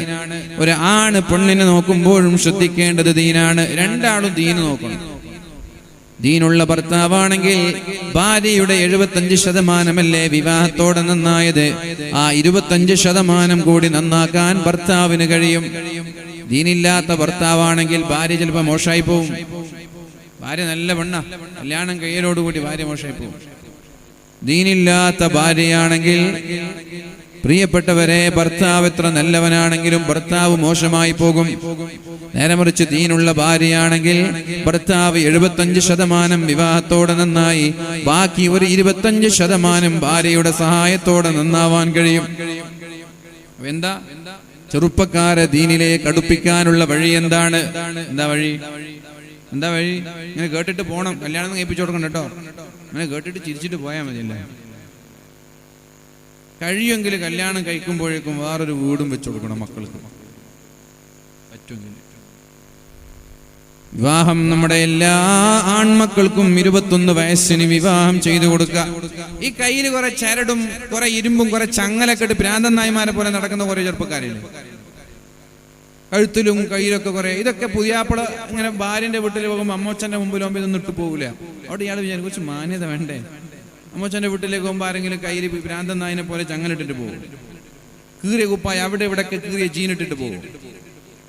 A: ഒരു ആണ് പെണ്ണിനെ നോക്കുമ്പോഴും ശ്രദ്ധിക്കേണ്ടത് ദീനാണ്. രണ്ടാളും ദീന് നോക്കണം. ദീനുള്ള ഭർത്താവാണെങ്കിൽ ഭാര്യയുടെ 75% വിവാഹത്തോടെ നന്നായത്, ആ 25% കൂടി നന്നാക്കാൻ ഭർത്താവിന് കഴിയും. ദീനില്ലാത്ത ഭർത്താവാണെങ്കിൽ ഭാര്യ ചിലപ്പോൾ മോശമായി പോവും. ഭാര്യ നല്ല പെണ്ണ, കല്യാണം കഴിയലോടുകൂടി ഭാര്യ മോശമായി പോവും. ദീനില്ലാത്ത ഭാര്യയാണെങ്കിൽ പ്രിയപ്പെട്ടവരെ, ഭർത്താവ് എത്ര നല്ലവനാണെങ്കിലും ഭർത്താവ് മോശമായി പോകും. നേരെ മറിച്ച് ദീനുള്ള ഭാര്യയാണെങ്കിൽ ഭർത്താവ് 75% വിവാഹത്തോടെ നന്നായി, ബാക്കി ഒരു 25% ഭാര്യയുടെ സഹായത്തോടെ നന്നാവാൻ കഴിയും. എന്താ ചെറുപ്പക്കാരെ ദീനിലേക്ക് അടുപ്പിക്കാനുള്ള വഴി എന്താണ്? എന്താ വഴി? ഇങ്ങനെ കേട്ടിട്ട് പോണം, കല്യാണം കഴിപ്പിച്ചു കൊടുക്കണം കേട്ടോ. അങ്ങനെ കേട്ടിട്ട് ചിരിച്ചിട്ട് പോയാൽ മതിയല്ലേ. കഴിയുമെങ്കിൽ കല്യാണം കഴിക്കുമ്പോഴേക്കും വേറൊരു വീടും വെച്ചു കൊടുക്കണം മക്കൾക്ക്. പറ്റുമെങ്കിൽ വിവാഹം നമ്മുടെ എല്ലാ ആൺമക്കൾക്കും 21 വയസ്സിന് വിവാഹം ചെയ്തു കൊടുക്കുക. ഈ കയ്യിൽ കുറെ ചരടും കുറെ ഇരുമ്പും കുറെ ചങ്ങലക്കെട്ട് ഭ്രാന്തൻ നായ്മാരെ പോലെ നടക്കുന്ന കുറെ ചെറുപ്പക്കാരില്ലേ, കഴുത്തിലും കയ്യിലൊക്കെ കുറെ. ഇതൊക്കെ പുതിയാപ്പിള ഇങ്ങനെ ഭാര്യന്റെ വീട്ടിൽ പോകുമ്പോൾ അമ്മോച്ചന്റെ മുമ്പിലാകുമ്പോൾ ഇതൊന്നും ഇട്ട് പോകില്ല. അവിടെ ഇയാൾ വിചാരിക്കും കുറച്ച് മാന്യത വേണ്ടേ. അമ്മോച്ചന്റെ വീട്ടിലേക്ക് പോകുമ്പോൾ ആരെങ്കിലും കയ്യിൽ ഭ്രാന്തൻ നായിനെ പോലെ ചങ്ങലിട്ടിട്ട് പോകും. കീറിയ കുപ്പായ അവിടെ ഇവിടെയൊക്കെ കീറിയ ജീനിട്ടിട്ട് പോകും.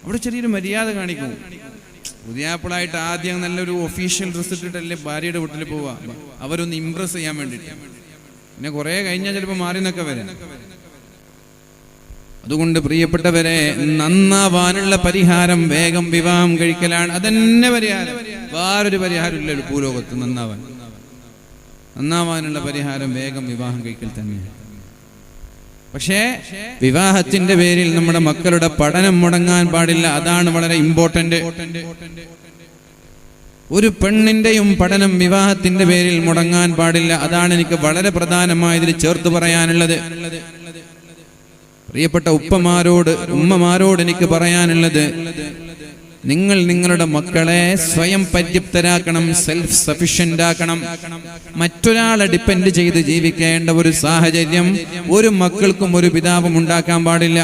A: അവിടെ ചെറിയൊരു മര്യാദ കാണിക്കും. പുതിയാപ്പിളായിട്ട് ആദ്യം നല്ലൊരു ഒഫീഷ്യൽ ഡ്രസ് ഇട്ടിട്ടല്ലേ ഭാര്യയുടെ വീട്ടിൽ പോവാ, അവരൊന്ന് ഇംപ്രസ് ചെയ്യാൻ വേണ്ടിയിട്ട്. പിന്നെ കുറെ കഴിഞ്ഞാൽ ചിലപ്പോൾ മാറി നിന്നൊക്കെ വരാം. അതുകൊണ്ട് പ്രിയപ്പെട്ടവരെ, നന്നാവാനുള്ള പരിഹാരം വേഗം വിവാഹം കഴിക്കലാണ്. അതന്നെ പരിഹാരം, വേറൊരു പരിഹാരമില്ലല്ലോ ഭൂലോകത്ത്. നന്നാവാനുള്ള പരിഹാരം വേഗം വിവാഹം കഴിക്കൽ തന്നെ. പക്ഷേ വിവാഹത്തിന്റെ പേരിൽ നമ്മുടെ മക്കളുടെ പഠനം മുടങ്ങാൻ പാടില്ല. അതാണ് വളരെ ഇമ്പോർട്ടന്റ്. ഒരു പെണ്ണിന്റെയും പഠനം വിവാഹത്തിന്റെ പേരിൽ മുടങ്ങാൻ പാടില്ല. അതാണ് എനിക്ക് വളരെ പ്രധാനമായതിൽ ചേർത്ത് പറയാനുള്ളത്. പ്രിയപ്പെട്ട ഉമ്മമാരോട് എനിക്ക് പറയാനുള്ളത്, നിങ്ങൾ നിങ്ങളുടെ മക്കളെ സ്വയം പര്യാപ്തരാക്കണം, സെൽഫ് സഫിഷ്യന്റ് ആക്കണം. മറ്റൊരാളെ ഡിപ്പെൻഡ് ചെയ്ത് ജീവിക്കേണ്ട ഒരു സാഹചര്യം ഒരു മക്കൾക്കും ഒരു പിതാവും ഉണ്ടാക്കാൻ പാടില്ല.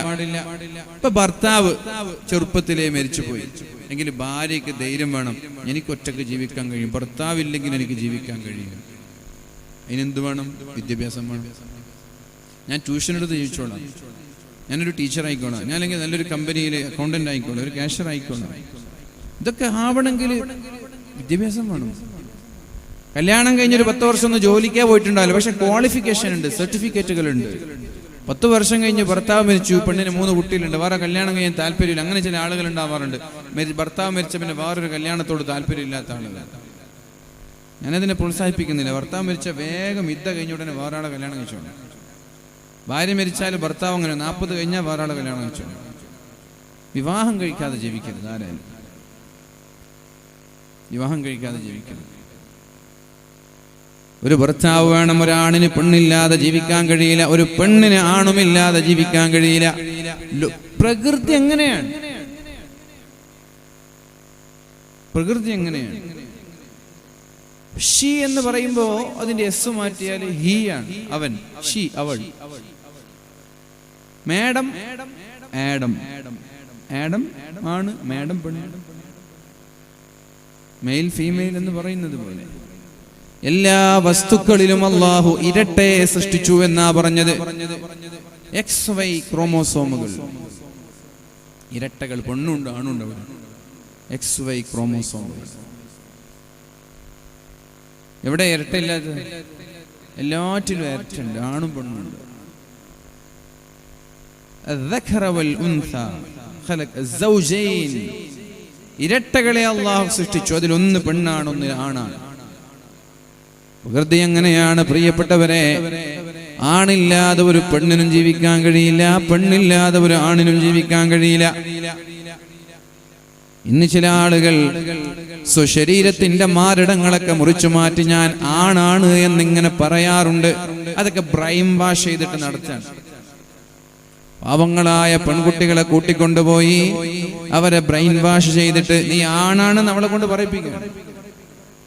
A: ഇപ്പൊ ഭർത്താവ് ചെറുപ്പത്തിലേ മരിച്ചുപോയി എങ്കിൽ ഭാര്യയ്ക്ക് ധൈര്യം വേണം, എനിക്ക് ഒറ്റക്ക് ജീവിക്കാൻ കഴിയും, ഭർത്താവില്ലെങ്കിൽ എനിക്ക് ജീവിക്കാൻ കഴിയും. അതിനെന്ത് വേണം? വിദ്യാഭ്യാസം വേണം. ഞാൻ ട്യൂഷൻ എടുത്ത് ജീവിച്ചോളാം, ഞാനൊരു ടീച്ചർ ആയിക്കോളാം, ഞാൻ അല്ലെങ്കിൽ നല്ലൊരു കമ്പനിയിൽ അക്കൗണ്ടന്റ് ആയിക്കോളാം, ഒരു കാഷ്യർ ആയിക്കോളാം. ഇതൊക്കെ ആവണമെങ്കിൽ വിദ്യാഭ്യാസം വേണം. കല്യാണം കഴിഞ്ഞൊരു 10 വർഷം ഒന്നും ജോലിക്കേ പോയിട്ടുണ്ടാവില്ല, പക്ഷെ ക്വാളിഫിക്കേഷൻ ഉണ്ട്, സർട്ടിഫിക്കറ്റുകളുണ്ട്. 10 വർഷം കഴിഞ്ഞ് ഭർത്താവ് മരിച്ചു, പെണ്ണിന് 3 കുട്ടികളുണ്ട്, വേറെ കല്യാണം കഴിയാൻ താല്പര്യമില്ല. അങ്ങനെ ചില ആളുകൾ ഉണ്ടാവാറുണ്ട്. ഭർത്താവ് മരിച്ച പിന്നെ വേറൊരു കല്യാണത്തോട് താല്പര്യമില്ലാത്ത ആളുകൾ. ഞാനതിനെ പ്രോത്സാഹിപ്പിക്കുന്നില്ല. ഭർത്താവ് മരിച്ച വേഗം യുദ്ധ കഴിഞ്ഞ ഉടനെ വേറെ ആളെ കല്യാണം കഴിച്ചോളൂ. ഭാര്യ മരിച്ചാലും ഭർത്താവ് അങ്ങനെ 40 കഴിഞ്ഞാൽ വേറെ ആളെ കല്യാണം കഴിച്ചോളൂ. വിവാഹം കഴിക്കാതെ ജീവിക്കരുത്. ആരായാലും വിവാഹം കഴിക്കാതെ ജീവിക്കരുത്. ഒരു ഭർത്താവ് വേണം. ഒരാണിന് പെണ്ണില്ലാതെ ജീവിക്കാൻ കഴിയില്ല, ഒരു പെണ്ണിന് ആണുമില്ലാതെ ജീവിക്കാൻ കഴിയില്ല. പ്രകൃതി എങ്ങനെയാണ്? പ്രകൃതി എങ്ങനെയാണ്? ഷീ എന്ന് പറയുമ്പോ അതിന്റെ എസ് മാറ്റിയാൽ ഹീ ആണ്. അവൻ, ഷീ, അവൾ. Madam, Adam. ആഡം ആണ്, മേഡം പെണ്ണ്. മെയിൽ ഫീമെയിൽ എന്ന് പറയുന്നത് പോലെ എല്ലാ വസ്തുക്കളിലും അല്ലാഹു ഇരട്ടയെ സൃഷ്ടിച്ചു എന്നാ പറഞ്ഞത്. XY ക്രോമോസോമുകൾ, ഇരട്ടകൾ, പെണ്ണുണ്ട് ആണുണ്ട്. XY ക്രോമോസോമുകൾ. എവിടെ ഇരട്ടയില്ലാത്തത്? എല്ലാറ്റിലും ഇരട്ടുണ്ട്, ആണും പെണ്ണുണ്ട്. ഇരട്ടകളെ അള്ളാഹു സൃഷ്ടിച്ചു. അതിലൊന്ന് പെണ്ണാണ്, ഒന്ന് ആണാണ്. പ്രകൃതി എങ്ങനെയാണ് പ്രിയപ്പെട്ടവരെ? ആണില്ലാതെ ഒരു പെണ്ണിനും ജീവിക്കാൻ കഴിയില്ല, പെണ്ണില്ലാതെ ഒരു ആണിനും ജീവിക്കാൻ കഴിയില്ല. ഇന്ന് ചില ആളുകൾ സ്വശരീരത്തിന്റെ മാരടങ്ങളൊക്കെ മുറിച്ചു മാറ്റി ഞാൻ ആണാണ് എന്നിങ്ങനെ പറയാറുണ്ട്. അതൊക്കെ ബ്രെയിൻ വാഷ് ചെയ്തിട്ട് നടത്താണ്. പാവങ്ങളായ പെൺകുട്ടികളെ കൂട്ടിക്കൊണ്ടുപോയി അവരെ ബ്രെയിൻ വാഷ് ചെയ്തിട്ട് നീ ആണാണെന്ന് അവളെ കൊണ്ട് പറയിപ്പിക്കുക.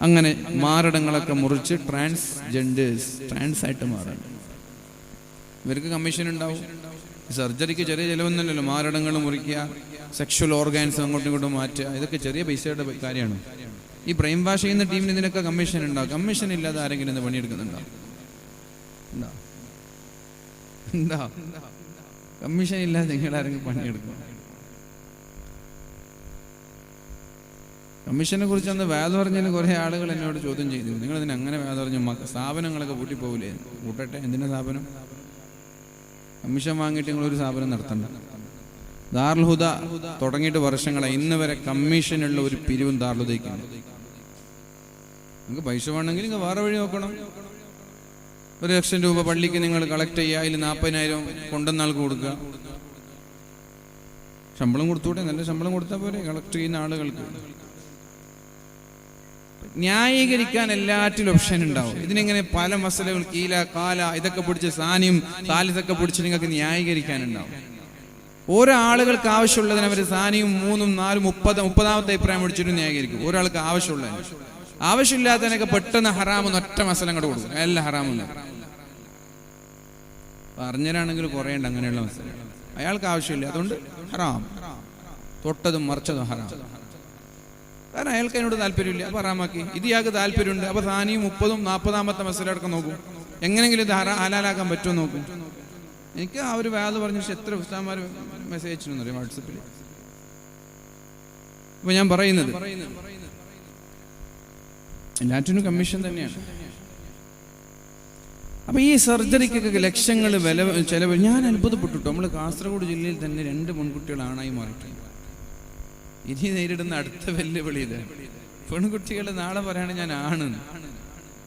A: അങ്ങനെ മാരടങ്ങളൊക്കെ മുറിച്ച് ട്രാൻസ് ആയിട്ട് മാറാൻ ഇവർക്ക് കമ്മീഷൻ ഉണ്ടാവും. സർജറിക്ക് ചെറിയ ചിലവൊന്നുമില്ലല്ലോ. മാരടങ്ങൾ മുറിക്കുക, സെക്ഷൽ ഓർഗാൻസ് അങ്ങോട്ടും ഇങ്ങോട്ടും മാറ്റുക, ഇതൊക്കെ ചെറിയ പൈസയുടെ കാര്യമാണ്. ഈ ബ്രെയിൻ വാഷ് ചെയ്യുന്ന ടീമിന് ഇതിനൊക്കെ കമ്മീഷൻ ഉണ്ടാവും. കമ്മീഷൻ ഇല്ലാതെ ആരെങ്കിലും ഇന്ന് പണിയെടുക്കുന്നുണ്ടോ? കമ്മീഷൻ ഇല്ലാതെ നിങ്ങൾ ആരെങ്കിലും പണിയെടുക്കും? കമ്മീഷനെ കുറിച്ച് അന്ന് വേദ പറഞ്ഞതിന് കുറെ ആളുകൾ എന്നോട് ചോദ്യം ചെയ്തു, നിങ്ങൾ ഇതിന് അങ്ങനെ വേദ പറഞ്ഞു? സ്ഥാപനങ്ങളൊക്കെ പൂട്ടിപ്പോകില്ലേ? കൂട്ടട്ടെ, എന്തിനാ സ്ഥാപനം? കമ്മീഷൻ വാങ്ങിയിട്ട് നിങ്ങളൊരു സ്ഥാപനം നടത്തണ്ട. ദാറുൽ ഹുദ തുടങ്ങിയിട്ട് വർഷങ്ങളായി, ഇന്ന് വരെ കമ്മീഷനുള്ള ഒരു പിരിവും ദാറുൽ ഹുദയ്ക്കാണ്. നിങ്ങൾക്ക് പൈസ വേണമെങ്കിൽ നിങ്ങൾ വേറെ വഴി നോക്കണം. 1,00,000 രൂപ പള്ളിക്ക് നിങ്ങൾ കളക്ട് ചെയ്യുക, അതിൽ 40,000 കൊണ്ടുവന്നാൾക്ക് കൊടുക്കുക. ശമ്പളം കൊടുത്തുകൂടെ? നല്ല ശമ്പളം കൊടുത്താൽ പോരെ കളക്ട് ചെയ്യുന്ന ആളുകൾക്ക്. ന്യായീകരിക്കാൻ എല്ലാറ്റിലും ഓപ്ഷൻ ഉണ്ടാവും. ഇതിനിങ്ങനെ പല മസലകൾ, കീല കാല ഇതൊക്കെ പിടിച്ച് സാനിയും താലിസൊക്കെ പിടിച്ച് നിങ്ങൾക്ക് ന്യായീകരിക്കാനുണ്ടാവും. ഓരോ ആളുകൾക്ക് ആവശ്യമുള്ളതിന് അവർ സാനിയും 3, 4, 30 അഭിപ്രായം പിടിച്ചിട്ട് ന്യായീകരിക്കും. ഒരാൾക്ക് ആവശ്യമില്ലാത്തതിനൊക്കെ പെട്ടെന്ന് ഹറാമെന്ന് ഒറ്റ മസല അങ്ങോട്ട് കൊടുക്കും. എല്ലാം ഹറാമെന്ന് പറഞ്ഞവരാണെങ്കിൽ കുറേ ഉണ്ട് അങ്ങനെയുള്ള മസല. അയാൾക്ക് ആവശ്യമില്ല, അതുകൊണ്ട് ഹറാം. തൊട്ടതും മറിച്ചതും ഹറാം. കാരണം അയാൾക്ക് അതിനോട് താല്പര്യമില്ല, അപ്പൊ ഹറാമാക്കി. ഇത് ഇയാൾക്ക് താല്പര്യമുണ്ട്, അപ്പൊ സാനിയും 30, 40 മസല അടക്കം നോക്കും. എങ്ങനെങ്കിലും ഇത് ഹലാലാക്കാൻ പറ്റുമോ നോക്കും. എനിക്ക് ആ ഒരു വേദ പറഞ്ഞ എത്ര ഉസ്താദ്മാർ മെസ്സേജ് അയച്ചു അറിയാം വാട്സപ്പിൽ. അപ്പൊ ഞാൻ പറയുന്നത് എല്ലാറ്റിനും കമ്മീഷൻ തന്നെയാണ്. അപ്പൊ ഈ സർജറിക്കൊക്കെ ലക്ഷങ്ങൾ ചെലവ്. ഞാൻ അത്ഭുതപ്പെട്ടു. നമ്മൾ കാസർഗോഡ് ജില്ലയിൽ തന്നെ 2 പെൺകുട്ടികൾ ആണായി മാറിയിട്ടുണ്ട്. ഇനി നേരിടുന്ന അടുത്ത വെല്ലുവിളി ഇത്. പെൺകുട്ടികൾ നാളെ പറയാണ് ഞാൻ ആണെന്ന്,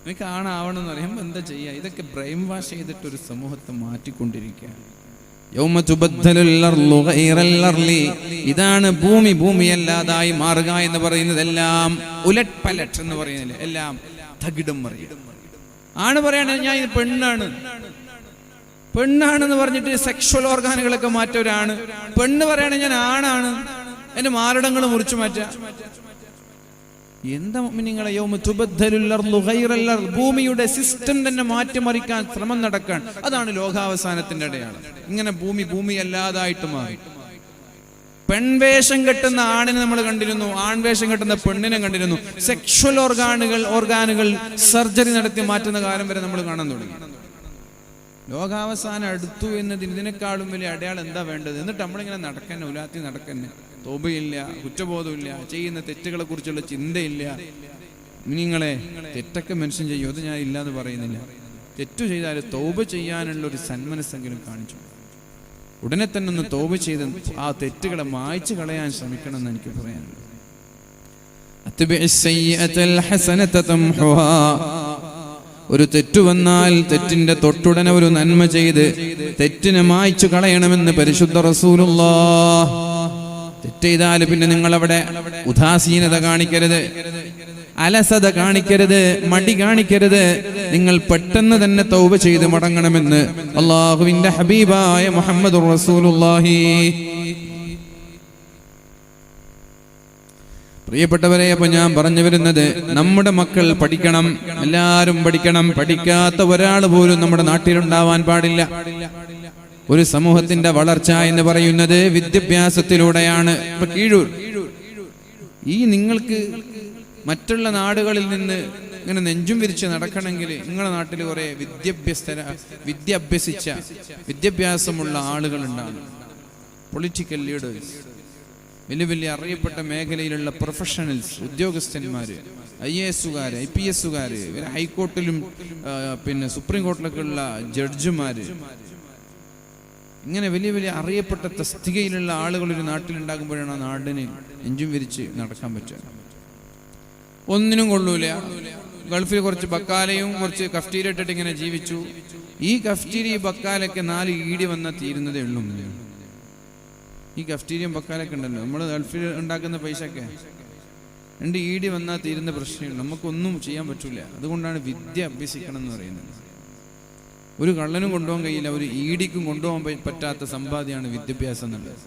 A: എനിക്ക് ആണാവണമെന്ന് പറയുമ്പോൾ എന്താ ചെയ്യുക? ഇതൊക്കെ ബ്രെയിൻ വാഷ് ചെയ്തിട്ട് ഒരു സമൂഹത്തെ മാറ്റിക്കൊണ്ടിരിക്കുക. ഇതാണ് ഭൂമിയല്ലാതായി മാറുക എന്ന് പറയുന്നത്. എല്ലാം ഉലറ്റ് പലറ്റ് എന്ന് പറയുന്നില്ല, എല്ലാം തകിടം മറിയും. ആണ് പറയണ ഞാൻ ഇത് പെണ്ണാണെന്ന് പറഞ്ഞിട്ട് സെക്ഷൽ ഓർഗാനുകളൊക്കെ മാറ്റവരാണ്. പെണ്ണ് പറയണ ഞാൻ ആണാണ്, എന്റെ മാരടങ്ങൾ മുറിച്ചു മാറ്റാ. എന്താ മുഅ്മിനീങ്ങളെ, ഭൂമിയുടെ സിസ്റ്റം തന്നെ മാറ്റിമറിക്കാൻ ശ്രമം നടക്കാൻ. അതാണ് ലോകാവസാനത്തിന്റെ അടയാളം. ഇങ്ങനെ ഭൂമി അല്ലാതായിട്ട് മാറി. പെൺവേഷം കെട്ടുന്ന ആണിനെ നമ്മൾ കണ്ടിരുന്നു, ആൺവേഷം കെട്ടുന്ന പെണ്ണിനെ കണ്ടിരുന്നു. സെക്ഷൽ ഓർഗാനുകൾ സർജറി നടത്തി മാറ്റുന്ന കാലം വരെ നമ്മൾ കാണാൻ തുടങ്ങി. ലോകാവസാനം അടുത്തു എന്നതിന് ഇതിനേക്കാളും വലിയ അടയാളം എന്താ വേണ്ടത്? എന്നിട്ട് നമ്മളിങ്ങനെ നടക്കന്നെ, ഉലാത്തി നടക്കന്നെ. തോബയില്ല, കുറ്റബോധമില്ല, ചെയ്യുന്ന തെറ്റുകളെ കുറിച്ചുള്ള ചിന്തയില്ല. നിങ്ങളെ തെറ്റൊക്കെ മെൻഷൻ ചെയ്യും, അത് ഞാൻ ഇല്ലാന്ന് പറയുന്നില്ല. തെറ്റു ചെയ്താൽ തോബ ചെയ്യാനുള്ള ഒരു സന്മനസ്സെങ്കിലും കാണിച്ചു. ഉടനെ തന്നെ ഒന്ന് തോബ ചെയ്ത് ആ തെറ്റുകളെ മായ്ച്ചു കളയാൻ ശ്രമിക്കണം എന്ന് എനിക്ക് പറയാനുള്ളത്. ഒരു തെറ്റു വന്നാൽ തെറ്റിന്റെ തൊട്ടുടനെ ഒരു നന്മ ചെയ്ത് തെറ്റിനെ മായ്ച്ചു കളയണമെന്ന് പരിശുദ്ധ റസൂലുള്ളാഹ്. തെറ്റ് ചെയ്താൽ പിന്നെ നിങ്ങൾ അവിടെ ഉദാസീനത കാണിക്കരുത്, അലസത കാണിക്കരുത്, മടി കാണിക്കരുത്. നിങ്ങൾ പെട്ടെന്ന് തന്നെ തൗബ ചെയ്ത് മടങ്ങണമെന്ന് അല്ലാഹുവിന്റെ ഹബീബായ മുഹമ്മദുർ റസൂലുള്ളാഹി. പ്രിയപ്പെട്ടവരെ, അപ്പൊ ഞാൻ പറഞ്ഞു വരുന്നത്, നമ്മുടെ മക്കൾ പഠിക്കണം, എല്ലാവരും പഠിക്കണം. പഠിക്കാത്ത ഒരാൾ പോലും നമ്മുടെ നാട്ടിലുണ്ടാവാൻ പാടില്ല. ഒരു സമൂഹത്തിന്റെ വളർച്ച എന്ന് പറയുന്നത് വിദ്യാഭ്യാസത്തിലൂടെയാണ്. ഇപ്പൊ കീഴൂർ, ഈ നിങ്ങൾക്ക് മറ്റുള്ള നാടുകളിൽ നിന്ന് ഇങ്ങനെ നെഞ്ചും വിരിച്ച് നടക്കണമെങ്കിൽ നിങ്ങളുടെ നാട്ടിൽ കുറെ വിദ്യാഭ്യാസമുള്ള ആളുകളുണ്ടാണ്. പൊളിറ്റിക്കൽ ലീഡേഴ്സ്, വലിയ അറിയപ്പെട്ട മേഖലയിലുള്ള പ്രൊഫഷണൽസ്, ഉദ്യോഗസ്ഥന്മാര്, IAS-കാര്, IPS-കാര്, ഹൈക്കോർട്ടിലും പിന്നെ സുപ്രീം കോർട്ടിലൊക്കെ ഉള്ള ജഡ്ജിമാര്, ഇങ്ങനെ വലിയ അറിയപ്പെട്ട തസ്തികയിലുള്ള ആളുകൾ ഒരു നാട്ടിലുണ്ടാകുമ്പോഴാണ് ആ നാടിന് നെഞ്ചും വിരിച്ച് നടക്കാൻ പറ്റുക. ഒന്നിനും കൊള്ളൂല. ഗൾഫിൽ കുറച്ച് ബക്കാലയും കുറച്ച് കഫ്റ്റീരിയ ഇട്ടിട്ട് ഇങ്ങനെ ജീവിച്ചു. ഈ കഫ്റ്റീരിയ ബക്കാലൊക്കെ 4 ഈടി വന്നാൽ തീരുന്നതേ ഉള്ളൂ. ഈ കഫ്റ്റീരിയം ബക്കാലൊക്കെ ഉണ്ടല്ലോ, നമ്മൾ ഗൾഫിൽ ഉണ്ടാക്കുന്ന പൈസയൊക്കെ 2 ഈടി വന്നാൽ തീരുന്ന പ്രശ്നമില്ല. നമുക്കൊന്നും ചെയ്യാൻ പറ്റൂല. അതുകൊണ്ടാണ് വിദ്യ അഭ്യസിക്കണം എന്ന് പറയുന്നത്. ഒരു കള്ളനും കൊണ്ടുപോകാൻ കഴിയില്ല, ഒരു ഈടിക്കും കൊണ്ടുപോകാൻ പറ്റാത്ത സമ്പാദ്യമാണ് വിദ്യാഭ്യാസം എന്നുള്ളത്.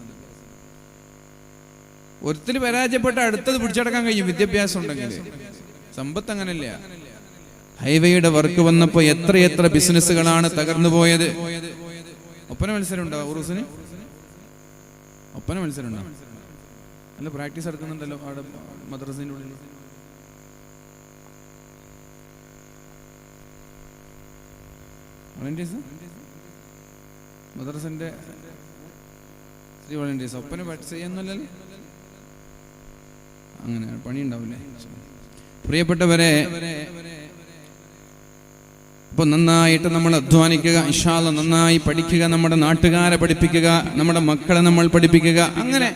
A: ഒരുത്തിൽ പരാജയപ്പെട്ട അടുത്തത് പിടിച്ചടക്കാൻ കഴിയും വിദ്യാഭ്യാസം ഉണ്ടെങ്കിൽ. സമ്പത്ത് അങ്ങനല്ല. ഹൈവേയുടെ വർക്ക് വന്നപ്പോ എത്ര ബിസിനസ്സുകളാണ് തകർന്നു പോയത്. ഒപ്പന മത്സരം ഉണ്ടോ ഉറൂസിന്? ഒപ്പന മത്സരം ഉണ്ടോ? നല്ല പ്രാക്ടീസ് എടുക്കുന്നുണ്ടല്ലോ അവിടെ മദ്രസയുടെ ഉള്ളിൽ. വോളണ്ടിയേഴ്സ് മദ്രസന്റെ സ്ത്രീ വോളണ്ടിയേഴ്സ് ഒപ്പന ചെയ്യുന്നല്ലോ. അങ്ങനെ പണി ഉണ്ടാവില്ലേ? പ്രിയപ്പെട്ടവരെ, അപ്പൊ നന്നായിട്ട് നമ്മൾ അധ്വാനിക്കുക, ഇൻഷാ അല്ലാഹ് നന്നായി പഠിക്കുക, നമ്മുടെ നാട്ടുകാരെ പഠിപ്പിക്കുക, നമ്മുടെ മക്കളെ നമ്മൾ പഠിപ്പിക്കുക. അങ്ങനെ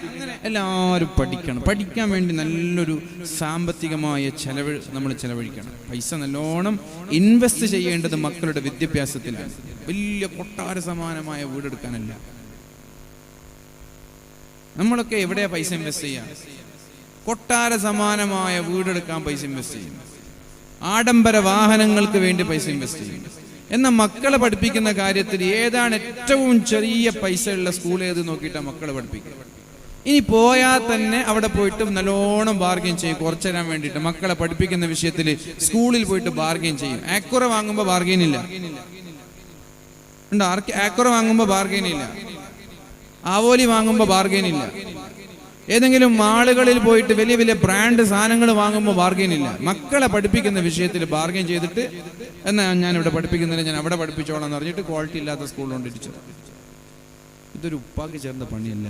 A: എല്ലാവരും പഠിക്കണം. പഠിക്കാൻ വേണ്ടി നല്ലൊരു സാമ്പത്തികമായ ചെലവ് നമ്മൾ ചെലവഴിക്കണം. പൈസ നല്ലോണം ഇൻവെസ്റ്റ് ചെയ്യേണ്ടത് മക്കളുടെ വിദ്യാഭ്യാസത്തിലാണ്. വലിയ കൊട്ടാര സമാനമായ വീടെടുക്കാനല്ല. നമ്മളൊക്കെ എവിടെയാ പൈസ ഇൻവെസ്റ്റ് ചെയ്യാം? കൊട്ടാര സമാനമായ വീടെടുക്കാൻ പൈസ ഇൻവെസ്റ്റ് ചെയ്യും. ആഡംബര വാഹനങ്ങൾക്ക് വേണ്ടി പൈസ ഇൻവെസ്റ്റ് ചെയ്യും. എന്നാൽ മക്കളെ പഠിപ്പിക്കുന്ന കാര്യത്തിൽ ഏതാണ് ഏറ്റവും ചെറിയ പൈസ ഉള്ള സ്കൂൾ ഏത് നോക്കിയിട്ടാണ് മക്കളെ പഠിപ്പിക്കുക. ഇനി പോയാൽ തന്നെ അവിടെ പോയിട്ട് നല്ലോണം ബാർഗെയിൻ ചെയ്യും. കുറച്ചു തരാൻ വേണ്ടിയിട്ട് മക്കളെ പഠിപ്പിക്കുന്ന വിഷയത്തിൽ സ്കൂളിൽ പോയിട്ട് ബാർഗെയിൻ ചെയ്യും. ആക്യുറ വാങ്ങുമ്പോൾ ബാർഗെയിൻ ഇല്ല ഉണ്ടോ? ആക്യുറ വാങ്ങുമ്പോൾ ബാർഗെയിൻ ഇല്ല. ആവോലി വാങ്ങുമ്പോൾ ബാർഗെയിൻ ഇല്ല. ഏതെങ്കിലും മാളുകളിൽ പോയിട്ട് വലിയ വലിയ ബ്രാൻഡ് സാധനങ്ങൾ വാങ്ങുമ്പോൾ ബാർഗെയിൻ ഇല്ല. മക്കളെ പഠിപ്പിക്കുന്ന വിഷയത്തിൽ ബാർഗെയിൻ ചെയ്തിട്ട് എന്നാ ഞാൻ ഇവിടെ പഠിപ്പിക്കുന്നില്ല, ഞാൻ അവിടെ പഠിപ്പിച്ചോളാം എന്ന് പറഞ്ഞിട്ട് ക്വാളിറ്റി ഇല്ലാത്ത സ്കൂളിൽ കൊണ്ടിരിച്ചു. ഇതൊരു ഉപ്പാക്ക് ചേർന്ന പണിയല്ല,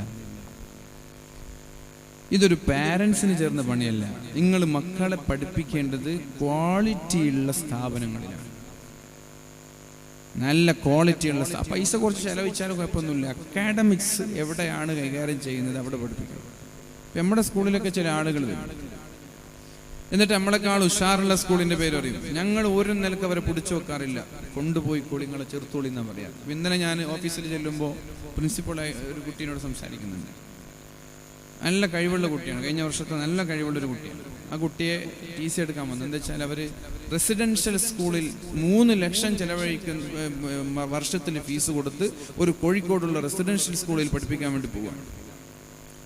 A: ഇതൊരു പാരൻസിന് ചേർന്ന പണിയല്ല. നിങ്ങൾ മക്കളെ പഠിപ്പിക്കേണ്ടത് ക്വാളിറ്റിയുള്ള സ്ഥാപനങ്ങളിലാണ്. നല്ല ക്വാളിറ്റിയുള്ള പൈസ കുറച്ച് ചെലവഴിച്ചാലും കുഴപ്പമൊന്നുമില്ല. അക്കാഡമിക്സ് എവിടെയാണ് കൈകാര്യം ചെയ്യുന്നത് അവിടെ പഠിപ്പിക്കണം. ഇപ്പം നമ്മുടെ സ്കൂളിലൊക്കെ ചില ആളുകൾ വരും, എന്നിട്ട് നമ്മളെക്കാൾ ഉഷാറുള്ള സ്കൂളിൻ്റെ പേര് അറിയും. ഞങ്ങൾ ഒരു നിലക്ക് അവരെ പിടിച്ചു വെക്കാറില്ല. കൊണ്ടുപോയി നിങ്ങളെ ചെറുത്തോളി എന്നാ പറയാം. ഇന്നലെ ഞാൻ ഓഫീസിൽ ചെല്ലുമ്പോൾ പ്രിൻസിപ്പളായി ഒരു കുട്ടീനോട് സംസാരിക്കുന്നുണ്ട്. നല്ല കഴിവുള്ള കുട്ടിയാണ്, കഴിഞ്ഞ വർഷത്തെ നല്ല കഴിവുള്ളൊരു കുട്ടിയാണ്. ആ കുട്ടിയെ TC എടുക്കാൻ വന്നു. എന്താ വെച്ചാൽ അവർ റെസിഡൻഷ്യൽ സ്കൂളിൽ 3 ലക്ഷം ചെലവഴിക്കുന്ന വർഷത്തിന് ഫീസ് കൊടുത്ത് ഒരു കോഴിക്കോടുള്ള റെസിഡൻഷ്യൽ സ്കൂളിൽ പഠിപ്പിക്കാൻ വേണ്ടി പോവുകയാണ്.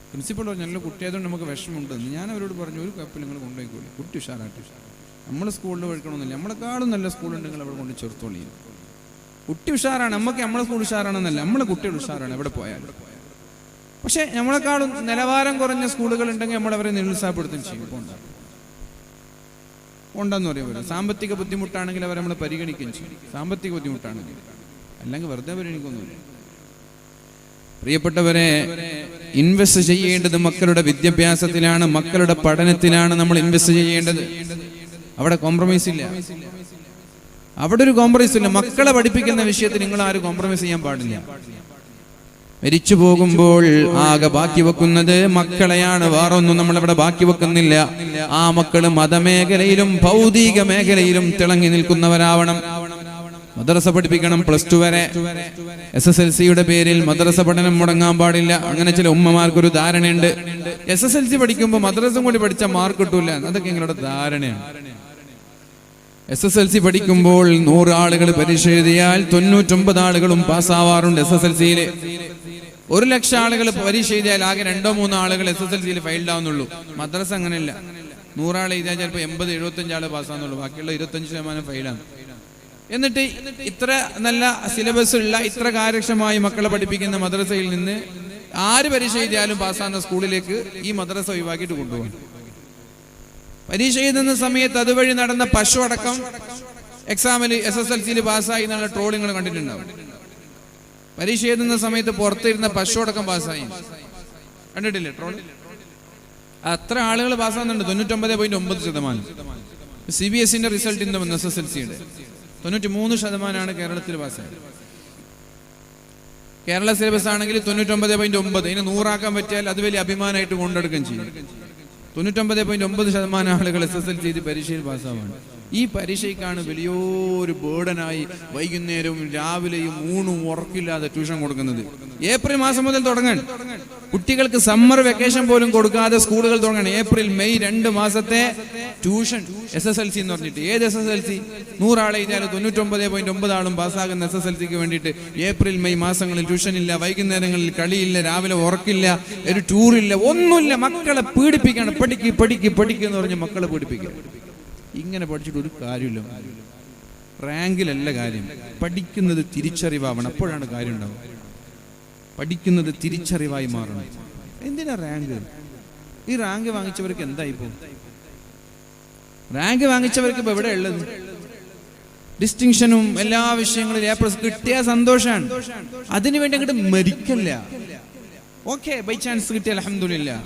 A: പ്രിൻസിപ്പൾ പറഞ്ഞു നല്ല കുട്ടിയായതുകൊണ്ട് നമുക്ക് വിഷമമുണ്ടെന്ന്. ഞാൻ അവരോട് പറഞ്ഞു ഒരു കപ്പിൽ നിങ്ങൾ കൊണ്ടുപോയിക്കോളി, കുട്ടി ഉഷാറായിട്ട്. നമ്മൾ സ്കൂളിൽ പഠിക്കണമെന്നില്ല, നമ്മളെക്കാളും നല്ല സ്കൂളുണ്ടെങ്കിൽ അവിടെ കൊണ്ട് ചേർത്തോളി. കുട്ടി ഉഷാറാണ്, നമുക്ക് നമ്മളെ സ്കൂൾ ഉഷാറാണെന്നല്ല, നമ്മളെ കുട്ടികൾ ഉഷാറാണ് എവിടെ പോയാലും. പക്ഷെ നമ്മളെക്കാളും നിലവാരം കുറഞ്ഞ സ്കൂളുകൾ ഉണ്ടെങ്കിൽ നമ്മളവരെ നിരുത്സാഹപ്പെടുത്തുകയും ചെയ്യും. ഉണ്ടെന്ന് പറയുമ്പോൾ സാമ്പത്തിക ബുദ്ധിമുട്ടാണെങ്കിൽ അവർ നമ്മളെ പരിഗണിക്കുകയും ചെയ്യും. സാമ്പത്തിക ബുദ്ധിമുട്ടാണെങ്കിൽ, അല്ലെങ്കിൽ വെറുതെ പരിഗണിക്കൊന്നുമില്ല. പ്രിയപ്പെട്ടവരെ, ഇൻവെസ്റ്റ് ചെയ്യേണ്ടത് മക്കളുടെ വിദ്യാഭ്യാസത്തിലാണ്, മക്കളുടെ പഠനത്തിലാണ് നമ്മൾ ഇൻവെസ്റ്റ് ചെയ്യേണ്ടത്. അവിടെ കോംപ്രമൈസ് ഇല്ല, അവിടെ ഒരു കോംപ്രമൈസ് ഇല്ല. മക്കളെ പഠിപ്പിക്കുന്ന വിഷയത്തിൽ നിങ്ങൾ ആരും കോംപ്രമൈസ് ചെയ്യാൻ പാടില്ല. മരിച്ചു പോകുമ്പോൾ ആകെ ബാക്കി വെക്കുന്നത് മക്കളെയാണ്, വേറൊന്നും നമ്മളവിടെ ബാക്കി വെക്കുന്നില്ല. ആ മക്കള് മതമേഖലയിലും ഭൗതിക മേഖലയിലും തിളങ്ങി നിൽക്കുന്നവരാവണം. മദ്രസ പഠിപ്പിക്കണം +2 വരെ. SSLCയുടെ പേരിൽ മദ്രസ പഠനം മുടങ്ങാൻ പാടില്ല. അങ്ങനെ ചില ഉമ്മമാർക്കൊരു ധാരണയുണ്ട്. SSLC പഠിക്കുമ്പോൾ മദ്രസും കൂടി പഠിച്ചാൽ മാർക്ക് കിട്ടൂല. അതൊക്കെ നിങ്ങളുടെ ധാരണയാണ്. SSLC പഠിക്കുമ്പോൾ 100 ആളുകൾ പരീക്ഷ എഴുതിയാൽ 99 ആളുകളും പാസ്സാവാറുണ്ട്. SSLCയിൽ 1,00,000 ആളുകൾ പരീക്ഷ എഴുതിയാൽ ആകെ 2-3 ആളുകൾ SSLCയിൽ ഫെയിൽഡ് ആവുന്നുള്ളൂ. മദ്രസ അങ്ങനെയല്ല. 100 ആൾ എഴുതിയാൽ ചിലപ്പോൾ 80-75 ആൾ പാസ്സാവുന്നുള്ളൂ, ബാക്കിയുള്ള 25% ഫെയിലാണ്. എന്നിട്ട് ഇത്ര നല്ല സിലബസ് ഉള്ള ഇത്ര കാര്യക്ഷമമായി മക്കളെ പഠിപ്പിക്കുന്ന മദ്രസയിൽ നിന്ന് ആര് പരീക്ഷ എഴുതിയാലും പാസ്സാകുന്ന സ്കൂളിലേക്ക് ഈ മദ്രസ ഒഴിവാക്കിയിട്ട് കൊണ്ടുപോകും. പരീക്ഷ എഴുതുന്ന സമയത്ത് അതുവഴി നടന്ന പശു അടക്കം എക്സാമിൽ SSLCയിൽ പാസ്സായി എന്നുള്ള ട്രോളിങ്ങൾ കണ്ടിട്ടുണ്ടാവും. പരീക്ഷ എഴുതുന്ന സമയത്ത് പുറത്തിരുന്ന പശു അടക്കം പാസ്സായി കണ്ടിട്ടില്ലേ ട്രോൾ? അത്ര ആളുകൾ പാസ്സാകുന്നുണ്ട്. 99.9%. CBSEന്റെ റിസൾട്ട് ഇന്ന് വന്നു. SSLCയുടെ 93% കേരളത്തിൽ പാസ്സായത്. കേരള സിലബസ് ആണെങ്കിൽ 99.9. ഇതിന് 100 ആക്കാൻ പറ്റിയാൽ അത് വലിയ അഭിമാനമായിട്ട് കൊണ്ടെടുക്കുകയും ചെയ്യും. 99.9% ആളുകൾ SSLC പരീക്ഷയിൽ പാസ്സാവാണ്. ഈ പരീക്ഷയ്ക്കാണ് വലിയൊരു ബേർഡനായി വൈകുന്നേരവും രാവിലെയും ഊണും ഉറക്കില്ലാതെ ട്യൂഷൻ കൊടുക്കുന്നത്. ഏപ്രിൽ മാസം മുതൽ തുടങ്ങാൻ കുട്ടികൾക്ക് സമ്മർ വെക്കേഷൻ പോലും കൊടുക്കാതെ സ്കൂളുകൾ തുടങ്ങണം. ഏപ്രിൽ മെയ് 2 മാസത്തെ ട്യൂഷൻ SSLC എന്ന് പറഞ്ഞിട്ട്. ഏത് SSLC? 100 ആളെ എഴുതിയാൽ 99.9 ആളും പാസ്സാകുന്ന SSLCക്ക് വേണ്ടിയിട്ട് ഏപ്രിൽ മെയ് മാസങ്ങളിൽ ട്യൂഷൻ ഇല്ല, വൈകുന്നേരങ്ങളിൽ കളിയില്ല, രാവിലെ ഉറക്കില്ല, ഒരു ടൂറില്ല, ഒന്നുമില്ല. മക്കളെ പീഡിപ്പിക്കണം. പഠിക്കുക എന്ന് പറഞ്ഞ് മക്കളെ പീഡിപ്പിക്കുക. ഇങ്ങനെ പഠിച്ചിട്ട് ഒരു കാര്യമില്ല. റാങ്കിലല്ല കാര്യം, പഠിക്കുന്നത് തിരിച്ചറിവാവണം. അപ്പോഴാണ് കാര്യം ഉണ്ടാവുക. പഠിക്കുന്നത് തിരിച്ചറിവായി മാറണം. എന്തിനാ റാങ്ക്? ഈ റാങ്ക് വാങ്ങിച്ചവർക്ക് എന്തായി പോകും? റാങ്ക് വാങ്ങിച്ചവർക്ക് ഇപ്പൊ എവിടെ ഉള്ളത്? ഡിസ്റ്റിങ്ഷനും എല്ലാ വിഷയങ്ങളിലും A+ കിട്ടിയ സന്തോഷാണ്. അതിനുവേണ്ടി അങ്ങോട്ട് മരിക്കല്ല. ഓക്കെ, ബൈ ചാൻസ് കിട്ടിയ അൽഹംദുലില്ലാ.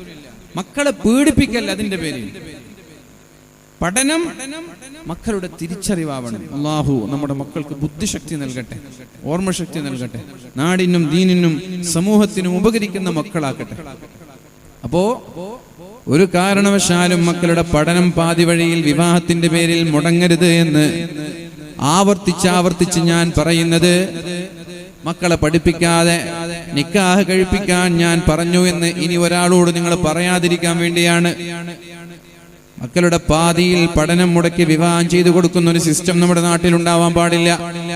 A: മക്കളെ പീഡിപ്പിക്കല്ല അതിന്റെ പേരിൽ. പഠനം മക്കളുടെ തിരിച്ചറിവാവണം. അല്ലാഹു നമ്മുടെ മക്കൾക്ക് ബുദ്ധിശക്തി നൽകട്ടെ, ഓർമ്മശക്തി നൽകട്ടെ, നാടിനും ദീനിനും സമൂഹത്തിനും ഉപകരിക്കുന്ന മക്കളാക്കട്ടെ. അപ്പോ ഒരു കാരണവശാലും മക്കളുടെ പഠനം പാതി വഴിയിൽ വിവാഹത്തിന്റെ പേരിൽ മുടങ്ങരുത് എന്ന് ആവർത്തിച്ച് ഞാൻ പറയുന്നത്, മക്കളെ പഠിപ്പിക്കാതെ നിക്കാഹ് കഴിപ്പിക്കാൻ ഞാൻ പറഞ്ഞു എന്ന് ഇനി ഒരാളോട് നിങ്ങൾ പറയാതിരിക്കാൻ വേണ്ടിയാണ്. മക്കളുടെ പാതിയിൽ പഠനം മുടക്കി വിവാഹം ചെയ്തു കൊടുക്കുന്ന ഒരു സിസ്റ്റം നമ്മുടെ നാട്ടിൽ ഉണ്ടാവാൻ പാടില്ല.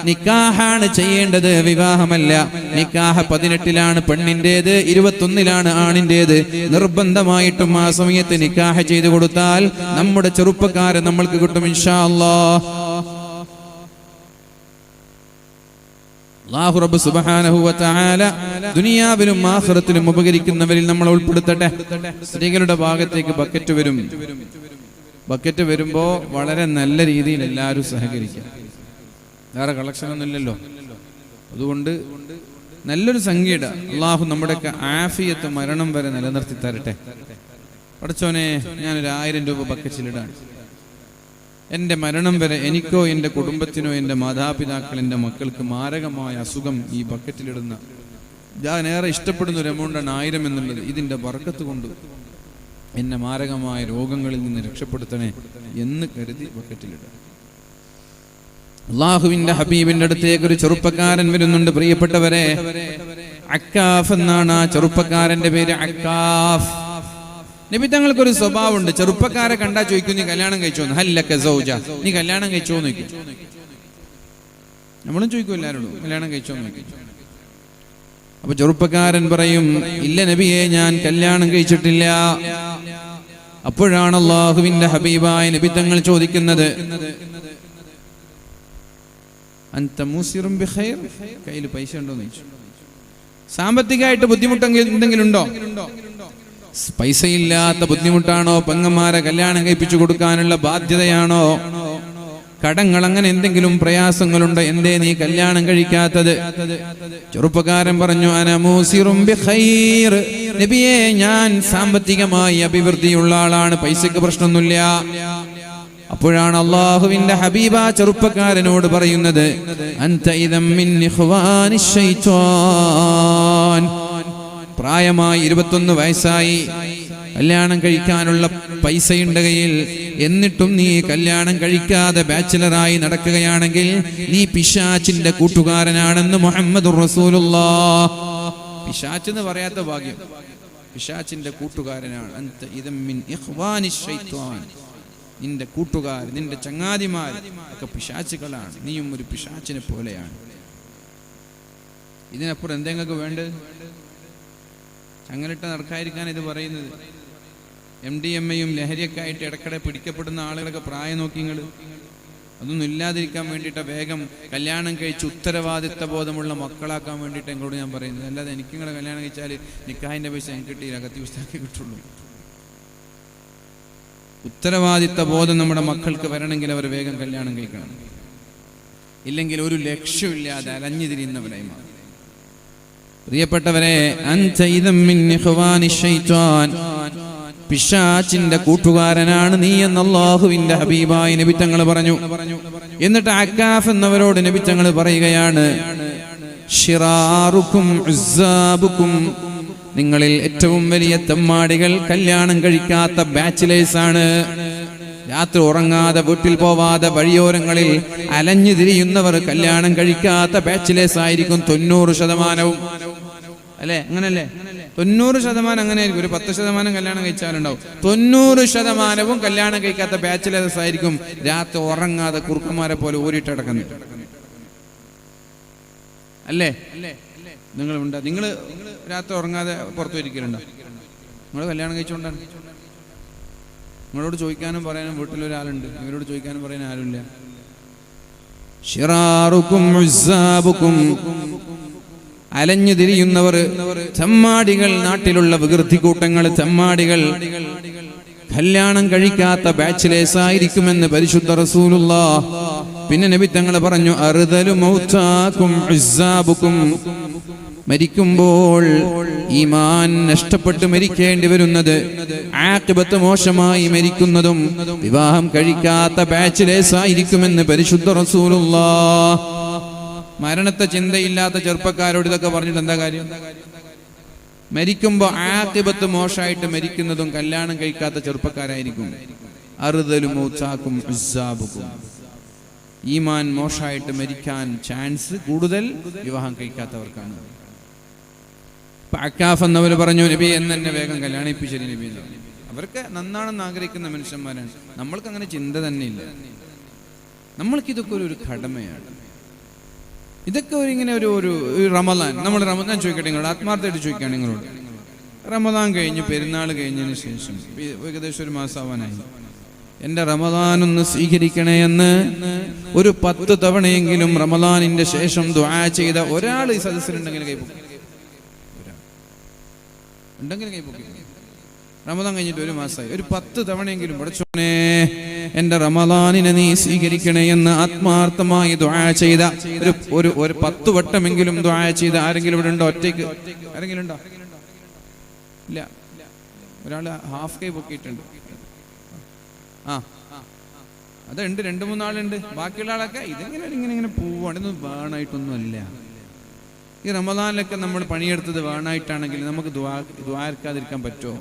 A: നിക്കാഹാണ് ചെയ്യേണ്ടത്, വിവാഹമല്ല. നിക്കാഹ് 18-ലാണ് പെണ്ണിന്റേത്, 21-ലാണ് ആണിന്റേത്. നിർബന്ധമായിട്ടും ആ സമയത്ത് നിക്കാഹ് ചെയ്തു കൊടുത്താൽ നമ്മുടെ ചെറുപ്പക്കാരെ നമ്മൾക്ക് കിട്ടും ഇൻഷാ അല്ലാഹ്. അല്ലാഹു റബ്ബ് സുബ്ഹാനഹു വ തആല ദുനിയാവിലും ആഖിറത്തിലും ഉപകരിക്കുന്നവരിൽ നമ്മൾ ഉൾപ്പെടുത്തട്ടെ. സ്ത്രീകളുടെ ഭാഗത്തേക്ക് ബക്കറ്റ് വരുമ്പോ വളരെ നല്ല രീതിയിൽ എല്ലാവരും സഹകരിക്കുക. വേറെ കളക്ഷൻ ഒന്നും ഇല്ലല്ലോ. അതുകൊണ്ട് നല്ലൊരു സംഖ്യയുടെ അല്ലാഹു നമ്മുടെയൊക്കെ ആഫിയത്ത് മരണം വരെ നിലനിർത്തി തരട്ടെ. പടച്ചോനെ, ഞാനൊരു 1000 രൂപ ബക്കറ്റിലിടാൻ. എൻ്റെ മരണം വരെ എനിക്കോ എൻ്റെ കുടുംബത്തിനോ എൻ്റെ മാതാപിതാക്കൾ എൻ്റെ മക്കൾക്ക് മാരകമായ അസുഖം ഈ ബക്കറ്റിലിടുന്ന ഞാൻ ഏറെ ഇഷ്ടപ്പെടുന്ന ഒരു എമൗണ്ടാണ് 1000 എന്നുള്ളത്. ഇതിൻ്റെ ബർക്കത്ത് കൊണ്ട് എന്നെ മാരകമായ രോഗങ്ങളിൽ നിന്ന് രക്ഷപ്പെടുത്തണേ എന്ന് കരുതി ബക്കറ്റിലിടാം. അല്ലാഹുവിന്റെ ഹബീബിന്റെ അടുത്തേക്ക് ഒരു ചെറുപ്പക്കാരൻ വരുന്നുണ്ട്. പ്രിയപ്പെട്ടവരെ, അക്കാഫ് എന്നാണ് ആ ചെറുപ്പക്കാരന്റെ പേര്. അക്കാഫ്. നബി തങ്ങൾക്കൊരു സ്വഭാവമുണ്ട്. ചെറുപ്പക്കാരെ കണ്ടാ ചോദിക്കും, നീ കല്യാണം കഴിച്ചോന്ന്? ഹല്ലക സൗജ, നീ കല്യാണം കഴിച്ചോന്ന് ചോദിക്കും. നമ്മളും ചോദിക്കും എല്ലാവരോടും, കല്യാണം കഴിച്ചോന്ന് ചോദിക്കും. അപ്പൊ ചെറുപ്പക്കാരൻ പറയും, ഇല്ല നബിയെ, ഞാൻ കല്യാണം കഴിച്ചിട്ടില്ല. അപ്പോഴാണ് അല്ലാഹുവിന്റെ ഹബീബായ നബി തങ്ങൾ ചോദിക്കുന്നത്, അൻത മൂസിറും ബിഖൈർ, കയ്യിൽ പൈസ ഉണ്ടോന്ന് ചോദിച്ചു. സാമ്പത്തികമായിട്ട് ബുദ്ധിമുട്ടെങ്കിൽ എന്തെങ്കിലും ഉണ്ടോ? പൈസയില്ലാത്ത ബുദ്ധിമുട്ടാണോ? പെങ്ങന്മാരെ കല്യാണം കഴിപ്പിച്ചു കൊടുക്കാനുള്ള ബാധ്യതയാണോ? കടങ്ങൾ, അങ്ങനെ എന്തെങ്കിലും പ്രയാസങ്ങളുണ്ടോ? എന്തേ നീ കല്യാണം കഴിക്കാത്തത്? ചെറുപ്പക്കാരൻ പറഞ്ഞു, അന മൂസിറും ബിഖൈർ, നബിയേ, ഞാൻ സാമ്പത്തികമായി അഭിവൃദ്ധിയുള്ള ആളാണ്, പൈസക്ക് പ്രശ്നമൊന്നുമില്ല. അപ്പോഴാണ് അല്ലാഹുവിന്റെ ഹബീബ ചെറുപ്പക്കാരനോട് പറയുന്നത്, അൻത ഇദം മിൻ ഇഖ്വാനിശ് ശൈത്വാൻ. പ്രായമായി 21 വയസ്സായി, കല്യാണം കഴിക്കാനുള്ള പൈസയുണ്ട് കയ്യിൽ, എന്നിട്ടും നീ കല്യാണം കഴിക്കാതെ ബാച്ചിലറായി നടക്കുകയാണെങ്കിൽ നീ പിശാചിന്റെ കൂട്ടുകാരനാണെന്ന് മുഹമ്മദുർ റസൂലുള്ളാഹ്. പിശാച് എന്ന് പറയാത്ത ഭാഗ്യം, പിശാചിന്റെ കൂട്ടുകാരനാണ്. അൻത ഇദം മിൻ ഇഖ്വാനിശ് ശൈത്വാൻ. നിന്റെ കൂട്ടുകാർ, നിന്റെ ചങ്ങാതിമാർ ഒക്കെ പിശാചുകളാണ്, നീയും ഒരു പിശാചിനെ പോലെയാണ്. ഇതിനപ്പുറം എന്തെങ്കിലും വേണ്ടത്? ചങ്ങലിട്ട് നടക്കാതിരിക്കാൻ ഇത് പറയുന്നത്. MDMA-യും ലഹരിയൊക്കെ ആയിട്ട് ഇടയ്ക്കിടെ പിടിക്കപ്പെടുന്ന ആളുകളൊക്കെ പ്രായം നോക്കിങ്ങൾ അതൊന്നും ഇല്ലാതിരിക്കാൻ വേണ്ടിയിട്ട് വേഗം കല്യാണം കഴിച്ച് ഉത്തരവാദിത്ത ബോധമുള്ള മക്കളാക്കാൻ വേണ്ടിയിട്ട് എന്നോട് ഞാൻ പറയുന്നത്. അല്ലാതെ എനിക്ക് നിങ്ങളെ കല്യാണം കഴിച്ചാൽ നിക്കാഹിന്റെ പൈസ എനിക്ക് കിട്ടിയില്ല, കത്തി പുസ്തകമേ കിട്ടുള്ളൂ. ഉത്തരവാദിത്ത ബോധം നമ്മുടെ മക്കൾക്ക് വരണമെങ്കിൽ അവർ വേഗം കല്യാണം കഴിക്കണം. ഇല്ലെങ്കിൽ ഒരു ലക്ഷ്യമില്ലാതെ അലഞ്ഞു തിരിയുന്നവരായി മാറും. പ്രിയപ്പെട്ടവരെ, പിശാചിന്റെ കൂട്ടുകാരനാണ് നീ എന്ന് അല്ലാഹുവിന്റെ ഹബീബായ നബി തങ്ങൾ പറഞ്ഞു. എന്നിട്ട് അക്കാഫ് എന്നവരോട് നബി തങ്ങൾ പറയുകയാണ്, ശിറാറുക്കും ഉസ്സാബുക്കും, നിങ്ങളിൽ ഏറ്റവും വലിയ തെമ്മാടികൾ കല്യാണം കഴിക്കാത്ത ബാച്ചിലേഴ്സ് ആണ്. രാത്രി ഉറങ്ങാതെ വീട്ടിൽ പോവാതെ വഴിയോരങ്ങളിൽ അലഞ്ഞു തിരിയുന്നവർ കല്യാണം കഴിക്കാത്ത ബാച്ചിലേഴ്സ് ആയിരിക്കും 90%. അല്ലേ? അങ്ങനല്ലേ? 90% അങ്ങനെ ആയിരിക്കും. ഒരു 10% കല്യാണം കഴിച്ചാലുണ്ടാവും. 90% കല്യാണം കഴിക്കാത്ത ബാച്ചിലേഴ്സ് ആയിരിക്കും രാത്രി ഉറങ്ങാതെ കുറുക്കന്മാരെ പോലെ ഓരിട്ടടക്കുന്നത്. അല്ലേ? നിങ്ങൾ രാത്രി ഉറങ്ങാതെ പുറത്തു വരിക്കലുണ്ടോ? നിങ്ങൾ കല്യാണം കഴിച്ചുകൊണ്ടാണ്. നിങ്ങളോട് ചോദിക്കാനും പറയാനും വീട്ടിലൊരാളുണ്ട്, ഇവരോട് ചോദിക്കാനും പറയാനും ആരുമില്ല. ശിറാറുക്കും ഉസ്സാബുക്കും, അലഞ്ഞു തിരിയുന്നവർ, ചമ്മാടികൾ, നാട്ടിലുള്ള വികൃതി കൂട്ടങ്ങൾ, ചമ്മാടികൾ, കല്യാണം കഴിക്കാത്ത ബാച്ചിലേഴ്സ് ആയിരിക്കുമെന്ന് പരിശുദ്ധ റസൂലുള്ളാഹ്. പിന്നെ നബി തങ്ങൾ പറഞ്ഞു, അർദലു മൗതാകും ഉസ്സാബുക്കും, മരിക്കുമ്പോൾ ഈമാൻ നഷ്ടപ്പെട്ട് മരിക്കേണ്ടി വരുന്നത്, ആഖിബത്ത് മോശമായി മരിക്കുന്നതും വിവാഹം കഴിക്കാത്ത ബാച്ചിലേഴ്സ് ആയിരിക്കുമെന്ന് പരിശുദ്ധ റസൂലുള്ളാഹ്. മരണത്തെ ചിന്തയില്ലാത്ത ചെറുപ്പക്കാരോട് ഇതൊക്കെ പറഞ്ഞിട്ട് എന്താ കാര്യം? മരിക്കുമ്പോ ആഖിബത്ത് മോശമായിട്ട് മരിക്കുന്നതും കല്യാണം കഴിക്കാത്ത ചെറുപ്പക്കാരായിരിക്കും. അർദലു മൗതാകും ഉസ്സാബുക്കും, ഈമാൻ മോശമായിട്ട് മരിക്കാൻ ചാൻസ് കൂടുതൽ വിവാഹം കഴിക്കാത്തവർക്കാണ്. അക്കാഫ് എന്നവർ പറഞ്ഞു, നബി എന്നെ വേഗം കല്യാണിപ്പിച്ചരി നബി എന്ന് പറഞ്ഞു. അവർക്ക് നന്നാണെന്ന് ആഗ്രഹിക്കുന്ന മനുഷ്യന്മാരാണ്. നമ്മൾക്ക് അങ്ങനെ ചിന്ത തന്നെ ഇല്ല. നമ്മൾക്കിതൊക്കെ ഒരു കടമയാണ്. ഇതൊക്കെ ഇങ്ങനെ ഒരു റമദാൻ, നമ്മൾ റമദാൻ ചോദിക്കട്ടെ, നിങ്ങളോട് ആത്മാർത്ഥമായിട്ട് ചോദിക്കുകയാണ് നിങ്ങളോട്. റമദാൻ കഴിഞ്ഞ് പെരുന്നാൾ കഴിഞ്ഞതിന് ശേഷം ഏകദേശം ഒരു മാസമാവാനായി, എന്റെ റമദാനൊന്ന് സ്വീകരിക്കണേ എന്ന് ഒരു 10 തവണയെങ്കിലും റമദാനിന്റെ ശേഷം ദുആ ചെയ്ത ഒരാൾ ഈ സദസ്സിലുണ്ടെങ്കിൽ കൈപ്പൊക്കി, റമദാൻ കഴിഞ്ഞിട്ട് ഒരു മാസമായി, ഒരു 10 തവണയെങ്കിലും പടച്ചോനെ എന്റെ റമദാനിനെ നീ സ്വീകരിക്കണേ എന്ന് ആത്മാർത്ഥമായി ദുആ ചെയ്ത ഒരു 10 വട്ടമെങ്കിലും ദുആ ചെയ്ത ആരെങ്കിലും ഇവിടെ ഉണ്ടോ? ഒറ്റയ്ക്ക് ആരെങ്കിലും ഉണ്ടോ? ഇല്ല. ഒരാള് ഹാഫ് കൈ പൊക്കിയിട്ടുണ്ട്. അതുണ്ട്, 2-3 ആളുണ്ട്. ബാക്കിയുള്ള ആളൊക്കെ ഇങ്ങനെ പോവാണ്. ഇതൊന്നും വേണമായിട്ടൊന്നും അല്ല. ഈ റമദാനിലൊക്കെ നമ്മൾ പണിയെടുത്തത് വേണമായിട്ടാണെങ്കിൽ നമുക്ക് ദുആർക്കാതിരിക്കാൻ പറ്റുമോ?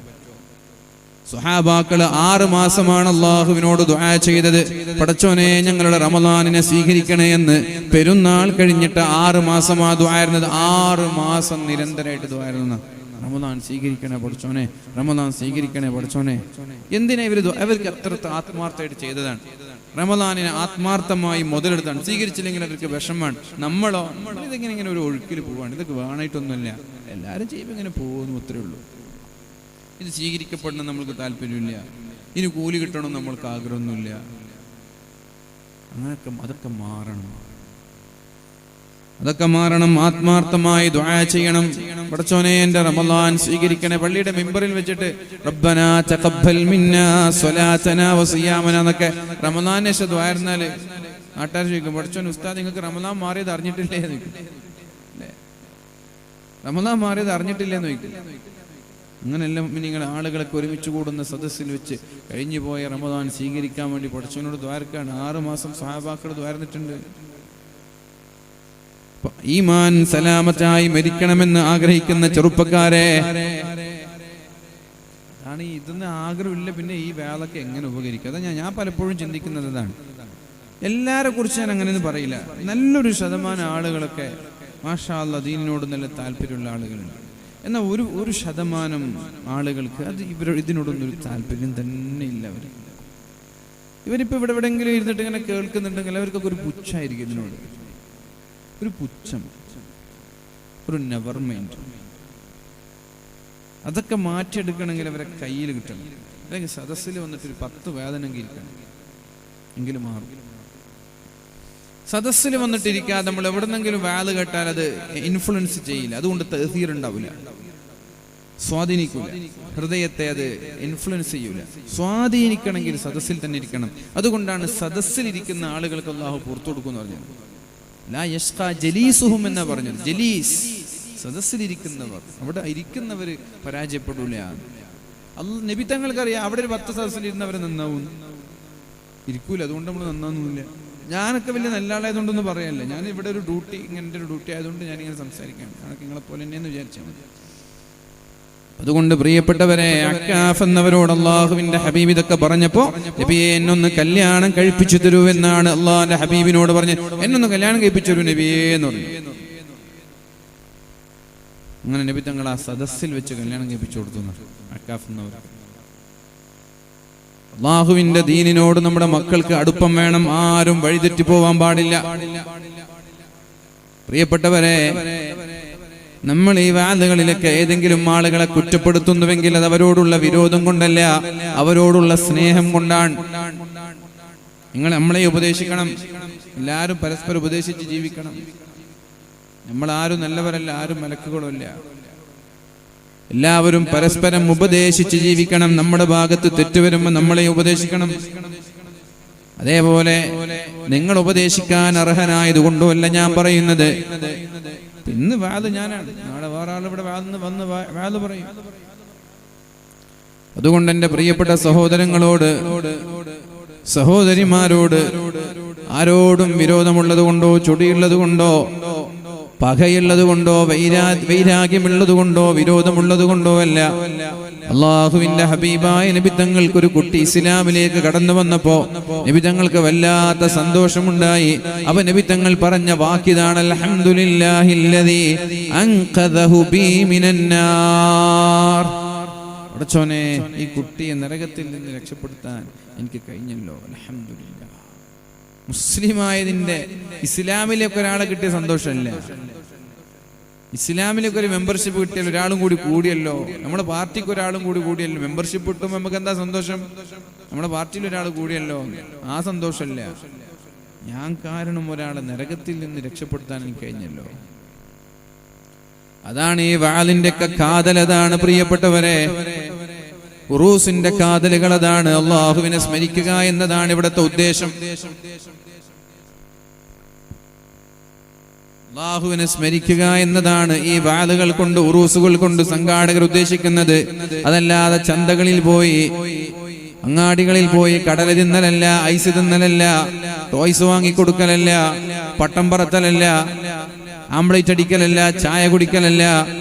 A: സ്വഹാബാക്കള് 6 മാസമാണ് അള്ളാഹുവിനോട് ദുആ ചെയ്തത്, പടച്ചോനെ ഞങ്ങളുടെ റമദാനിനെ സ്വീകരിക്കണേ എന്ന്. പെരുന്നാൾ കഴിഞ്ഞിട്ട് 6 മാസമാ ദുആയിരുന്നത്. 6 മാസം നിരന്തരമായിട്ട് ദുആയിരുന്നു. റമദാൻ സ്വീകരിക്കണേ പടച്ചോനെ, റമദാൻ സ്വീകരിക്കണേ പടച്ചോനെ. എന്തിനാ അവർക്ക് അത്ര ആത്മാർത്ഥമായിട്ട് ചെയ്തതാണ്. റമദാനിനെ ആത്മാർത്ഥമായി മുതലെടുത്താണ്. സ്വീകരിച്ചില്ലെങ്കിൽ അവർക്ക് വിഷമാണ്. നമ്മളോ ഇതെങ്ങനെ ഒരു ഒഴുക്കിൽ പോവാണ്. ഇതൊക്കെ വേണമായിട്ടൊന്നുമില്ല, എല്ലാവരും ചെയ്യുമ്പോൾ ഇങ്ങനെ പോകുന്നു, അത്രേ ഉള്ളൂ. ഇത് സ്വീകരിക്കപ്പെടണം നമ്മൾക്ക് താല്പര്യമില്ല, ഇനി കൂലി കിട്ടണം നമ്മൾക്ക് ആഗ്രഹമൊന്നുമില്ല. അതൊക്കെ മാറണം. ആത്മാർത്ഥമായി ദുആ ചെയ്യണം. പടച്ചോനെ എന്റെ റമദാൻ സ്വീകരിക്കണേ. പള്ളിയുടെ മിമ്പറിൽ വെച്ചിട്ട് റബ്ബനാ തഖബ്ബൽ മിന്നാ സ്വലാതനാ വസിയാമനാ എന്നൊക്കെ റമദാനിനെ ദുആയിരുന്നാല് നാട്ടുകാർ ചോദിക്കും, പടച്ചോൻ ഉസ്താദ് നിങ്ങൾക്ക് റമദാൻ മാറിയത് അറിഞ്ഞിട്ടില്ലേ എന്ന് ചോദിക്കും. റമദാൻ മാറിയത് അറിഞ്ഞിട്ടില്ലേന്ന് ചോദിക്കും. അങ്ങനെയെല്ലാം നിങ്ങൾ ആളുകളൊക്കെ ഒരുമിച്ച് കൂടുന്ന സദസ്സിൽ വെച്ച് കഴിഞ്ഞു പോയ റമദാൻ സ്വീകരിക്കാൻ വേണ്ടി പടച്ചോനോട് ദ്വാരക്കാണ്. 6 മാസം സഹാബാക്കൾ ദ്വാരന്നിട്ടുണ്ട്. ഈമാൻ സലാമത്തായി മരിക്കണമെന്ന് ആഗ്രഹിക്കുന്ന ചെറുപ്പക്കാരെ, അതാണ് ഇതൊന്നും ആഗ്രഹമില്ല. പിന്നെ ഈ വേളൊക്കെ എങ്ങനെ ഉപകരിക്കും? അതാ ഞാൻ പലപ്പോഴും ചിന്തിക്കുന്നത് അതാണ്. എല്ലാരെ കുറിച്ച് ഞാൻ അങ്ങനെയൊന്നും പറയില്ല. നല്ലൊരു ശതമാനം ആളുകളൊക്കെ മാഷാ അല്ലാഹ് ദീനിനോട് നല്ല താല്പര്യമുള്ള ആളുകളുണ്ട്. എന്നാൽ ഒരു ശതമാനം ആളുകൾക്ക് അത് ഇതിനോടൊന്നും ഒരു താല്പര്യം തന്നെ ഇല്ല. ഇവരിപ്പോൾ ഇവിടെ എവിടെയെങ്കിലും ഇരുന്നിട്ട് ഇങ്ങനെ കേൾക്കുന്നുണ്ടെങ്കിൽ അവർക്കൊക്കെ ഒരു പുച്ഛായിരിക്കും ഇതിനോട്, ഒരു പുച്ഛം, ഒരു നെവർ മൈൻഡ്. അതൊക്കെ മാറ്റിയെടുക്കണമെങ്കിൽ അവരെ കയ്യിൽ കിട്ടണം. അല്ലെങ്കിൽ സദസ്സിൽ വന്നിട്ട് ഒരു 10 വേദന ഇരിക്കണം എങ്കിലും മാറും. സദസ്സിൽ വന്നിട്ടിരിക്കാതെ നമ്മൾ എവിടെന്നെങ്കിലും വാല് കേട്ടാൽ അത് ഇൻഫ്ലുവൻസ് ചെയ്യില്ല. അതുകൊണ്ട് തഅ്സീർ ഉണ്ടാവില്ല, സ്വാധീനിക്കൂല, ഹൃദയത്തെ അത് ഇൻഫ്ലുവൻസ് ചെയ്യൂല. സ്വാധീനിക്കണമെങ്കിൽ സദസ്സിൽ തന്നെ ഇരിക്കണം. അതുകൊണ്ടാണ് സദസ്സിലിരിക്കുന്ന ആളുകൾക്ക് അല്ലാഹു പുറത്തു കൊടുക്കുമെന്ന് പറഞ്ഞത്. ലാ യഷ്ഖാ ജലീസുഹും എന്നാ പറഞ്ഞത്. ജലീസ്, സദസ്സിലിരിക്കുന്നവർ, അവിടെ ഇരിക്കുന്നവർ പരാജയപ്പെടൂല. നബി തങ്ങൾക്കറിയാം അവിടെ ഒരു 10 സദസ്സിലിരുന്നവർ നന്നാവും, ഇരിക്കൂല. അതുകൊണ്ട് നമ്മൾ നന്നാവുന്നില്ല. ഞാനൊക്കെ വലിയ നല്ല ആളായതുകൊണ്ടൊന്നും പറയല്ല. ഞാൻ ഇവിടെ ഒരു ഡ്യൂട്ടി, ഇങ്ങനത്തെ ഒരു ഡ്യൂട്ടി ആയതുകൊണ്ട് ഞാനിങ്ങനെ സംസാരിക്കുകയാണ്. ഞാനൊക്കെ നിങ്ങളെപ്പോലെ തന്നെയെന്ന് വിചാരിച്ചാൽ മതി. അതുകൊണ്ട് പ്രിയപ്പെട്ടവരെ, അക്കാഫ് എന്നവരോട് അള്ളാഹുവിന്റെ ഹബീബ് ഇതൊക്കെ പറഞ്ഞപ്പോ, നബിയെ എന്നൊന്ന് കല്യാണം കഴിപ്പിച്ചു തരൂ എന്നാണ് അള്ളാഹിന്റെ ഹബീബിനോട് പറഞ്ഞത്. എന്നൊന്ന് കല്യാണം കഴിപ്പിച്ചു തരൂ നബിയേ എന്ന് പറഞ്ഞു. അങ്ങനെ നബി തങ്ങൾ ആ സദസ്സിൽ വെച്ച് കല്യാണം കഴിപ്പിച്ചു കൊടുത്തു. അക്കാഫ് എന്നവർ. അല്ലാഹുവിന്റെ ദീനിനോട് നമ്മുടെ മക്കൾക്ക് അടുപ്പം വേണം. ആരും വഴിതെറ്റി പോവാൻ പാടില്ല. പ്രിയപ്പെട്ടവരെ, നമ്മൾ ഈ വാദങ്ങളിലൊക്കെ ഏതെങ്കിലും ആളുകളെ കുറ്റപ്പെടുത്തുന്നുവെങ്കിൽ അത് അവരോടുള്ള വിരോധം കൊണ്ടല്ല, അവരോടുള്ള സ്നേഹം കൊണ്ടാണ്. നമ്മളെ ഉപദേശിക്കണം. എല്ലാവരും പരസ്പരം ഉപദേശിച്ച് ജീവിക്കണം. നമ്മളാരും നല്ലവരല്ല, ആരും മലക്കുകളുമല്ല. എല്ലാവരും പരസ്പരം ഉപദേശിച്ച് ജീവിക്കണം. നമ്മുടെ ഭാഗത്ത് തെറ്റുവരുമ്പോൾ നമ്മളെ ഉപദേശിക്കണം. അതേപോലെ നിങ്ങൾ ഉപദേശിക്കാൻ അർഹനായത് കൊണ്ടുമല്ല ഞാൻ പറയുന്നത്. ഇന്ന് വാദ് ഞാനാണ്, നാളെ വേറെ ആൾ ഇവിടെ വന്ന് വാദ് പറയും. അതുകൊണ്ട് എൻ്റെ പ്രിയപ്പെട്ട സഹോദരങ്ങളോട്, സഹോദരിമാരോട് ആരോടും വിരോധമുള്ളത് കൊണ്ടോ, ചൊടിയുള്ളത് കൊണ്ടോ, പകയുള്ളത് കൊണ്ടോ, വൈരാഗ്യമുള്ളത് കൊണ്ടോ, വിരോധമുള്ളത് കൊണ്ടോ അല്ല. അള്ളാഹുവിന്റെ ഹബീബായ നബി തങ്ങൾക്കൊരു കുട്ടി ഇസ്ലാമിലേക്ക് കടന്നു വന്നപ്പോ നബി തങ്ങൾക്ക് വല്ലാത്ത സന്തോഷമുണ്ടായി. അപ്പൊ നബി തങ്ങൾ പറഞ്ഞ വാക്കിതാണ്, അൽഹംദുലില്ലാഹില്ലദീ അൻഖദഹു ബി മിനന്നാർ. അടച്ചോനെ, ഈ കുട്ടിയെ നരകത്തിൽ നിന്ന് രക്ഷപ്പെടുത്താൻ എനിക്ക് കഴിഞ്ഞല്ലോ, അൽഹംദുലില്ലാ. മുസ്ലിമായതിന്റെ, ഇസ്ലാമിലേക്ക് ഒരാളെ കിട്ടിയ സന്തോഷമല്ല. ഇസ്ലാമിലേക്ക് ഒരു മെമ്പർഷിപ്പ് കിട്ടിയാൽ ഒരാളും കൂടി കൂടിയല്ലോ, നമ്മുടെ പാർട്ടിക്ക് ഒരാളും കൂടി കൂടിയല്ലോ. മെമ്പർഷിപ്പ് കിട്ടുമ്പോൾ നമുക്ക് എന്താ സന്തോഷം? നമ്മുടെ പാർട്ടിയിൽ ഒരാൾ കൂടിയല്ലോ, ആ സന്തോഷമല്ല. ഞാൻ കാരണം ഒരാളെ നരകത്തിൽ നിന്ന് രക്ഷപ്പെടുത്താൻ എനിക്ക് കഴിഞ്ഞല്ലോ. അതാണ് ഈ വാളിന്റെ ഒക്കെ കാതൽ. അതാണ് പ്രിയപ്പെട്ടവരെ, ഉറൂസിന്റെ കാതലുകൾ അതാണ്. അള്ളാഹുവിനെ സ്മരിക്കുക എന്നതാണ് ഇവിടുത്തെ ഉദ്ദേശം. അല്ലാഹുവിനെ സ്മരിക്കുക എന്നതാണ് ഈ വാളുകൾ കൊണ്ട്, ഉറൂസുകൾ കൊണ്ട് സംഘാടകർ ഉദ്ദേശിക്കുന്നത്. അതല്ലാതെ ചന്തകളിൽ പോയി, അങ്ങാടികളിൽ പോയി കടല തിന്നലല്ല, ഐസ് തിന്നലല്ല, ടോയ്സ് വാങ്ങിക്കൊടുക്കലല്ല, പട്ടം പറത്തലല്ല, ആംബ്ലേറ്റ് അടിക്കലല്ല, ചായ കുടിക്കലല്ല.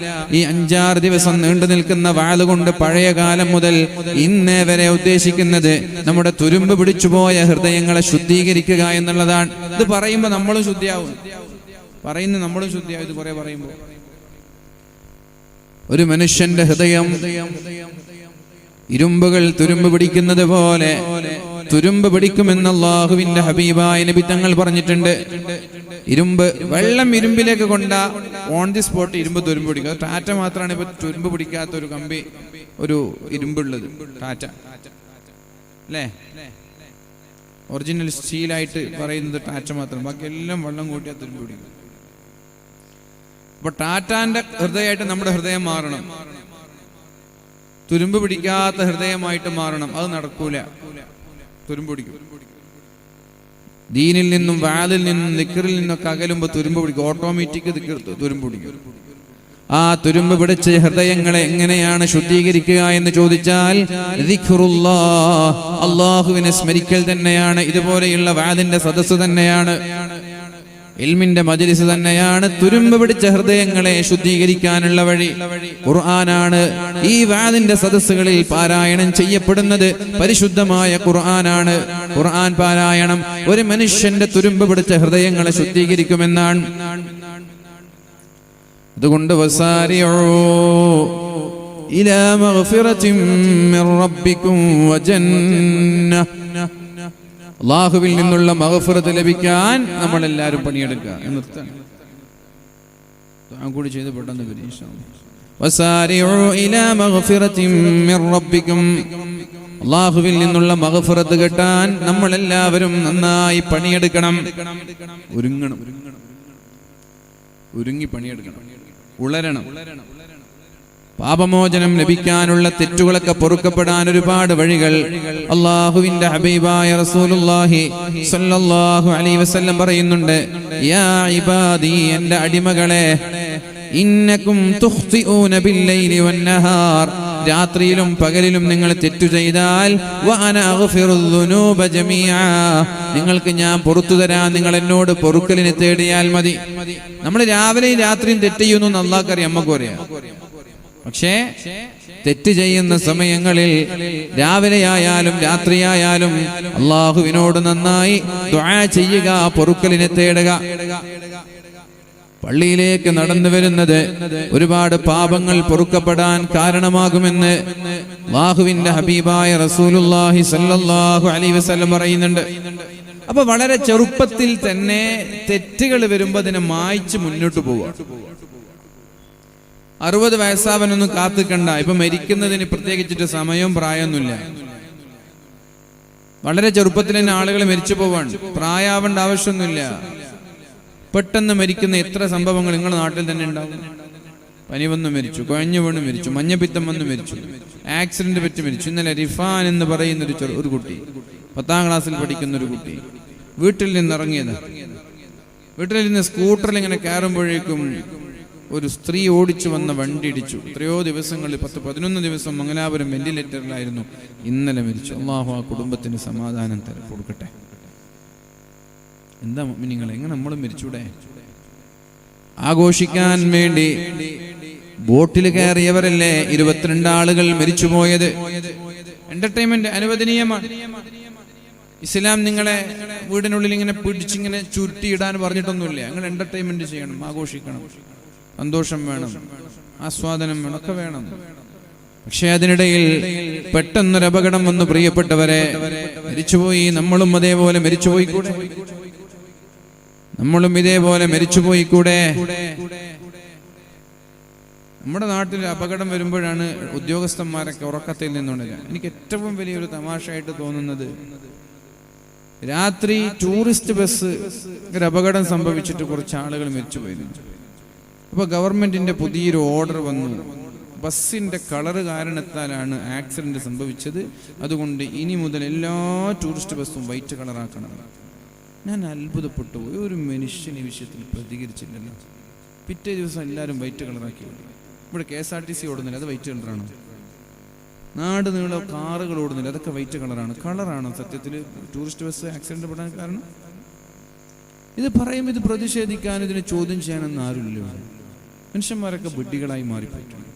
A: ഈ 5-6 ദിവസം നീണ്ടു നിൽക്കുന്ന വാള് കൊണ്ട് പഴയ കാലം മുതൽ ഇന്നേ വരെ ഉദ്ദേശിക്കുന്നത് നമ്മുടെ തുരുമ്പ് പിടിച്ചുപോയ ഹൃദയങ്ങളെ ശുദ്ധീകരിക്കുക എന്നുള്ളതാണ്. ഇത് പറയുമ്പോൾ നമ്മളും ശുദ്ധിയാവും, പറയുന്നത് നമ്മളും ശുദ്ധിയാവും. ഇത് കുറെ പറയുമ്പോൾ ഒരു മനുഷ്യന്റെ ഹൃദയം ഇരുമ്പുകൾ തുരുമ്പ് പിടിക്കുന്നത് പോലെ തുരുമ്പ് പിടിക്കുമെന്ന് അല്ലാഹുവിന്റെ ഹബീബായ നബി തങ്ങൾ പറഞ്ഞിട്ടുണ്ട്. ഇരുമ്പ്, വെള്ളം ഇരുമ്പിലേക്ക് കൊണ്ട ഓൺ ദി സ്പോട്ട് ഇരുമ്പ് തുരുമ്പ് പിടിക്കുക. ടാറ്റ മാത്രമാണ് ഇപ്പൊ തുരുമ്പ് പിടിക്കാത്ത ഒരു കമ്പി, ഒരു ഇരുമ്പുള്ളത്, ടാറ്റ അല്ലേ. ഒറിജിനൽ സ്റ്റീലായിട്ട് പറയുന്നത് ടാറ്റ മാത്രം, ബാക്കി എല്ലാം വെള്ളം കൂട്ടിയാൽ തുരുമ്പ് പിടിക്കും. അപ്പൊ ടാറ്റാന്റെ ഹൃദയമായിട്ട് നമ്മുടെ ഹൃദയം മാറണം, തുരുമ്പ് പിടിക്കാത്ത ഹൃദയമായിട്ട് മാറണം. അത് നടക്കൂല, തുരുമ്പ് പിടിക്കും. ദീനിൽ നിന്നും വാലിൽ നിന്നും ദിക്റിൽ നിന്നൊക്കെ അകലുമ്പോൾ തുരുമ്പ് പിടിക്കും, ഓട്ടോമാറ്റിക് തുരുമ്പ് പിടിക്കും. ആ തുരുമ്പ് പിടിച്ച ഹൃദയങ്ങളെ എങ്ങനെയാണ് ശുദ്ധീകരിക്കുക എന്ന് ചോദിച്ചാൽ ദിക്റുല്ലാഹ്, അല്ലാഹുവിനെ സ്മരിക്കൽ തന്നെയാണ്. ഇതുപോലെയുള്ള വാലിന്റെ സദസ്സ് തന്നെയാണ്, ഇൽമിന്റെ മജ്ലിസ് തന്നെയാണ് തുരുമ്പ് പിടിച്ച ഹൃദയങ്ങളെ ശുദ്ധീകരിക്കാനുള്ള വഴി. ഖുർആനാണ്. ഈ വാദിന്റെ സദസ്സുകളിൽ പാരായണം ചെയ്യപ്പെടുന്നത് പരിശുദ്ധമായ ഖുർആനാണ്. ഖുർആൻ പാരായണം ഒരു മനുഷ്യന്റെ തുരുമ്പ് പിടിച്ച ഹൃദയങ്ങളെ ശുദ്ധീകരിക്കുമെന്നാണ്. അതുകൊണ്ട് വസാരിഉ ഇലാ മഗ്ഫിറത്തിൻ മിർ റബ്ബിക്കും വജന്നah, അല്ലാഹുവിൽ നിന്നുള്ള മഗ്ഫിറത്ത് ലഭിക്കാൻ നമ്മൾ എല്ലാവരും പണിയെടുക്കുക. കൂടി ചെയ്ത് പെട്ടെന്ന് വസാരിഉ ഇലാ മഗ്ഫിറത്തിൻ മിർ റബ്ബിക്കും, അല്ലാഹുവിൽ നിന്നുള്ള മഗ്ഫിറത്ത് കിട്ടാൻ നമ്മൾ എല്ലാവരും നന്നായി പണിയെടുക്കണം, ഒരുങ്ങണം, ഒരുങ്ങി പണിയെടുക്കണം, ഉളരണം. പാപമോചനം ലഭിക്കാനുള്ള തെറ്റുകളൊക്കെ പൊറുക്കപ്പെടാൻ ഒരുപാട് വഴികൾ അല്ലാഹുവിന്റെ ഹബീബായ റസൂലുള്ളാഹി സ്വല്ലല്ലാഹു അലൈഹി വസല്ലം പറയുന്നുണ്ട്. യാ ഇബാദി, എൻ്റെ അടിമകളെ, ഇന്നകും തുഖ്തിഊന ബില്ലൈലി വന്നഹാർ, രാത്രിയിലും പകലിലും നിങ്ങൾ തെറ്റു ചെയ്താൽ വഅന അഗ്ഫിറുദ് ദുനൂബ ജമീഅ, നിങ്ങൾക്ക് ഞാൻ പുറത്തു തരാൻ, നിങ്ങൾ എന്നോട് പൊറുക്കലിനെ തേടിയാൽ മതി. നമ്മൾ രാവിലെയും രാത്രിയും തെറ്റ് ചെയ്യുന്നു അല്ലാഹുക്കറിയാം, നമുക്കും അറിയാം. പക്ഷേ തെറ്റ് ചെയ്യുന്ന സമയങ്ങളിൽ രാവിലെയായാലും രാത്രിയായാലും അല്ലാഹുവിനോട് നന്നായി ദുആ ചെയ്യുക, പൊറുക്കലിനെ തേടുക. പള്ളിയിലേക്ക് നടന്നു വരുന്നത് ഒരുപാട് പാപങ്ങൾ പൊറുക്കപ്പെടാൻ കാരണമാകുമെന്ന് അല്ലാഹുവിന്റെ ഹബീബായ റസൂലുള്ളാഹി സ്വല്ലല്ലാഹു അലൈഹി വസല്ലം പറയുന്നുണ്ട്. അപ്പൊ വളരെ ചെറുപ്പത്തിൽ തന്നെ തെറ്റുകൾ വരുമ്പോൾ അതിനെ മായ്ച്ച് മുന്നോട്ട് പോവുക. 60 വയസ്സാവനൊന്നും കാത്തുക്കണ്ട. ഇപ്പൊ മരിക്കുന്നതിന് പ്രത്യേകിച്ചിട്ട് സമയവും പ്രായമൊന്നുമില്ല. വളരെ ചെറുപ്പത്തിൽ തന്നെ ആളുകൾ മരിച്ചു പോവാണ്. പ്രായാവേണ്ട ആവശ്യമൊന്നുമില്ല. പെട്ടെന്ന് മരിക്കുന്ന എത്ര സംഭവങ്ങൾ നിങ്ങളുടെ നാട്ടിൽ തന്നെ ഉണ്ടാവും. പനി വന്ന് മരിച്ചു, കുഴഞ്ഞു വീണ് മരിച്ചു, മഞ്ഞപ്പിത്തം വന്ന് മരിച്ചു, ആക്സിഡന്റ് പറ്റി മരിച്ചു. ഇന്നലെ റിഫാൻ എന്ന് പറയുന്ന ഒരു കുട്ടി, 10ാം ക്ലാസ്സിൽ പഠിക്കുന്ന ഒരു കുട്ടി, വീട്ടിൽ നിന്ന് ഇറങ്ങിയത്. വീട്ടിൽ നിന്ന് സ്കൂട്ടറിൽ ഇങ്ങനെ കയറുമ്പോഴേക്കും ഒരു സ്ത്രീ ഓടിച്ചു വന്ന വണ്ടി ഇടിച്ചു. എത്രയോ ദിവസങ്ങളിൽ 10-11 ദിവസം മംഗലാപുരം വെന്റിലേറ്ററിലായിരുന്നു. ഇന്നലെ മരിച്ചു. അല്ലാഹു ആ കുടുംബത്തിന് സമാധാനം കൊടുക്കട്ടെ. എന്താ മുഅ്മിനീങ്ങളെ, എങ്ങനെ നമ്മൾ മരിച്ചൂടെ? ആഘോഷിക്കാൻ വേണ്ടി ബോട്ടിൽ കയറിയവരല്ലേ 22 ആളുകൾ മരിച്ചുപോയത്. എന്റർടൈൻമെന്റ് അനുവദനീയമാണ്. ഇസ്ലാം നിങ്ങളെ വീടിനുള്ളിൽ ഇങ്ങനെ പിടിച്ചിങ്ങനെ ചുരുട്ടിയിടാൻ പറഞ്ഞിട്ടൊന്നുമില്ല. നിങ്ങൾ എന്റർടൈൻമെന്റ് ചെയ്യണം, ആഘോഷിക്കണം, സന്തോഷം വേണം, ആസ്വാദനം വേണം, ഒക്കെ വേണം. പക്ഷെ അതിനിടയിൽ പെട്ടെന്നൊരു അപകടം വന്നു. പ്രിയപ്പെട്ടവരെ, മരിച്ചുപോയി. നമ്മളും അതേപോലെ മരിച്ചുപോയിക്കൂടെ? നമ്മളും ഇതേപോലെ മരിച്ചുപോയിക്കൂടെ? നമ്മുടെ നാട്ടിൽ അപകടം വരുമ്പോഴാണ് ഉദ്യോഗസ്ഥന്മാരൊക്കെ ഉറക്കത്തിൽ നിന്നുണ്ടെങ്കിൽ. എനിക്ക് ഏറ്റവും വലിയൊരു തമാശയായിട്ട് തോന്നുന്നത്, രാത്രി ടൂറിസ്റ്റ് ബസ് ഒരു അപകടം സംഭവിച്ചിട്ട് കുറച്ച് ആളുകൾ മരിച്ചുപോയിരുന്നു. അപ്പൊ ഗവൺമെന്റിന്റെ പുതിയൊരു ഓർഡർ വന്നു. ബസ്സിന്റെ കളറ് കാരണത്താലാണ് ആക്സിഡന്റ് സംഭവിച്ചത്. അതുകൊണ്ട് ഇനി മുതൽ എല്ലാ ടൂറിസ്റ്റ് ബസ്സും വൈറ്റ് കളറാക്കണം. ഞാൻ അത്ഭുതപ്പെട്ടു പോയി. ഒരു മനുഷ്യൻ ഈ വിഷയത്തിൽ പ്രതികരിച്ചില്ലല്ലോ. പിറ്റേ ദിവസം എല്ലാവരും വൈറ്റ് കളറാക്കി. ഇവിടെ KSRTC ഓടുന്നില്ല, അത് വൈറ്റ് കളറാണ്. നാട് നീളം കാറുകൾ ഓടുന്നില്ല, അതൊക്കെ വൈറ്റ് കളറാണ്. കളറാണോ സത്യത്തിൽ ടൂറിസ്റ്റ് ബസ് ആക്സിഡന്റ് പെടാൻ കാരണം? ഇത് പറയുമ്പോൾ ഇത് പ്രതിഷേധിക്കാൻ, ഇതിനെ ചോദ്യം ചെയ്യാനൊന്നും ആരുമില്ല. മനുഷ്യന്മാരൊക്കെ ബുദ്ധികളായി മാറിപ്പോയിട്ടുണ്ട്.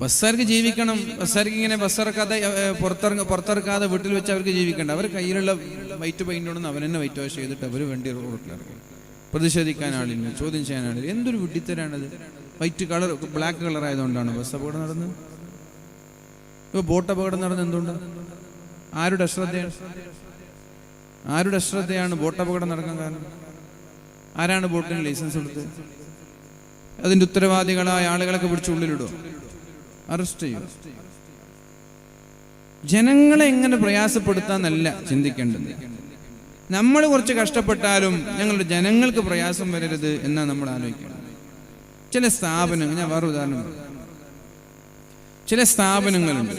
A: ബസ്സാർക്ക് ജീവിക്കണം. ബസ്സാർക്ക് ഇങ്ങനെ ബസ്സിറക്കാതെ പുറത്തിറക്കാതെ വീട്ടിൽ വെച്ച് അവർക്ക് ജീവിക്കണ്ട. അവർ കയ്യിലുള്ള വൈറ്റ് പെയിന്റ് കൊണ്ടൊന്ന് അവൻ തന്നെ വൈറ്റ് വാഷ് ചെയ്തിട്ട് അവർ വണ്ടി റോഡിലിറങ്ങി. പ്രതിഷേധിക്കാൻ ആളില്ല, ചോദ്യം ചെയ്യാൻ ആളില്ല. എന്തൊരു വിഡ്ഢിത്തരാണത്. വൈറ്റ് കളർ ബ്ലാക്ക് കളർ ആയതുകൊണ്ടാണ് ബസ് അപകടം നടന്നത്. ഇപ്പൊ ബോട്ട് അപകടം നടന്നത് എന്തുകൊണ്ടാണ്? ആരുടെ അശ്രദ്ധയാണ് ബോട്ട് അപകടം നടക്കാൻ കാരണം? ആരാണ് ബോട്ടിന് ലൈസൻസ് കൊടുത്തത്? അതിന്റെ ഉത്തരവാദികളായ ആളുകളൊക്കെ പിടിച്ച് ഉള്ളിലിടും, അറസ്റ്റ് ചെയ്യും. ജനങ്ങളെ എങ്ങനെ പ്രയാസപ്പെടുത്താന്നല്ല ചിന്തിക്കേണ്ടത്. നമ്മൾ കുറച്ച് കഷ്ടപ്പെട്ടാലും ഞങ്ങളുടെ ജനങ്ങൾക്ക് പ്രയാസം വരരുത് എന്നാണ് നമ്മൾ ആലോചിക്കുന്നത്. ചില സ്ഥാപനങ്ങൾ, ഞാൻ വേറെ ഉദാഹരണം, ചില സ്ഥാപനങ്ങളുണ്ട്.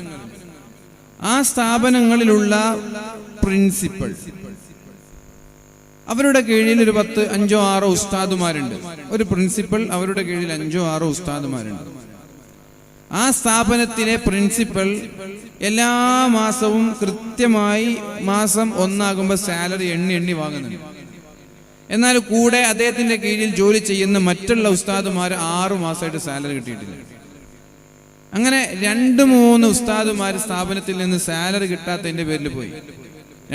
A: ആ സ്ഥാപനങ്ങളിലുള്ള പ്രിൻസിപ്പൽ, അവരുടെ കീഴിൽ ഒരു 5, 5, 6 ഉസ്താദുമാരുണ്ട്. ഒരു പ്രിൻസിപ്പൽ, അവരുടെ കീഴിൽ 5, 6 ഉസ്താദുമാരുണ്ട്. ആ സ്ഥാപനത്തിലെ പ്രിൻസിപ്പൽ എല്ലാ മാസവും കൃത്യമായി മാസം 1 സാലറി എണ്ണി വാങ്ങുന്നുണ്ട്. എന്നാൽ കൂടെ അദ്ദേഹത്തിന്റെ കീഴിൽ ജോലി ചെയ്യുന്ന മറ്റുള്ള ഉസ്താദുമാർ 6 മാസമായിട്ട് സാലറി കിട്ടിയിട്ടില്ല. അങ്ങനെ 2-3 ഉസ്താദുമാർ സ്ഥാപനത്തിൽ നിന്ന് സാലറി കിട്ടാത്തതിന്റെ പേരിൽ പോയി.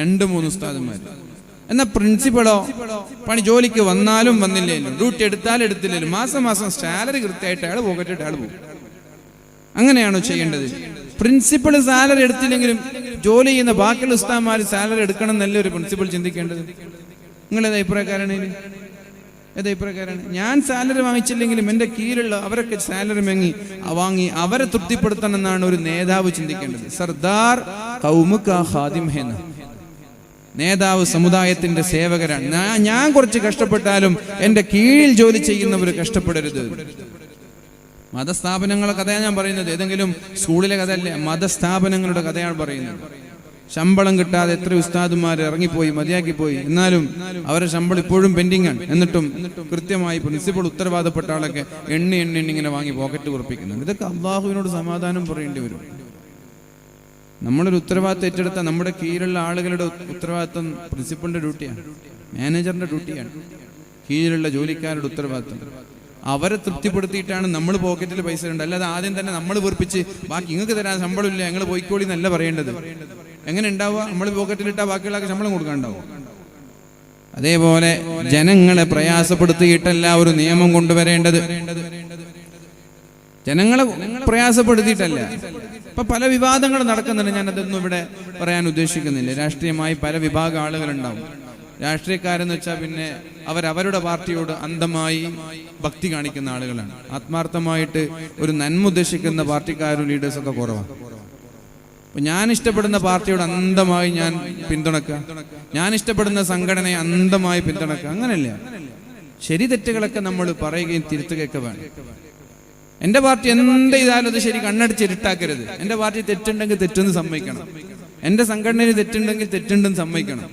A: 2-3 ഉസ്താദുമാർ. എന്നാൽ പ്രിൻസിപ്പളോ പണി ജോലിക്ക് വന്നാലും വന്നില്ലേലും, ഡ്യൂട്ടി എടുത്താലും എടുത്തില്ലേലും മാസം സാലറി കൃത്യമായിട്ട് അയാൾ പോകട്ടിട്ട് അയാൾ പോകും. അങ്ങനെയാണോ ചെയ്യേണ്ടത്? പ്രിൻസിപ്പൾ സാലറി എടുത്തില്ലെങ്കിലും ജോലി ചെയ്യുന്ന ബാക്കിയുള്ള ഉസ്താദുമാർ സാലറി എടുക്കണം എന്നല്ലേ ഒരു പ്രിൻസിപ്പൾ ചിന്തിക്കേണ്ടത്? നിങ്ങളേത് അഭിപ്രായക്കാരാണ്? ഞാൻ സാലറി വാങ്ങിച്ചില്ലെങ്കിലും എൻ്റെ കീഴിലുള്ള അവരൊക്കെ സാലറി വാങ്ങി അവരെ തൃപ്തിപ്പെടുത്തണം എന്നാണ് ഒരു നേതാവ് ചിന്തിക്കേണ്ടത്. സർദാർ ഖൗമുക ഖാദിം ഹേ. നേതാവ് സമുദായത്തിന്റെ സേവകരാണ്. ഞാൻ കുറച്ച് കഷ്ടപ്പെട്ടാലും എൻ്റെ കീഴിൽ ജോലി ചെയ്യുന്നവർ കഷ്ടപ്പെടരുത്. മതസ്ഥാപനങ്ങളുടെ കഥയാണ് ഞാൻ പറയുന്നത്. ഏതെങ്കിലും സ്കൂളിലെ കഥയല്ല, മതസ്ഥാപനങ്ങളുടെ കഥയാണ് പറയുന്നത്. ശമ്പളം കിട്ടാതെ എത്ര ഉസ്താദുമാർ ഇറങ്ങിപ്പോയി, മതിയാക്കിപ്പോയി. എന്നാലും അവരുടെ ശമ്പളം ഇപ്പോഴും പെൻഡിങ് ആണ്. എന്നിട്ടും കൃത്യമായി പ്രിൻസിപ്പൾ ഉത്തരവാദപ്പെട്ട ആളൊക്കെ എണ്ണി ഇങ്ങനെ വാങ്ങി പോക്കറ്റ് ഉറപ്പിക്കുന്നുണ്ട്. ഇതൊക്കെ അള്ളാഹുവിനോട് സമാധാനം പറയേണ്ടി വരും. നമ്മളൊരു ഉത്തരവാദിത്തം ഏറ്റെടുത്ത നമ്മുടെ കീഴിലുള്ള ആളുകളുടെ ഉത്തരവാദിത്തം പ്രിൻസിപ്പളിന്റെ ഡ്യൂട്ടിയാണ്, മാനേജറിന്റെ ഡ്യൂട്ടിയാണ്. കീഴിലുള്ള ജോലിക്കാരുടെ ഉത്തരവാദിത്തം അവരെ തൃപ്തിപ്പെടുത്തിയിട്ടാണ് നമ്മൾ പോക്കറ്റിൽ പൈസ ഉണ്ട്. അല്ലാതെ ആദ്യം തന്നെ നമ്മൾ വെറുപ്പിച്ച് ബാക്കി നിങ്ങൾക്ക് തരാൻ ശമ്പളമില്ല, ഞങ്ങൾ പോയിക്കോളി എന്നല്ല പറയേണ്ടത്. എങ്ങനെ ഉണ്ടാവുക? നമ്മൾ പോക്കറ്റിലിട്ടാൽ ബാക്കിയുള്ള ശമ്പളം കൊടുക്കാനുണ്ടാവും.
B: അതേപോലെ ജനങ്ങളെ പ്രയാസപ്പെടുത്തിയിട്ടല്ല ഒരു നിയമം കൊണ്ടുവരേണ്ടത്. ജനങ്ങളെ പ്രയാസപ്പെടുത്തിയിട്ടല്ല. ഇപ്പൊ പല വിവാദങ്ങൾ നടക്കുന്നുണ്ട്. ഞാനതൊന്നും ഇവിടെ പറയാൻ ഉദ്ദേശിക്കുന്നില്ല. രാഷ്ട്രീയമായി പല വിഭാഗം ആളുകളുണ്ടാവും. രാഷ്ട്രീയക്കാരെന്ന് വെച്ചാൽ പിന്നെ അവരവരുടെ പാർട്ടിയോട് അന്ധമായി ഭക്തി കാണിക്കുന്ന ആളുകളാണ്. ആത്മാർത്ഥമായിട്ട് ഒരു നന്മ ഉദ്ദേശിക്കുന്ന പാർട്ടിക്കാരും ലീഡേഴ്സൊക്കെ കുറവാണ്. ഞാൻ ഇഷ്ടപ്പെടുന്ന പാർട്ടിയോട് അന്ധമായി ഞാൻ പിന്തുണക്കുക, ഞാൻ ഇഷ്ടപ്പെടുന്ന സംഘടനയെ അന്ധമായി പിന്തുണക്കുക, അങ്ങനെയല്ല. ശരി തെറ്റുകളൊക്കെ നമ്മൾ പറയുകയും തിരുത്തുകയൊക്കെ വേണം. എന്റെ പാർട്ടി എന്ത് ചെയ്താലും അത് ശരി കണ്ണടിച്ചിരുട്ടാക്കരുത്. എന്റെ പാർട്ടി തെറ്റുണ്ടെങ്കിൽ തെറ്റെന്ന് സമ്മതിക്കണം. എന്റെ സംഘടനയിൽ തെറ്റുണ്ടെങ്കിൽ തെറ്റുണ്ടെന്ന് സമ്മതിക്കണം.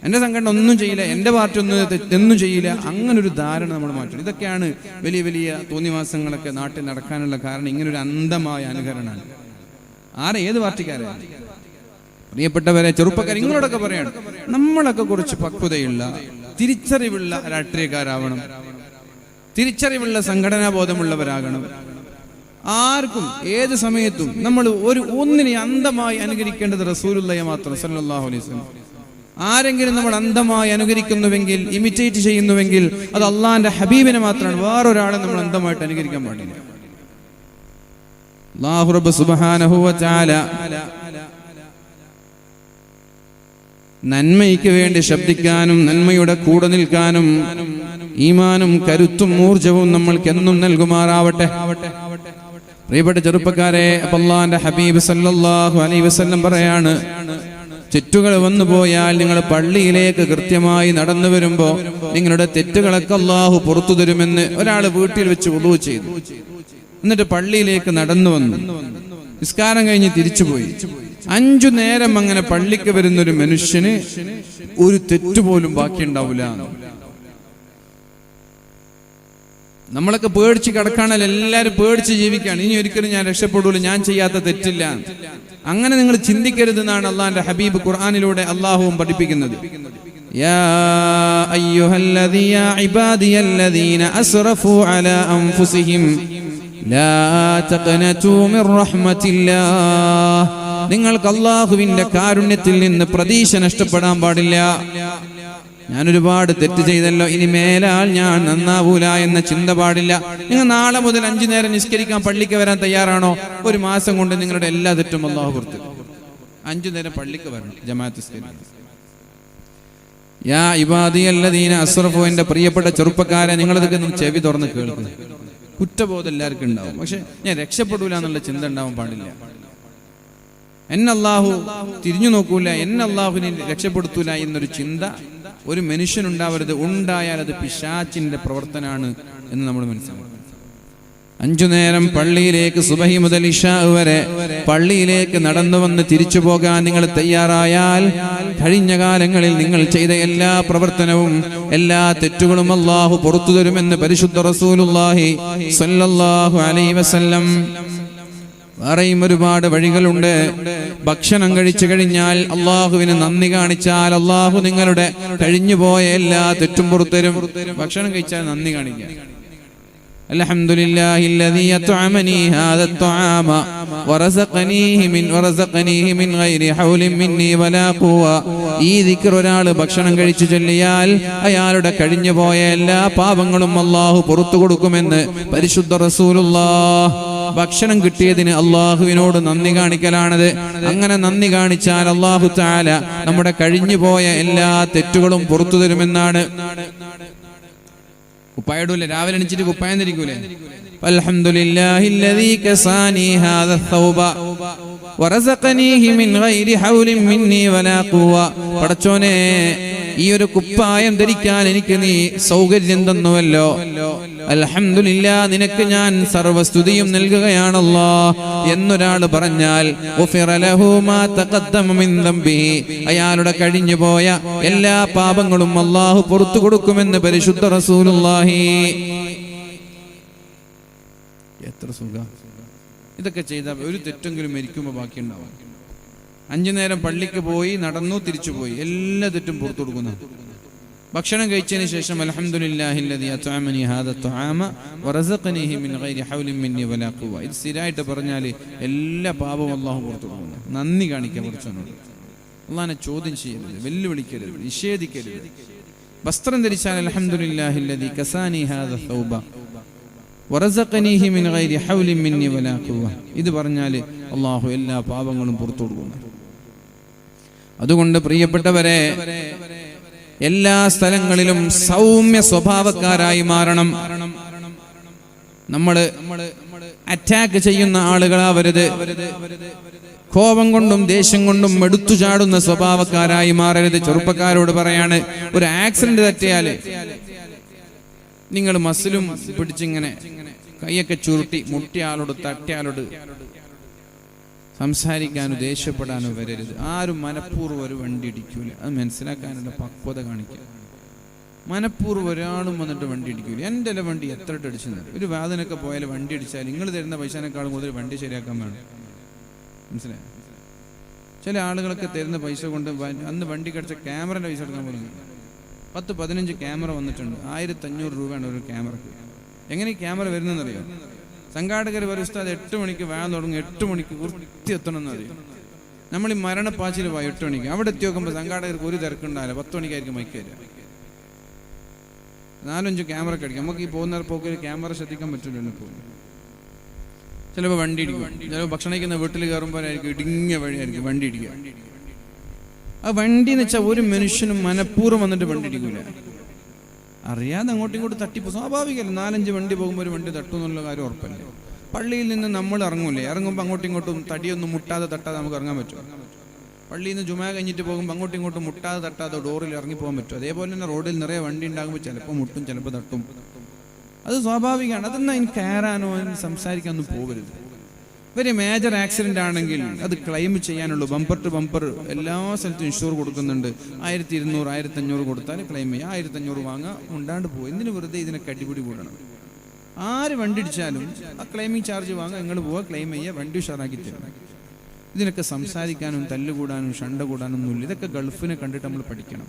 B: എന്റെ സംഘടന ഒന്നും ചെയ്യില്ല, എന്റെ പാർട്ടി ഒന്നും ചെയ്യില്ല, അങ്ങനൊരു ധാരണ നമ്മൾ മാറ്റണം. ഇതൊക്കെയാണ് വലിയ വലിയ തോന്നിവാസങ്ങളൊക്കെ നാട്ടിൽ നടക്കാനുള്ള കാരണം. ഇങ്ങനൊരു അന്ധമായ അനുകരണമാണ്. ഏത് പാർട്ടിക്കാരാണ്? പ്രിയപ്പെട്ടവരെ, ചെറുപ്പക്കാർ, നിങ്ങളോടൊക്കെ പറയാണ്, നമ്മളൊക്കെ കുറച്ച് പക്വതയുള്ള തിരിച്ചറിവുള്ള രാഷ്ട്രീയക്കാരാവണം, തിരിച്ചറിവുള്ള സംഘടനാ ബോധമുള്ളവരാകണം. ആർക്കും ഏത് സമയത്തും നമ്മൾ ഒന്നിനെ അന്ധമായി അനുകരിക്കേണ്ടത് റസൂലുള്ളാഹിയെ മാത്രം സല്ലല്ലാഹു അലൈഹി വസല്ലം. ആരെങ്കിലും നമ്മൾ അന്ധമായി അനുകരിക്കുന്നുവെങ്കിൽ, ഇമിറ്റേറ്റ് ചെയ്യുന്നുവെങ്കിൽ അത് അള്ളാഹിന്റെ ഹബീബിനെ മാത്രമാണ്. വേറൊരാളെ നമ്മൾ അന്ധമായിട്ട് അനുകരിക്കാൻ പാടില്ല. അല്ലാഹു റബ്ബ് സുബ്ഹാനഹു വ തആല നന്മയ്ക്ക് വേണ്ടി ശബ്ദിക്കാനും നന്മയുടെ കൂടെ നിൽക്കാനും ഈമാനും കരുത്തും ഊർജവും നമ്മൾക്ക് എന്നും നൽകുമാറാവട്ടെ. പ്രിയപ്പെട്ട ചെറുപ്പക്കാരെ, അല്ലാഹുവിന്റെ ഹബീബ് സല്ലല്ലാഹു അലൈഹി വസല്ലം പറയാണ്, തെറ്റുകൾ വന്നു പോയാൽ നിങ്ങൾ പള്ളിയിലേക്ക് കൃത്യമായി നടന്നു വരുമ്പോ നിങ്ങളുടെ തെറ്റുകളൊക്കെ അല്ലാഹു പുറത്തു തരുമെന്ന്. ഒരാൾ വീട്ടിൽ വെച്ച് വുളൂ ചെയ്തു, എന്നിട്ട് പള്ളിയിലേക്ക് നടന്നു വന്നു, നിസ്കാരം കഴിഞ്ഞ് തിരിച്ചുപോയി. 5 നേരം അങ്ങനെ പള്ളിക്ക് വരുന്നൊരു മനുഷ്യന് ഒരു തെറ്റുപോലും ബാക്കിയുണ്ടാവില്ല. നമ്മളൊക്കെ പേടിച്ച് കിടക്കാണല്ലോ, എല്ലാവരും പേടിച്ച് ജീവിക്കുകയാണ്. ഇനി ഒരിക്കലും ഞാൻ രക്ഷപ്പെടൂല, ഞാൻ ചെയ്യാത്ത തെറ്റില്ല. അങ്ങനെ നിങ്ങൾ ചിന്തിക്കരുത് എന്നാണ് അള്ളാഹിന്റെ ഹബീബ് ഖുർആനിലൂടെ അള്ളാഹുവും പഠിപ്പിക്കുന്നത്. യാ അയ്യുഹല്ലദീന ഇബാദിയല്ലദീന അസ്റഫു അലാ അൻഫുസിഹിം ലാ തഖ്നതു മിർ റഹ്മത്തില്ലാഹ്. നിങ്ങൾക്ക് അള്ളാഹുവിന്റെ കാരുണ്യത്തിൽ നിന്ന് പ്രതീക്ഷ നഷ്ടപ്പെടാൻ പാടില്ല. ഞാൻ ഒരുപാട് തെറ്റ് ചെയ്തല്ലോ, ഇനി മേലാൽ ഞാൻ നന്നാവൂല എന്ന ചിന്ത പാടില്ല. നിങ്ങൾ നാളെ മുതൽ 5 നേരം നിസ്കരിക്കാൻ പള്ളിക്ക് വരാൻ തയ്യാറാണോ? 1 മാസം കൊണ്ട് നിങ്ങളുടെ എല്ലാ തെറ്റും അല്ലാഹു പുറത്തു. 5 നേരം പള്ളിക്ക് വരണം, ജമാഅത്ത് നിസ്കരിക്കണം. യാ ഇബാദിയല്ലദീന അസ്റഫു, എന്റെ പ്രിയപ്പെട്ട ചെറുപ്പക്കാരെ, നിങ്ങളിതൊക്കെ ചെവി തുറന്ന് കേൾക്കുന്നു. കുറ്റബോധം എല്ലാവർക്കും ഉണ്ടാവും, പക്ഷെ ഞാൻ രക്ഷപ്പെടൂല എന്നുള്ള ചിന്ത ഉണ്ടാവാൻ പാടില്ല. എന്നല്ലാഹു തിരിഞ്ഞു നോക്കൂല, എന്നല്ലാഹുവിനെ രക്ഷപ്പെടുത്തൂല എന്നൊരു ചിന്ത ഒരു മനുഷ്യനുണ്ടാവരുത്. ഉണ്ടായാൽ അത് പിശാചിന്റെ പ്രവർത്തനാണ് എന്ന് നമ്മൾ മനസ്സിലാക്കണം. 5 നേരം പള്ളിയിലേക്ക് സുബഹി മുതൽ ഇശാ വരെ പള്ളിയിലേക്ക് നടന്നു വന്ന് തിരിച്ചു പോകാൻ നിങ്ങൾ തയ്യാറായാൽ കഴിഞ്ഞ കാലങ്ങളിൽ നിങ്ങൾ ചെയ്ത എല്ലാ പ്രവർത്തനവും എല്ലാ തെറ്റുകളും അല്ലാഹു പുറത്തു തരുമെന്ന് പരിശുദ്ധ റസൂലുള്ളാഹി സ്വല്ലല്ലാഹു അലൈഹി വസല്ലം. വേറെയും ഒരുപാട് വഴികളുണ്ട്. ഭക്ഷണം കഴിച്ചു കഴിഞ്ഞാൽ അള്ളാഹുവിന് നന്ദി കാണിച്ചാൽ അള്ളാഹു നിങ്ങളുടെ കഴിഞ്ഞുപോയ എല്ലാ തെറ്റും പുറത്തരും. ഭക്ഷണം കഴിച്ചാൽ നന്ദി കാണിക്കുക. അൽഹംദുലില്ലാഹില്ലദീ അത്അമനി ഹാദാ അത്അാമ വറസഖനീഹി മിൻ ഗൈരി ഹൗലിൻ മിന്നി വലാ ഖുവ. ഈ ദിക്ർ ഒരാൾ ഭക്ഷണം കഴിച്ചു ചൊല്ലിയാൽ അയാളുടെ കഴിഞ്ഞുപോയ എല്ലാ പാപങ്ങളും അള്ളാഹു പുറത്തു കൊടുക്കുമെന്ന് പരിശുദ്ധ റസൂലുള്ളാഹ്. ഭക്ഷണം കിട്ടിയതിന് അള്ളാഹുവിനോട് നന്ദി കാണിക്കലാണത്. അങ്ങനെ നന്ദി കാണിച്ചാൽ അള്ളാഹു തആല നമ്മുടെ കഴിഞ്ഞുപോയ എല്ലാ തെറ്റുകളും പുറത്തു തരുമെന്നാണ്. കുപ്പായിടൂല്ലേ? രാവിലെ എണീച്ചിട്ട് കുപ്പായം ധരിക്കൂലേ? അൽഹംദുലില്ലാഹില്ലദീ കസാനി ഹാദാ ثൗബ വറസഖനീഹി മിൻ ഗൈരി ഹൗലിൻ മിന്നി വലാ ഖുവ. പടച്ചോനെ, ഈ ഒരു കുപ്പായം ധരിക്കാൻ എനിക്ക് നീ സൗകര്യം തന്നുവല്ലോ. അൽഹംദുലില്ലാ, നിനക്ക് ഞാൻ സർവസ്തുതിയും നൽകുകയാണല്ലോ എന്നൊരാൾ പറഞ്ഞാൽ ഗുഫിറ ലഹു മാ തഖദ്ദമ മിൻ ദംബിഹി, അയാളുടെ കഴിഞ്ഞുപോയ എല്ലാ പാപങ്ങളും അല്ലാഹു പുറത്തു കൊടുക്കുമെന്ന് പരിശുദ്ധ റസൂലുള്ളാഹി. എത്ര സുഖം! ഇതൊക്കെ ചെയ്താൽ ഒരു തെറ്റെങ്കിലും മരിക്കുമ്പോൾ ബാക്കിയുണ്ടാവും. 5 നേരം പള്ളിക്ക് പോയി നടന്നു തിരിച്ചുപോയി, എല്ലാ തെറ്റും പുറത്തു കൊടുക്കുന്നു. ഭക്ഷണം കഴിച്ചതിന് ശേഷം അൽഹംദുലില്ലാഹില്ലദീ അത്അമനി ഹാദാ അത്അാമ വറസഖനീഹി മിൻ ഗൈരി ഹൗലിൻ മിന്നി വലാ ഖുവ. ഇത് സ്ഥിരമായിട്ട് പറഞ്ഞാൽ എല്ലാ പാപവും അല്ലാഹു പുറത്തു കൊടുക്കുന്നു. നന്ദി കാണിക്കാൻ പഠിച്ചവനോട്. അല്ലാഹുവിനെ ചോദ്യം ചെയ്യരുത്, വെല്ലുവിളിക്കരുത്, നിഷേധിക്കരുത്. വസ്ത്രം ധരിച്ചാൽ അൽഹംദുലില്ലാഹില്ലദീ കസാനി ഹാദ തൗബ വറസഖനീഹി മിൻ ഗൈരി ഹൗലിൻ മിന്നി വലാ ഖുവ. ഇത് പറഞ്ഞാൽ അല്ലാഹു എല്ലാ പാപങ്ങളും പുറത്തു കൊടുക്കുന്നു. അതുകൊണ്ട് പ്രിയപ്പെട്ടവരെ, എല്ലാ സ്ഥലങ്ങളിലും സൗമ്യ സ്വഭാവക്കാരായി മാറണം. നമ്മള് അറ്റാക്ക് ചെയ്യുന്ന ആളുകളാവരുത്. കോപം കൊണ്ടും ദേഷ്യം കൊണ്ടും എടുത്തു ചാടുന്ന സ്വഭാവക്കാരായി മാറരുത്. ചെറുപ്പക്കാരോട് പറയാണ്, ഒരു ആക്സിഡന്റ് തട്ടിയാല് നിങ്ങൾ മസിലും പിടിച്ചിങ്ങനെ കൈയൊക്കെ ചുരുട്ടി മുട്ടിയാളോട് തട്ടിയാളോട് സംസാരിക്കാനോ ദേഷ്യപ്പെടാനോ വരരുത്. ആരും മനഃപൂർവ്വം ഒരു വണ്ടി ഇടിക്കൂല. അത് മനസ്സിലാക്കാനുള്ള പക്വത കാണിക്കുക. മനഃപൂർവ്വം ഒരാളും വന്നിട്ട് വണ്ടി ഇടിക്കൂല. എൻ്റെ വണ്ടി എത്ര അടിച്ചത്, ഒരു വാദനൊക്കെ പോയാൽ വണ്ടി അടിച്ചാൽ നിങ്ങൾ തരുന്ന പൈസനേക്കാളും കൂടുതൽ വണ്ടി ശരിയാക്കാൻ വേണം. മനസ്സിലായി? ചില ആളുകളൊക്കെ തരുന്ന പൈസ കൊണ്ട് അന്ന് വണ്ടി കടിച്ച ക്യാമറൻ്റെ പൈസ എടുക്കാൻ പോലും 10-15 ക്യാമറ വന്നിട്ടുണ്ട്. 1500 രൂപയാണ് ഒരു ക്യാമറക്ക്. എങ്ങനെ ഈ ക്യാമറ വരുന്നതെന്നറിയോ? സംഘാടകർ ഒരു ഉസ്താദ് 8 മണിക്ക് വാൻ തുടങ്ങും, 8 മണിക്ക് വൃത്തി എത്തണമെന്ന് അറിയും. നമ്മൾ ഈ മരണപ്പാച്ചിൽ പോയി 8 മണിക്ക് അവിടെ എത്തി നോക്കുമ്പോൾ സംഘാടകർക്ക് ഒരു തിരക്കുണ്ടാവില്ല. 10 മണിക്കായിരിക്കും മൈക്ക് വരിക. 4-5 ക്യാമറ കടിക്കും. നമുക്ക് ഈ പോകുന്ന പോക്കിൽ ക്യാമറ ശ്രദ്ധിക്കാൻ പറ്റില്ല. പോകും ചിലപ്പോൾ വണ്ടി ഇടിക്കും. ചിലപ്പോൾ ഭക്ഷണം കഴിക്കുന്ന വീട്ടിൽ കയറുമ്പോഴായിരിക്കും ഇടുങ്ങിയ വഴിയായിരിക്കും വണ്ടി ഇടിക്കുക. ആ വണ്ടി എന്ന് വെച്ചാൽ ഒരു മനുഷ്യനും മനഃപൂർവ്വം വന്നിട്ട് വണ്ടി ഇടിക്കൂല. അറിയാതെ അങ്ങോട്ടും ഇങ്ങോട്ടും തട്ടിപ്പോ സ്വാഭാവികമല്ല. 4-5 വണ്ടി പോകുമ്പോൾ ഒരു വണ്ടി തട്ടും എന്നുള്ള കാര്യം ഉറപ്പല്ല. പള്ളിയിൽ നിന്ന് നമ്മൾ ഇറങ്ങൂലേ, ഇറങ്ങുമ്പോൾ അങ്ങോട്ടും ഇങ്ങോട്ടും തടിയൊന്നും മുട്ടാതെ തട്ടാതെ നമുക്ക് ഇറങ്ങാൻ പറ്റും. പള്ളിയിൽ നിന്ന് ജുമാ കഴിഞ്ഞിട്ട് പോകുമ്പോൾ അങ്ങോട്ടും ഇങ്ങോട്ടും മുട്ടാതെ തട്ടാതെ ഡോറിൽ ഇറങ്ങി പോകാൻ പറ്റും. അതേപോലെ തന്നെ റോഡിൽ നിറയെ വണ്ടി ഉണ്ടാകുമ്പോൾ ചിലപ്പോൾ മുട്ടും ചിലപ്പോൾ തട്ടും. അത് സ്വാഭാവികമാണ്. അതൊന്നും അതിന് കയറാനോ അതിന് സംസാരിക്കാനൊന്നും പോകരുത്. വെരി മേജർ ആക്സിഡന്റ് ആണെങ്കിൽ അത് ക്ലെയിം ചെയ്യാനുള്ളൂ. ബമ്പർ ടു ബമ്പർ എല്ലാ സ്ഥലത്തും ഇൻഷുർ കൊടുക്കുന്നുണ്ട്. 1200 1500 കൊടുത്താൽ ക്ലെയിം ചെയ്യാം. 1500 വാങ്ങാം, ഉണ്ടാണ്ട് പോകും. എന്തിനു വെറുതെ ഇതിനൊക്കെ അടിപിടി കൂടണം? ആര് വണ്ടി ഇടിച്ചാലും ആ ക്ലെയിമിങ് ചാർജ് വാങ്ങാം, നിങ്ങൾ പോവുക, ക്ലെയിം ചെയ്യുക, വണ്ടി ഉഷാറാക്കി തരും. ഇതിനൊക്കെ സംസാരിക്കാനും തല്ലുകൂടാനും ഷണ്ട കൂടാനൊന്നുമില്ല. ഇതൊക്കെ ഗൾഫിനെ കണ്ടിട്ട് നമ്മൾ പഠിക്കണം.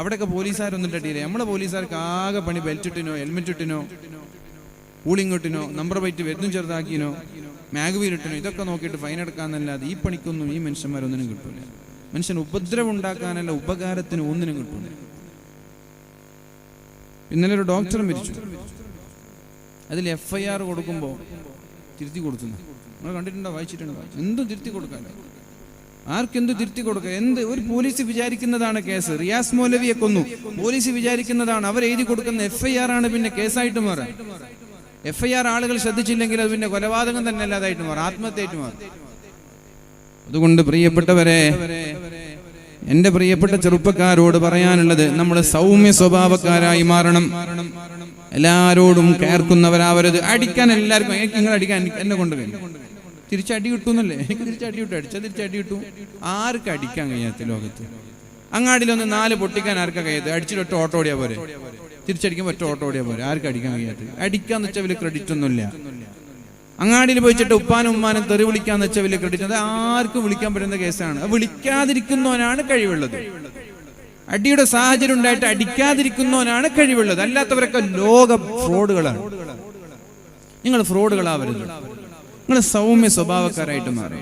B: അവിടെയൊക്കെ പോലീസുകാരൊന്നും അടിയില്ലേ. നമ്മളെ പോലീസുകാർക്ക് ആകെ പണി ബെൽറ്റ് ഇട്ടിനോ ഹെൽമെറ്റ് ഇട്ടിനോ കൂളിംഗ് ഇട്ടിനോ നമ്പർ പ്ലേറ്റ് വരുന്നും ചെറുതാക്കിനോ മാഗ്വീലിട്ടിനോ ഇതൊക്കെ നോക്കിയിട്ട് ഫൈൻ എടുക്കാന്നല്ലാതെ ഈ പണിക്കൊന്നും ഈ മനുഷ്യന്മാരൊന്നിനും കിട്ടൂല. മനുഷ്യൻ ഉപദ്രവം ഉണ്ടാക്കാനല്ല, ഉപകാരത്തിന് ഒന്നിനും കിട്ടൂല. ഇന്നലെ ഒരു ഡോക്ടർ മരിച്ചു. അതിൽ FIR കൊടുക്കുമ്പോൾ തിരുത്തി കൊടുത്തു. നിങ്ങൾ കണ്ടിട്ടുണ്ടോ, വായിച്ചിട്ടുണ്ടോ? എന്തും തിരുത്തി കൊടുക്കാല്ലോ. ആർക്കെന്ത് തിരുത്തി കൊടുക്കുക? എന്ത് ഒരു പോലീസ് വിചാരിക്കുന്നതാണ് കേസ്. റിയാസ് മൗലവിയെ കൊന്നു, പോലീസ് വിചാരിക്കുന്നതാണ്. അവർ എഴുതി കൊടുക്കുന്ന FIR ആണ് പിന്നെ കേസായിട്ട് മാറാം. FIR ആളുകൾ ശ്രദ്ധിച്ചില്ലെങ്കിൽ അത് പിന്നെ കൊലപാതകം തന്നെ അല്ലാതായിട്ട് മാറും, ആത്മഹത്യയായിട്ട് മാറും. അതുകൊണ്ട് പ്രിയപ്പെട്ടവരെ, എന്റെ പ്രിയപ്പെട്ട ചെറുപ്പക്കാരോട് പറയാനുള്ളത്, നമ്മൾ സൗമ്യ സ്വഭാവക്കാരായി മാറണം. എല്ലാരോടും കയർക്കുന്നവരാവരുത്. അടിക്കാൻ എല്ലാവർക്കും, എനിക്ക് നിങ്ങൾ അടിക്കാൻ എന്നെ കൊണ്ട് കഴിയും, തിരിച്ചടി കിട്ടുന്നല്ലേ? എനിക്ക് തിരിച്ചടി കിട്ടും, അടിച്ചാൽ തിരിച്ചടി കിട്ടും. ആർക്കും അടിക്കാൻ കഴിയാത്ത ലോകത്ത്. അങ്ങാടിയിലൊന്ന് 4 പൊട്ടിക്കാൻ ആർക്കാ കഴിയാത്ത? അടിച്ചിട്ട് ഒറ്റ ഓട്ടോ ഓടിയാ പോരെ, തിരിച്ചടിക്കുമ്പോൾ ഒറ്റ ഓട്ടോ ഓടിയാ പോരെ. ആർക്കും അടിക്കാൻ കഴിയാത്ത? അടിക്കാന്ന് വെച്ചാൽ വലിയ ക്രെഡിറ്റ് ഒന്നുമില്ല. അങ്ങാടിയിൽ പോയിച്ചിട്ട് ഉപ്പാനും ഉമ്മാനും തെറി വിളിക്കാന്ന് വെച്ചാൽ വലിയ ക്രെഡിറ്റ്, അത് ആർക്കും വിളിക്കാൻ പറ്റുന്ന കേസാണ്. അത് വിളിക്കാതിരിക്കുന്നവനാണ് കഴിവുള്ളത്. അടിയുടെ സാഹചര്യം ഉണ്ടായിട്ട് അടിക്കാതിരിക്കുന്നവനാണ് കഴിവുള്ളത്. അല്ലാത്തവരൊക്കെ ലോക ഫ്രോഡുകളാണ്. നിങ്ങൾ ഫ്രോഡുകളാവരുത്. നിങ്ങൾ സൗമ്യ സ്വഭാവക്കാരായിട്ട് മാറി.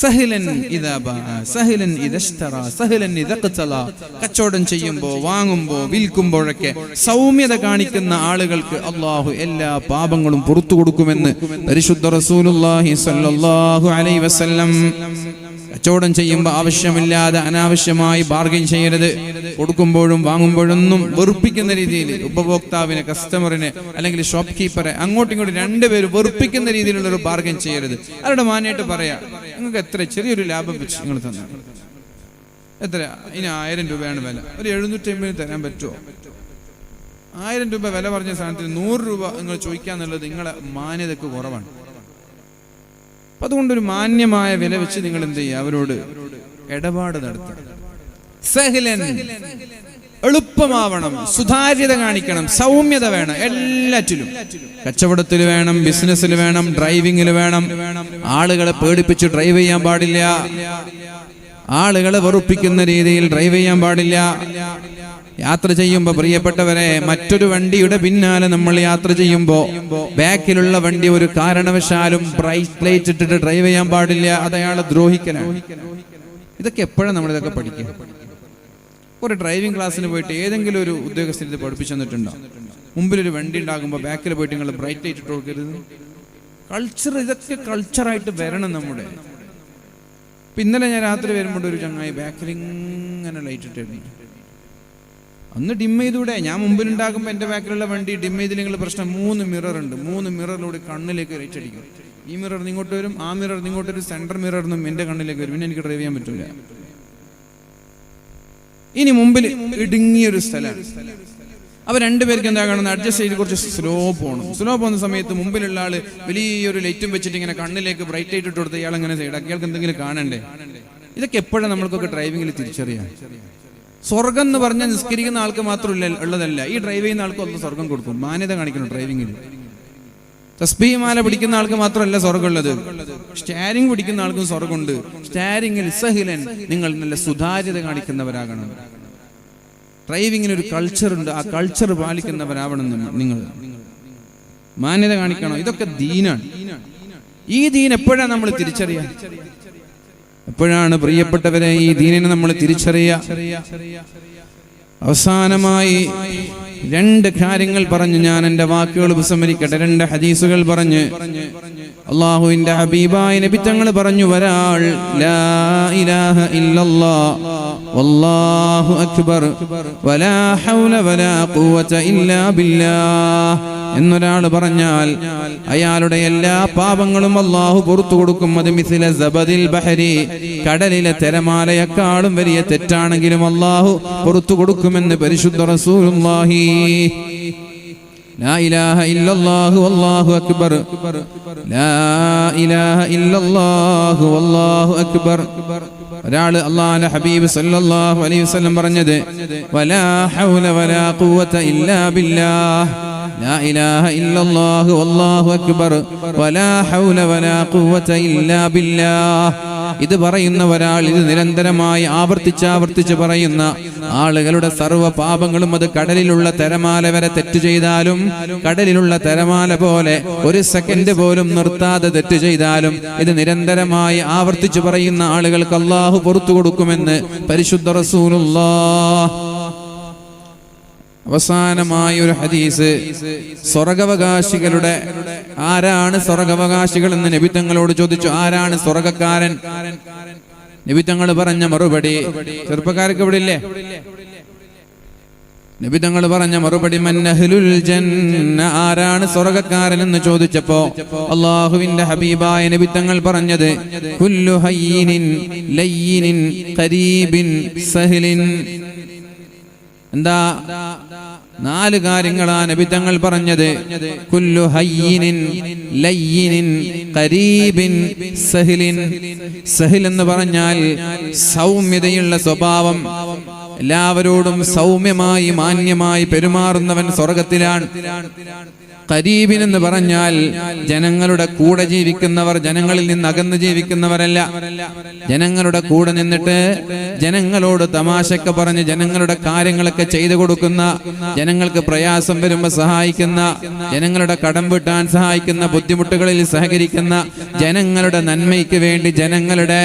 B: സഹിലൻ ഇദാ ബഅ സഹിലൻ ഇദശ്തറ സഹിലൻ ഇദഖ്തല. കച്ചവടം ചെയ്യുമ്പോൾ വാങ്ങുമ്പോൾ വിൽക്കുമ്പോഴൊക്കെ സൗമ്യത കാണിക്കുന്ന ആളുകൾക്ക് അല്ലാഹു എല്ലാ പാപങ്ങളും പുറത്തു കൊടുക്കുമെന്ന് പരിശുദ്ധ റസൂലുള്ളാഹി സ്വല്ലല്ലാഹു അലൈഹി വസല്ലം. കച്ചവടം ചെയ്യുമ്പോൾ ആവശ്യമില്ലാതെ അനാവശ്യമായി ബാർഗൈൻ ചെയ്യരുത്. കൊടുക്കുമ്പോഴും വാങ്ങുമ്പോഴൊന്നും വെറുപ്പിക്കുന്ന രീതിയിൽ ഉപഭോക്താവിനെ, കസ്റ്റമറിനെ അല്ലെങ്കിൽ ഷോപ്പ് കീപ്പറെ അങ്ങോട്ടും ഇങ്ങോട്ടും രണ്ടുപേരും വെറുപ്പിക്കുന്ന രീതിയിലുള്ള ഒരു ബാർഗൈൻ ചെയ്യരുത്. അവരുടെ മാന്യമായിട്ട് പറയാ, നിങ്ങൾക്ക് എത്ര ചെറിയൊരു ലാഭം വെച്ച് നിങ്ങൾ തന്നെ എത്ര, ഇനി 1000 രൂപയാണ് വില, ഒരു 750 തരാൻ പറ്റുമോ? 1000 രൂപ വില പറഞ്ഞ സാധനത്തിന് 100 രൂപ നിങ്ങൾ ചോദിക്കാന്നുള്ളത് നിങ്ങളെ മാന്യതക്ക് കുറവാണ്. അപ്പൊ അതുകൊണ്ടൊരു മാന്യമായ വില വെച്ച് നിങ്ങൾ എന്ത് ചെയ്യുക? അവരോട് ഇടപാട് നടത്തുക. സഹലൻ, എളുപ്പമാവണം, സുതാര്യത കാണിക്കണം, സൗമ്യത വേണം. എല്ലാറ്റിലും, കച്ചവടത്തിൽ വേണം, ബിസിനസ്സിൽ വേണം, ഡ്രൈവിംഗിൽ വേണം. ആളുകളെ പേടിപ്പിച്ച് ഡ്രൈവ് ചെയ്യാൻ പാടില്ല. ആളുകളെ വെറുപ്പിക്കുന്ന രീതിയിൽ ഡ്രൈവ് ചെയ്യാൻ പാടില്ല. യാത്ര ചെയ്യുമ്പോൾ പ്രിയപ്പെട്ടവരെ, മറ്റൊരു വണ്ടിയുടെ പിന്നാലെ നമ്മൾ യാത്ര ചെയ്യുമ്പോൾ ബാക്കിലുള്ള വണ്ടി ഒരു കാരണവശാലും ബ്രൈറ്റ് ലൈറ്റ് ഇട്ടിട്ട് ഡ്രൈവ് ചെയ്യാൻ പാടില്ല. അത് അയാളെ ദ്രോഹിക്കലാണ്. ഇതൊക്കെ എപ്പോഴും നമ്മൾ ഇതൊക്കെ പഠിക്കുക. ഒരു ഡ്രൈവിംഗ് ക്ലാസ്സിന് പോയിട്ട് ഏതെങ്കിലും ഒരു ഉദ്യോഗസ്ഥരെ പഠിപ്പിച്ചു തന്നിട്ടുണ്ടോ? മുമ്പിലൊരു വണ്ടി ഉണ്ടാകുമ്പോൾ ബാക്കിൽ പോയിട്ട് നിങ്ങൾ ബ്രൈറ്റ് ലൈറ്റ് ഇട്ട് കൊടുക്കരുത്. കൾച്ചർ, ഇതൊക്കെ കൾച്ചറായിട്ട് വരണം നമ്മുടെ. ഇപ്പം ഇന്നലെ ഞാൻ രാത്രി വരുമ്പോൾ ഒരു ചങ്ങായി ബാക്കിൽ ഇങ്ങനെ ലൈറ്റ് ഇട്ടിരുന്നു. അന്ന് ഡിം ചെയ്തൂടെ? ഞാൻ മുമ്പിലുണ്ടാകുമ്പോൾ എൻ്റെ ബാക്കിലുള്ള വണ്ടി ഡിം ചെയ്തില്ലെങ്കിൽ പ്രശ്നം. 3 മിറർ ഉണ്ട്. 3 മിററിലൂടെ കണ്ണിലേക്ക് ലൈറ്റ് അടിക്കും. ഈ മിറർ ഇങ്ങോട്ട് വരും, ആ മിറർ ഇങ്ങോട്ട് വരും, സെൻട്രൽ മിററിനും എൻ്റെ കണ്ണിലേക്ക് വരും. പിന്നെ എനിക്ക് ഡ്രൈവ് ചെയ്യാൻ പറ്റില്ല. ഇനി മുമ്പിൽ ഇടുങ്ങിയൊരു സ്ഥലമാണ്. അവർ രണ്ടുപേർക്ക് എന്താ കാണുന്നത്? അഡ്ജസ്റ്റ് ചെയ്ത് കുറച്ച് സ്ലോ പോകണം. സ്ലോ പോകുന്ന സമയത്ത് മുമ്പിലുള്ള ആള് വലിയൊരു ലൈറ്റും വെച്ചിട്ട് ഇങ്ങനെ കണ്ണിലേക്ക് ബ്രൈറ്റ് ലൈറ്റ് ഇട്ട് കൊടുത്ത് ഇയാൾ അങ്ങനെ സൈഡാക്കി. ഇയാൾക്ക് എന്തെങ്കിലും കാണണ്ടേ? ഇതൊക്കെ എപ്പോഴാണ് നമ്മൾക്കൊക്കെ ഡ്രൈവിംഗിൽ തിരിച്ചറിയാം? സ്വർഗം എന്ന് പറഞ്ഞാൽ നിസ്കരിക്കുന്ന ആൾക്ക് മാത്രമല്ല ഉള്ളതല്ല, ഈ ഡ്രൈവ് ചെയ്യുന്ന ആൾക്ക് ഒന്ന് സ്വർഗം കൊടുക്കും. മാന്യത കാണിക്കണം ഡ്രൈവിംഗിൽ. തസ്ബീഹ് മാല പിടിക്കുന്ന ആൾക്ക് മാത്രമല്ല സ്വർഗമുള്ളത്, സ്റ്റാരിങ് പിടിക്കുന്ന ആൾക്കും സ്വർഗമുണ്ട്. സ്റ്റാരിങ്ങിൽ സഹിലൻ, നിങ്ങൾ നല്ല സുതാര്യത കാണിക്കുന്നവരാകണം. ഡ്രൈവിങ്ങിന് ഒരു കൾച്ചർ ഉണ്ട്, ആ കൾച്ചർ പാലിക്കുന്നവരാവണം നിങ്ങൾ. മാന്യത കാണിക്കണം. ഇതൊക്കെ ദീനാണ്. ഈ ദീൻ എപ്പോഴാണ് നമ്മൾ തിരിച്ചറിയാം? എപ്പോഴാണ് പ്രിയപ്പെട്ടവരെ ഈ ദീനിനെ നമ്മൾ തിരിച്ചറിയാം? അവസാനമായി 2 കാര്യങ്ങൾ പറഞ്ഞ് ഞാൻ എൻ്റെ വാക്കുകൾ ഉപസംഹരിക്കട്ടെ. 2 ഹദീസുകൾ പറഞ്ഞ് അല്ലാഹുവിന്റെ ഹബീബായ നബി തങ്ങൾ പറഞ്ഞു, ഒരാൾ ലാ ഇലാഹ ഇല്ലല്ലാഹ് വല്ലാഹു അക്ബർ വലാ ഹൗല വലാ ഖുവത ഇല്ലാ ബില്ലാഹ് എന്നൊരാൾ പറഞ്ഞാൽ അയാളുടെ എല്ലാ പാപങ്ങളും അല്ലാഹു പുറത്തു കൊടുക്കും. അത് മിസ്ല സബദിൽ ബഹരി, കടലിലെ തിരമാലയെക്കാളും വലിയ തെറ്റാണെങ്കിലും അല്ലാഹു പുറത്തു കൊടുക്കുമെന്ന് പരിശുദ്ധ റസൂലുള്ളാഹി. ലാ ഇലാഹ ഇല്ലല്ലാഹു വല്ലാഹു അക്ബർ, ലാ ഇലാഹ ഇല്ലല്ലാഹു വല്ലാഹു അക്ബർ. ഒരാൾ അല്ലാഹുവിന്റെ ഹബീബ് സല്ലല്ലാഹു അലൈഹി വസല്ലം പറഞ്ഞത് വലാ ഹൗല വലാ ഖുവത ഇല്ലാ ബില്ലാഹ്, ലാ ഇലാഹ ഇല്ലല്ലാഹു വല്ലാഹു അക്ബർ വലാ ഹൗല വലാ ഖുവത ഇല്ലാ ബില്ലാഹ്. ഇത് പറയുന്ന ഒരാൾ, ഇത് നിരന്തരമായി ആവർത്തിച്ച് പറയുന്ന ആളുകളുടെ സർവ്വ പാപങ്ങളും, അത് കടലിലുള്ള തിരമാല വരെ തെറ്റ് ചെയ്താലും, കടലിലുള്ള തിരമാല പോലെ ഒരു സെക്കൻഡ് പോലും നിർത്താതെ തെറ്റ് ചെയ്താലും, ഇത് നിരന്തരമായി ആവർത്തിച്ച് പറയുന്ന ആളുകൾക്ക് അല്ലാഹു പുറത്തു കൊടുക്കുമെന്ന് പരിശുദ്ധ റസൂലുള്ളാഹ്. അവസാനമായ ഒരു ഹദീസ്, സ്വർഗാവകാശികളുടെ ആരാണ് സ്വർഗാവകാശികൾ എന്ന് നബി തങ്ങളോട് ചോദിച്ചു. ആരാണ് സ്വർഗക്കാരൻ? നബി തങ്ങൾ പറഞ്ഞ മറുപടി, ചെറുപ്പക്കാർക്ക് ഇവിടെ ഇല്ലേ? നബി തങ്ങൾ പറഞ്ഞ മറുപടി മൻ അഹ്ലുൽ ജന്ന, ആരാണ് സ്വർഗക്കാരൻ എന്ന് ചോദിച്ചപ്പോ അല്ലാഹുവിന്റെ ഹബീബായ നബി തങ്ങൾ പറഞ്ഞത് കുല്ലു ഹയ്യിനിൻ ലയ്യിനിൻ ഖരീബിൻ സഹ്ലിൻ. എന്താ? 4 കാര്യങ്ങളാണ് നബി തങ്ങൾ പറഞ്ഞത്. കുല്ലു ഹയ്യിനിൻ ലയ്യിനിൻ ഖരീബിൻ സഹ്ലിൻ. സഹ്ൽ എന്ന് പറഞ്ഞാൽ സൗമ്യതയുള്ള സ്വഭാവം, എല്ലാവരോടും സൗമ്യമായി മാന്യമായി പെരുമാറുന്നവൻ സ്വർഗത്തിലാണ്. ഖരീബിൻ എന്ന് പറഞ്ഞാൽ ജനങ്ങളുടെ കൂടെ ജീവിക്കുന്നവർ, ജനങ്ങളിൽ നിന്ന് അകന്ന് ജീവിക്കുന്നവരല്ല. ജനങ്ങളുടെ കൂടെ നിന്നിട്ട് ജനങ്ങളോട് തമാശയൊക്കെ പറഞ്ഞ് ജനങ്ങളുടെ കാര്യങ്ങളൊക്കെ ചെയ്തു കൊടുക്കുന്ന, ജനങ്ങൾക്ക് പ്രയാസം വരുമ്പോൾ സഹായിക്കുന്ന, ജനങ്ങളുടെ കടം വീട്ടാൻ സഹായിക്കുന്ന, ബുദ്ധിമുട്ടുകളിൽ സഹകരിക്കുന്ന, ജനങ്ങളുടെ നന്മയ്ക്ക് വേണ്ടി, ജനങ്ങളുടെ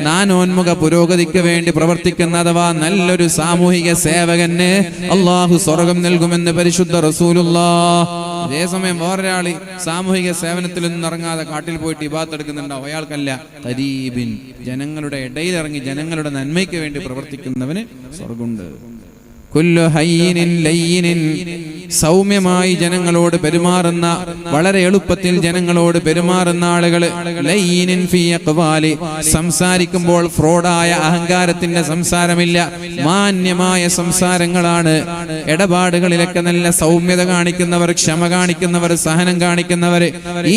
B: നാനോന്മുഖ പുരോഗതിക്ക് വേണ്ടി പ്രവർത്തിക്കുന്ന, അഥവാ നല്ലൊരു സാമൂഹിക സേവകന് അല്ലാഹു സ്വർഗം നൽകുമെന്ന് പരിശുദ്ധ റസൂലുള്ളാഹ്. അതേസമയം വേറൊരാൾ സാമൂഹിക സേവനത്തിൽ ഒന്നും ഇറങ്ങാതെ കാട്ടിൽ പോയിട്ട് ഇബാദത്ത് എടുക്കുന്നുണ്ടാവും, അയാൾക്കല്ല. ഖരീബിൻ, ജനങ്ങളുടെ ഇടയിൽ ഇറങ്ങി ജനങ്ങളുടെ നന്മയ്ക്ക് വേണ്ടി പ്രവർത്തിക്കുന്നവന് സ്വർഗമുണ്ട്. കുല്ലു ഹയ്യിനിൻ ലയ്യിനിൻ, സൗമ്യമായി ജനങ്ങളോട് പെരുമാറുന്ന, വളരെ എളുപ്പത്തിൽ ജനങ്ങളോട് പെരുമാറുന്ന ആളുകൾ. ലയ്യിനിൻ ഫീ അഖ്വാലി, സംസാരിക്കുമ്പോൾ ഫ്രോഡായ അഹങ്കാരത്തിന്റെ സംസാരമില്ല, മാന്യമായ സംസാരങ്ങളാണ്. ഇടപാടുകളിലൊക്കെ നല്ല സൗമ്യത കാണിക്കുന്നവർ, ക്ഷമ കാണിക്കുന്നവർ, സഹനം കാണിക്കുന്നവർ,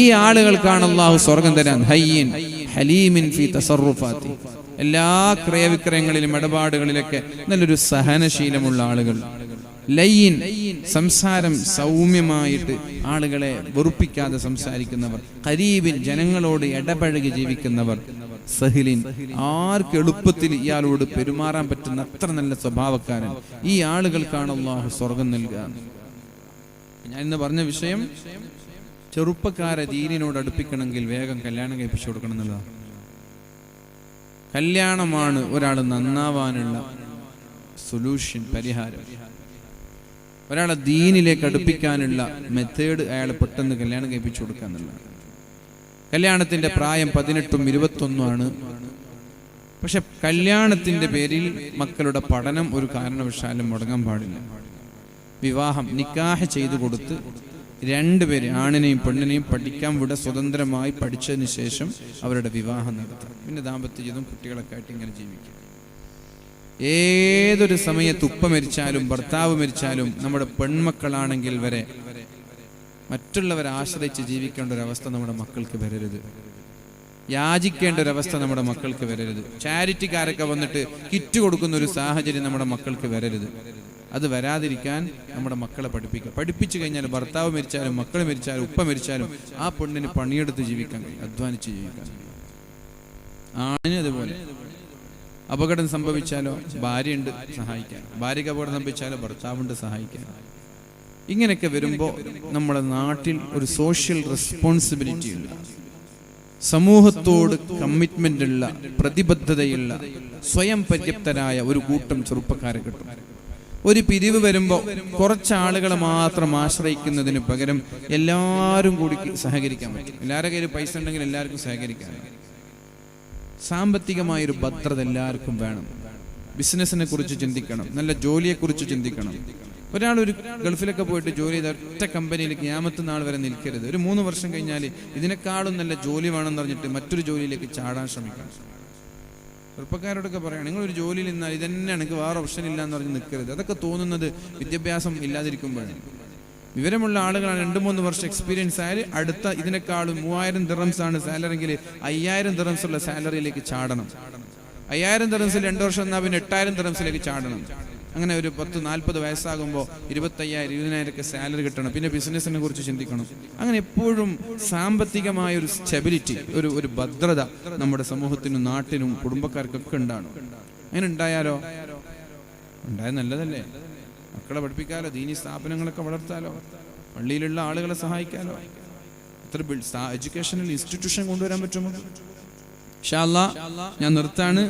B: ഈ ആളുകൾക്കാണ് അല്ലാഹു സ്വർഗം തരാൻ. ഹയ്യിൻ ഹലീമിൻ ഫീ തസറുഫാത്തി, എല്ലാ ക്രയവിക്രയങ്ങളിലും ഇടപാടുകളിലൊക്കെ നല്ലൊരു സഹനശീലമുള്ള ആളുകൾ. ലയ്യിൻ, സംസാരം സൗമ്യമായിട്ട് ആളുകളെ വെറുപ്പിക്കാതെ സംസാരിക്കുന്നവർ. ഖരീബിൻ, ജനങ്ങളോട് ഇടപഴകി ജീവിക്കുന്നവർ. സഹിലിൻ, ആർക്ക് എളുപ്പത്തിൽ ഇയാളോട് പെരുമാറാൻ പറ്റുന്ന അത്ര നല്ല സ്വഭാവക്കാരൻ. ഈ ആളുകൾക്കാണ് അല്ലാഹു സ്വർഗം നൽകുക. ഞാൻ ഇന്ന് പറഞ്ഞ വിഷയം, ചെറുപ്പക്കാരെ ദീനിനോട് അടുപ്പിക്കണമെങ്കിൽ വേഗം കല്യാണം കഴിപ്പിച്ചു കൊടുക്കണം എന്നുള്ളതാണ്. കല്യാണമാണ് ഒരാൾ നന്നാവാനുള്ള സൊല്യൂഷൻ, പരിഹാരം. ഒരാളെ ദീനിലേക്ക് അടുപ്പിക്കാനുള്ള മെത്തേഡ് അയാൾ പെട്ടെന്ന് കല്യാണം കഴിപ്പിച്ചു കൊടുക്കുക എന്നുള്ളതാണ്. കല്യാണത്തിന്റെ പ്രായം 18ഉം 21ഉം ആണ്. പക്ഷെ കല്യാണത്തിന്റെ പേരിൽ മക്കളുടെ പഠനം ഒരു കാരണവശാലും മുടങ്ങാൻ പാടില്ല. വിവാഹം നിക്കാഹ് ചെയ്തു കൊടുത്ത് രണ്ടുപേര്, ആണിനെയും പെണ്ണിനെയും പഠിക്കാൻ വിട, സ്വതന്ത്രമായി പഠിച്ചതിന് ശേഷം അവരുടെ വിവാഹം നടത്താം. പിന്നെ ദാമ്പത്യ ജീവിതം കുട്ടികളൊക്കെ ആയിട്ട് ഇങ്ങനെ ജീവിക്കും. ഏതൊരു സമയത്ത് ഉപ്പ മരിച്ചാലും ഭർത്താവ് മരിച്ചാലും നമ്മുടെ പെൺമക്കളാണെങ്കിൽ വരെ മറ്റുള്ളവരെ ആശ്രയിച്ച് ജീവിക്കേണ്ട ഒരവസ്ഥ നമ്മുടെ മക്കൾക്ക് വരരുത്. യാചിക്കേണ്ട ഒരവസ്ഥ നമ്മുടെ മക്കൾക്ക് വരരുത്. ചാരിറ്റിക്കാരൊക്കെ വന്നിട്ട് കിറ്റ് കൊടുക്കുന്ന ഒരു സാഹചര്യം നമ്മുടെ മക്കൾക്ക് വരരുത്. അത് വരാതിരിക്കാൻ നമ്മുടെ മക്കളെ പഠിപ്പിക്കുക. പഠിപ്പിച്ചു കഴിഞ്ഞാൽ ഭർത്താവ് മരിച്ചാലും മക്കൾ മരിച്ചാലും ഉപ്പ മരിച്ചാലും ആ പെണ്ണിന് പണിയെടുത്ത് ജീവിക്കാൻ കഴിയും, അധ്വാനിച്ച് ജീവിക്കാൻ കഴിയും. ആണിന് അതുപോലെ അപകടം സംഭവിച്ചാലോ ഭാര്യയുണ്ട് സഹായിക്കാൻ, ഭാര്യയ്ക്ക് അപകടം സംഭവിച്ചാലോ ഭർത്താവുണ്ട് സഹായിക്കാൻ. ഇങ്ങനെയൊക്കെ വരുമ്പോൾ നമ്മുടെ നാട്ടിൽ ഒരു സോഷ്യൽ റെസ്പോൺസിബിലിറ്റി ഉള്ള, സമൂഹത്തോട് കമ്മിറ്റ്മെന്റ് ഉള്ള, പ്രതിബദ്ധതയുള്ള, സ്വയം പര്യാപ്തരായ ഒരു കൂട്ടം ചെറുപ്പക്കാരെ കിട്ടും. ഒരു പിരിവ് വരുമ്പോൾ കുറച്ചാളുകളെ മാത്രം ആശ്രയിക്കുന്നതിന് പകരം എല്ലാവരും കൂടി സഹകരിക്കാൻ പറ്റും. എല്ലാവരുടെ കയ്യിൽ പൈസ ഉണ്ടെങ്കിൽ എല്ലാവർക്കും സഹകരിക്കാൻ. സാമ്പത്തികമായൊരു ഭദ്രത എല്ലാവർക്കും വേണം. ബിസിനസ്സിനെ കുറിച്ച് ചിന്തിക്കണം, നല്ല ജോലിയെക്കുറിച്ച് ചിന്തിക്കണം. ഒരാൾ ഒരു ഗൾഫിലൊക്കെ പോയിട്ട് ജോലി ചെയ്ത ഒറ്റ കമ്പനിയിൽ ഖിയാമത്ത് നാൾ വരെ നിൽക്കരുത്. ഒരു 3 വർഷം കഴിഞ്ഞാൽ ഇതിനേക്കാളും നല്ല ജോലി വേണമെന്ന് പറഞ്ഞിട്ട് മറ്റൊരു ജോലിയിലേക്ക് ചാടാൻ ശ്രമിക്കണം. ചെറുപ്പക്കാരോടൊക്കെ പറയണം, നിങ്ങളൊരു ജോലിയിൽ നിന്നാൽ ഇതന്നെ എനിക്ക് വേറെ ഓപ്ഷൻ ഇല്ല എന്ന് പറഞ്ഞ് നിൽക്കരുത്. അതൊക്കെ തോന്നുന്നത് വിദ്യാഭ്യാസം ഇല്ലാതിരിക്കുമ്പോഴാണ്. വിവരമുള്ള ആളുകളാണ് 2-3 വർഷം എക്സ്പീരിയൻസ് ആയാൽ അടുത്ത ഇതിനേക്കാളും 3000 ദിർഹംസ് ആണ് സാലറി എങ്കിൽ 5000 ദിർഹംസ് ഉള്ള സാലറിയിലേക്ക് ചാടണം. 5000 ദിർഹംസിൽ 2 വർഷം എന്നാൽ പിന്നെ 8000 ദിർഹംസിലേക്ക് ചാടണം. അങ്ങനെ ഒരു 10-40 വയസ്സാകുമ്പോൾ 25,000-20,000 സാലറി കിട്ടണം. പിന്നെ ബിസിനസ്സിനെ കുറിച്ച് ചിന്തിക്കണം. അങ്ങനെ എപ്പോഴും സാമ്പത്തികമായ ഒരു സ്റ്റെബിലിറ്റി, ഒരു ഭദ്രത നമ്മുടെ സമൂഹത്തിനും നാട്ടിനും കുടുംബക്കാർക്കൊക്കെ ഉണ്ടാകണം. അങ്ങനെ ഉണ്ടായാലോ, ഉണ്ടായാൽ നല്ലതല്ലേ? മക്കളെ പഠിപ്പിക്കാലോ, ദീനി സ്ഥാപനങ്ങളൊക്കെ വളർത്താലോ, പള്ളിയിലുള്ള ആളുകളെ സഹായിക്കാലോ. എത്ര എഡ്യൂക്കേഷണൽ ഇൻസ്റ്റിറ്റ്യൂഷൻ കൊണ്ടുവരാൻ പറ്റുമോ? ഇൻഷാ അല്ലാഹ് ഞാൻ നിർത്താണ്.